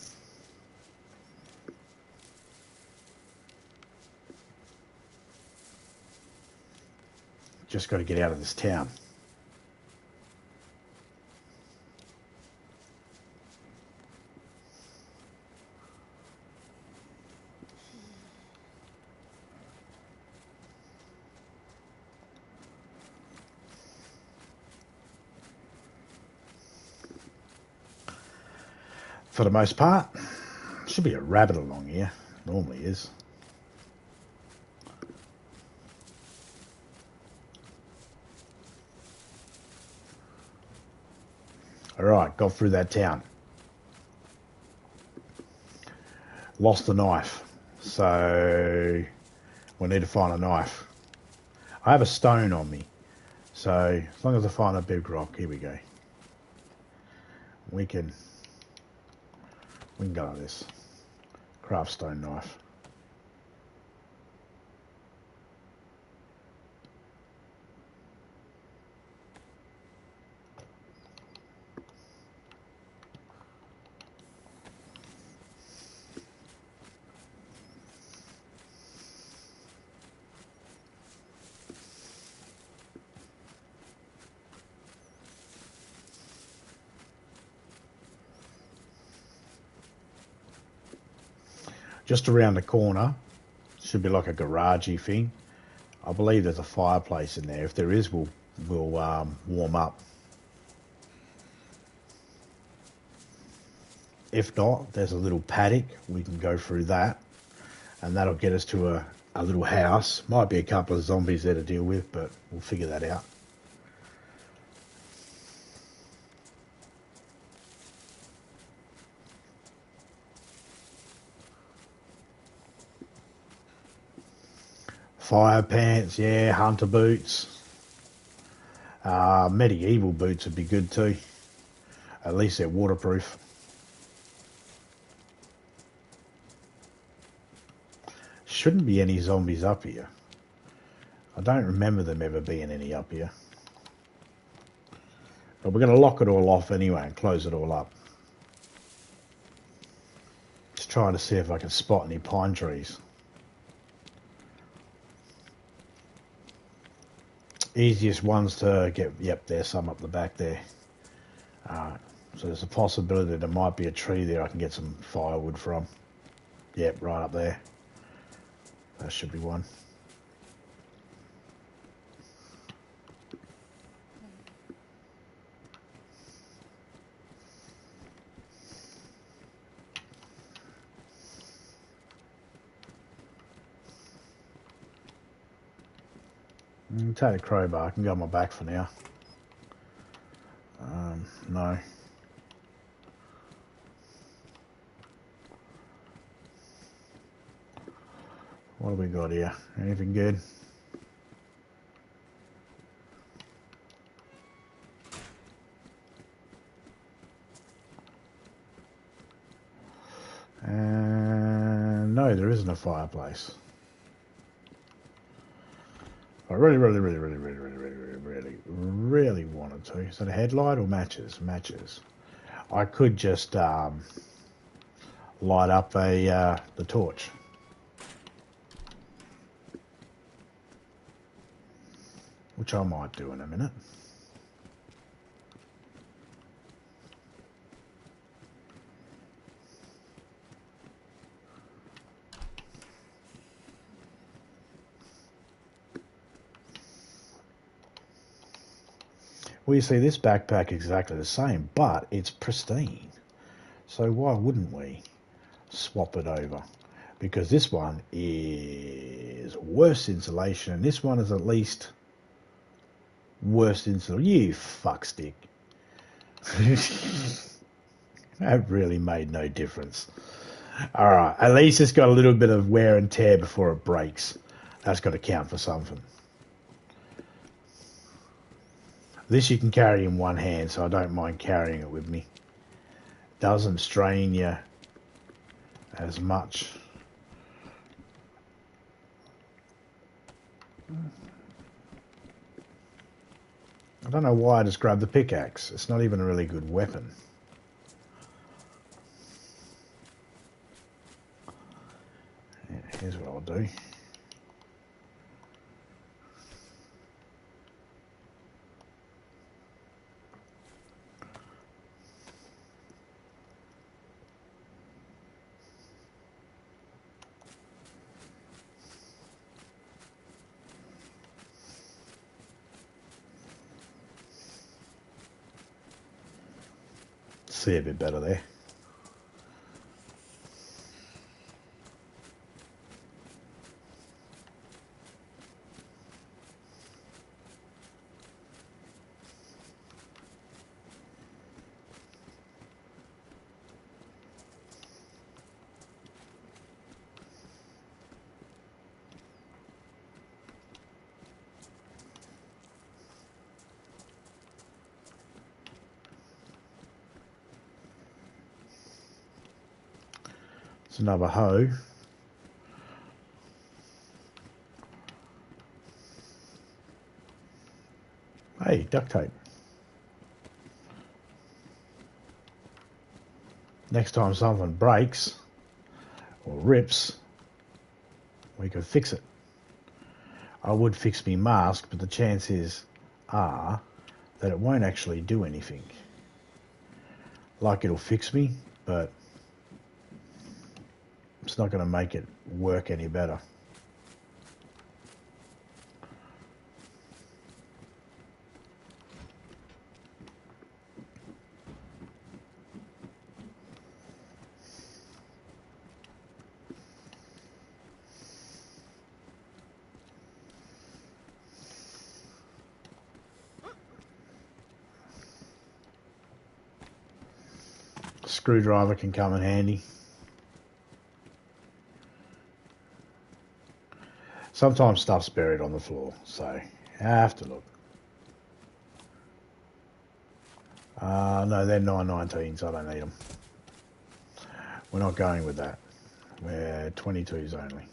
Just got to get out of this town. For the most part, should be a rabbit along here. Normally is. Alright, got through that town. Lost the knife. So we need to find a knife. I have a stone on me. So as long as I find a big rock, here we go. We can go with this. Craft stone knife. Just around the corner, should be like a garagey thing. I believe there's a fireplace in there. If there is, we'll warm up. If not, there's a little paddock. We can go through that, and that'll get us to a little house. Might be a couple of zombies there to deal with, but we'll figure that out. Fire pants, yeah, hunter boots. Medieval boots would be good too. At least they're waterproof. Shouldn't be any zombies up here. I don't remember them ever being any up here. But we're going to lock it all off anyway and close it all up. Just trying to see if I can spot any pine trees. Easiest ones to get, yep, there's some up the back there. So there's a possibility there might be a tree there I can get some firewood from. Yep, right up there. That should be one. Take a crowbar. I can go on my back for now. No. What have we got here? Anything good? No, there isn't a fireplace. I really wanted to. Is that a headlight or matches? Matches. I could just light up the torch. Which I might do in a minute. Well, you see, this backpack is exactly the same, but it's pristine. So why wouldn't we swap it over? Because this one is worse insulation, and this one is at least worse insulation. You fuckstick. That really made no difference. Alright, at least it's got a little bit of wear and tear before it breaks. That's got to count for something. This you can carry in one hand, so I don't mind carrying it with me. doesn't strain you as much. I don't know why I just grabbed the pickaxe. It's not even a really good weapon. Yeah, here's what I'll do. See a bit better there. It's another hoe. Hey, duct tape. Next time something breaks or rips, we could fix it. I would fix me mask, but the chances are that it won't actually do anything. Like it'll fix me, but it's not going to make it work any better. Screwdriver can come in handy. Sometimes stuff's buried on the floor, so you have to look. No, they're 919s. I don't need them. We're not going with that. We're 22s only.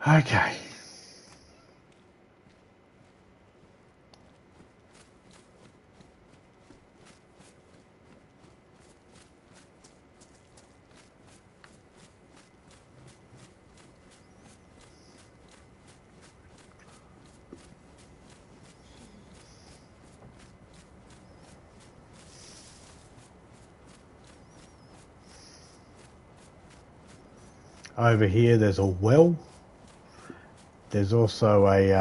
Okay. Over here there's a well. There's also a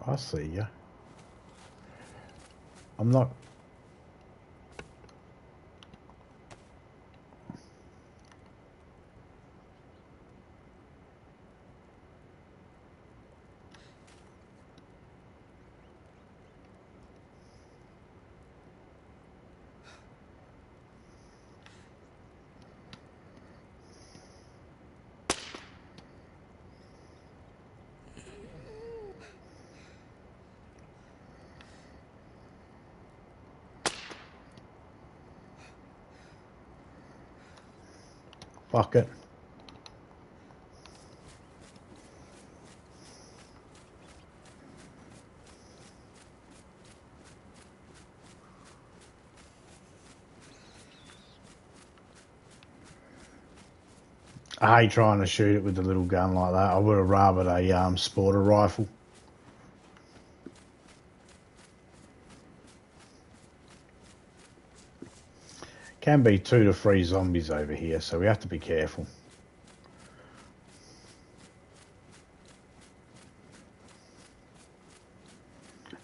I see ya. I'm not. Fuck it. I hate trying to shoot it with the little gun like that. I would have rather a sporter rifle. Can be 2 to 3 zombies over here, so we have to be careful.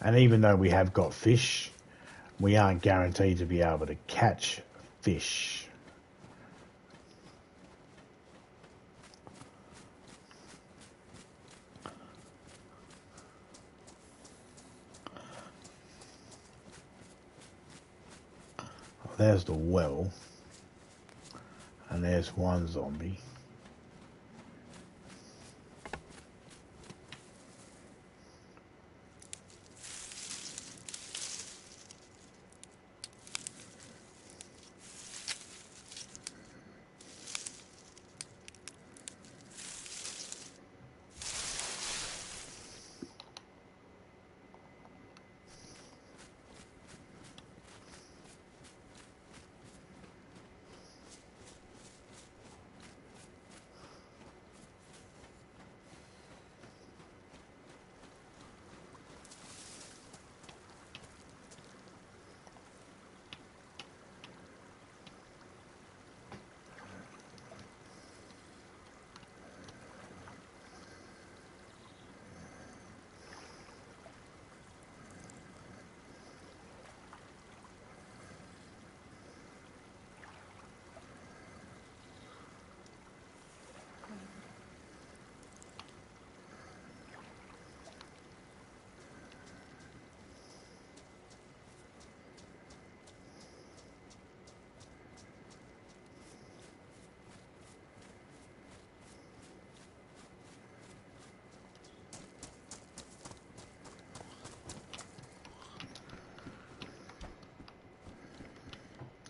And even though we have got fish, we aren't guaranteed to be able to catch fish. There's the well. And there's one zombie.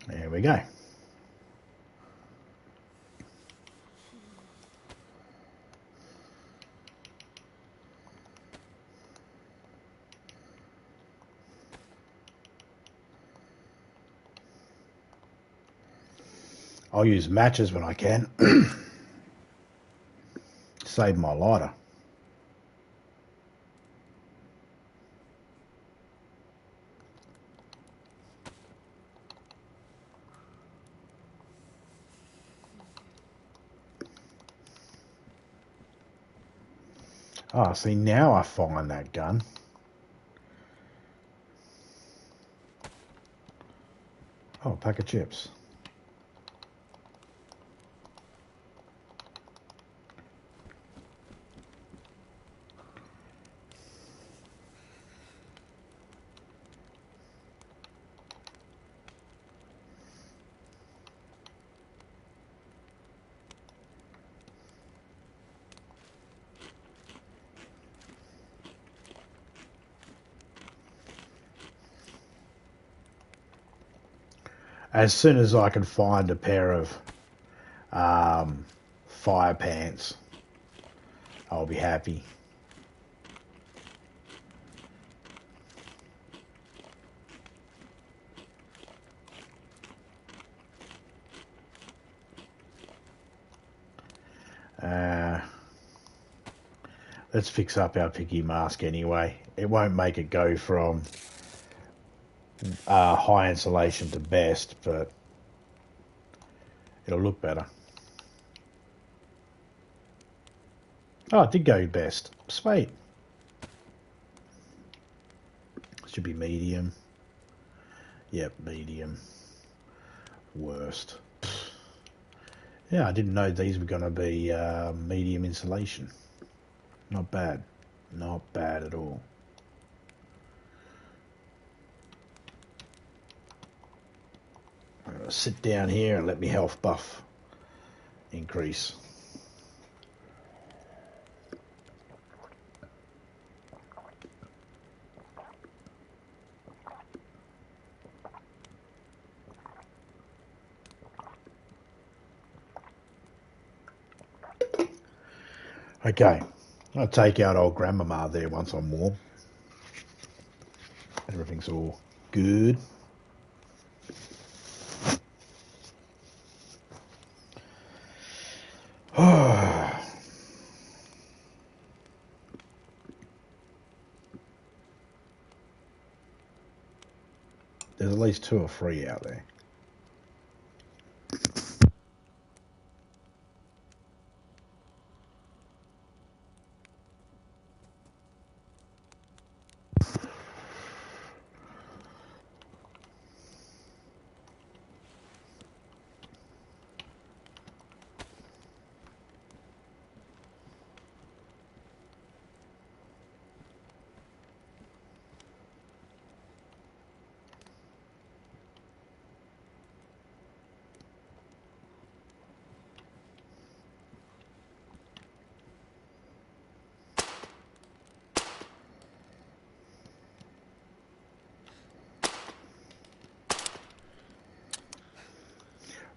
There we go. I'll use matches when I can. Save my lighter. Oh, see, now I find that gun. Oh, a pack of chips. As soon as I can find a pair of fire pants, I'll be happy. Let's fix up our picky mask anyway. It won't make it go from high insulation to best, but it'll look better. Oh, it did go best. Sweet. Should be medium. Yep, medium. Worst. Yeah, I didn't know these were going to be medium insulation. Not bad. Not bad at all. I'm going to sit down here and let me health buff increase. Okay, I'll take out old Grandmama there once I'm warm. Everything's all good. There's at least 2 or 3 out there.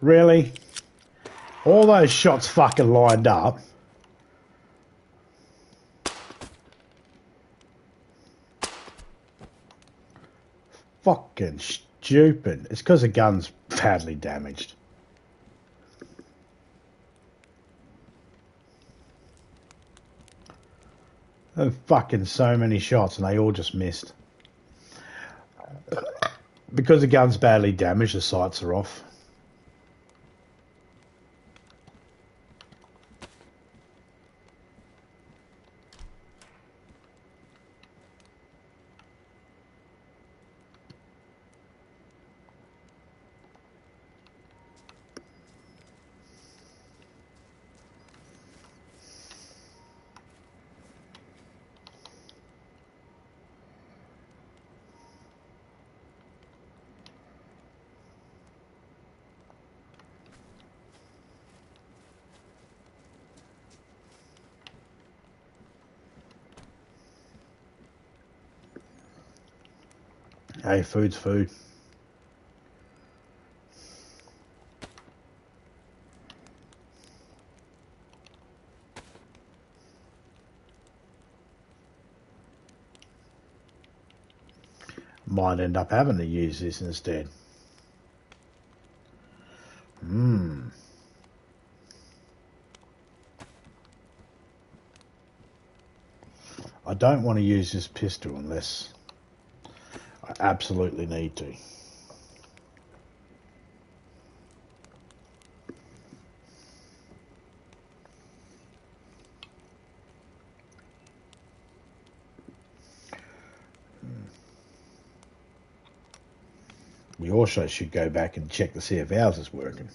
Really? All those shots fucking lined up. Fucking stupid. It's because the gun's badly damaged. There's fucking so many shots and they all just missed. Because the gun's badly damaged, the sights are off. Hey, food's food. Might end up having to use this instead. I don't want to use this pistol unless I absolutely need to. We also should go back and check to see if ours is working.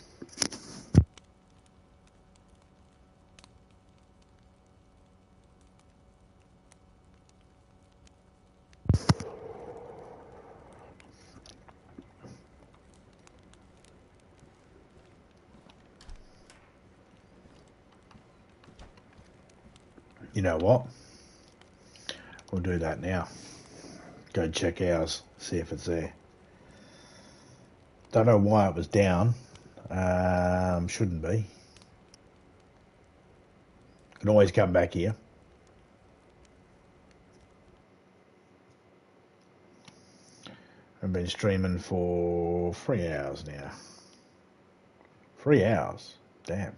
You know what? We'll do that now. Go check ours, see if it's there. Don't know why it was down. Shouldn't be. Can always come back here. I've been streaming for 3 hours now. 3 hours. Damn.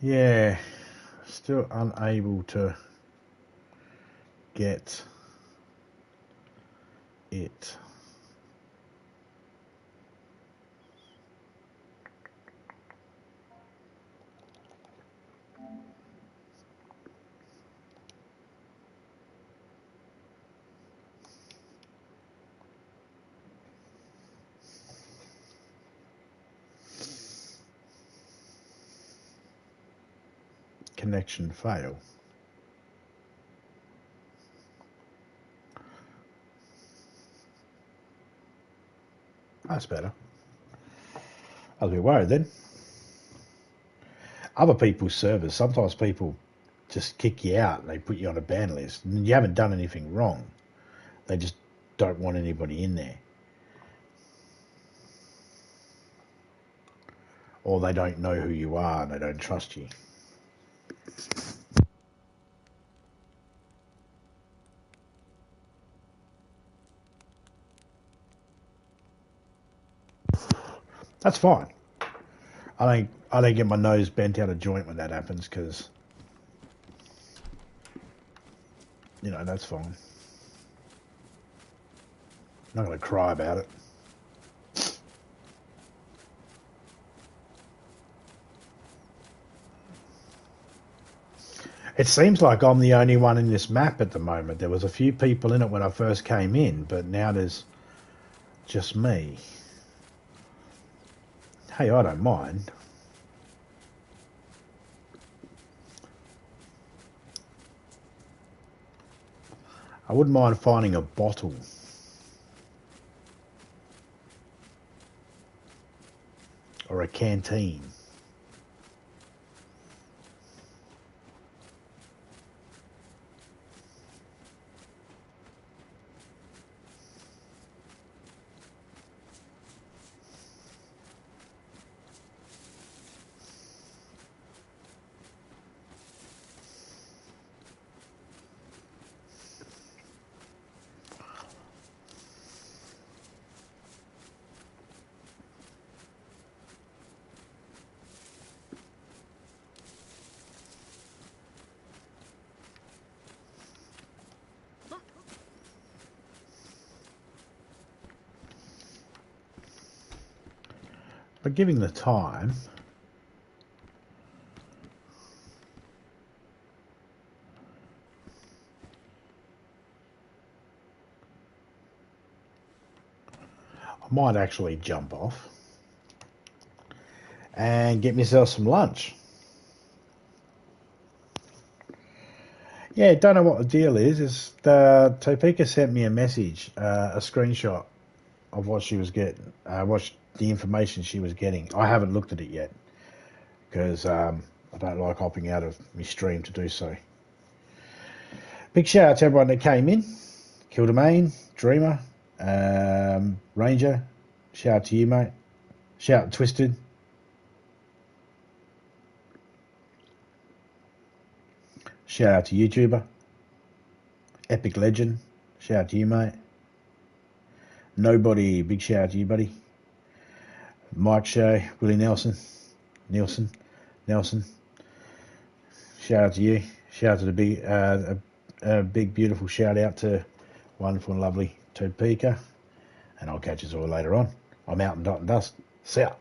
Yeah, still unable to get it. Connection fail. That's better. I was a bit worried then. Other people's servers, sometimes people just kick you out and they put you on a ban list. And you haven't done anything wrong. They just don't want anybody in there. Or they don't know who you are and they don't trust you. That's fine. I don't get my nose bent out of joint when that happens because, you know, that's fine. I'm not going to cry about it. It seems like I'm the only one in this map at the moment. There was a few people in it when I first came in, but now there's just me. Hey, I don't mind. I wouldn't mind finding a bottle. or a canteen. But giving the time, I might actually jump off and get myself some lunch. Yeah, don't know what the deal is Topeka sent me a message, a screenshot of what she was getting, what the information she was getting. I haven't looked at it yet because I don't like hopping out of my stream to do so. Big shout out to everyone that came in. Kildamain, Dreamer, Ranger, shout out to you, mate. Shout out Twisted. Shout out to YouTuber. Epic Legend, shout out to you, mate. Nobody, big shout out to you, buddy. Mike Shea, Willie Nelson. Shout out to you. Shout out to the big, a big beautiful shout out to wonderful and lovely Topeka. And I'll catch you all later on. I'm out and dot and dust. See ya.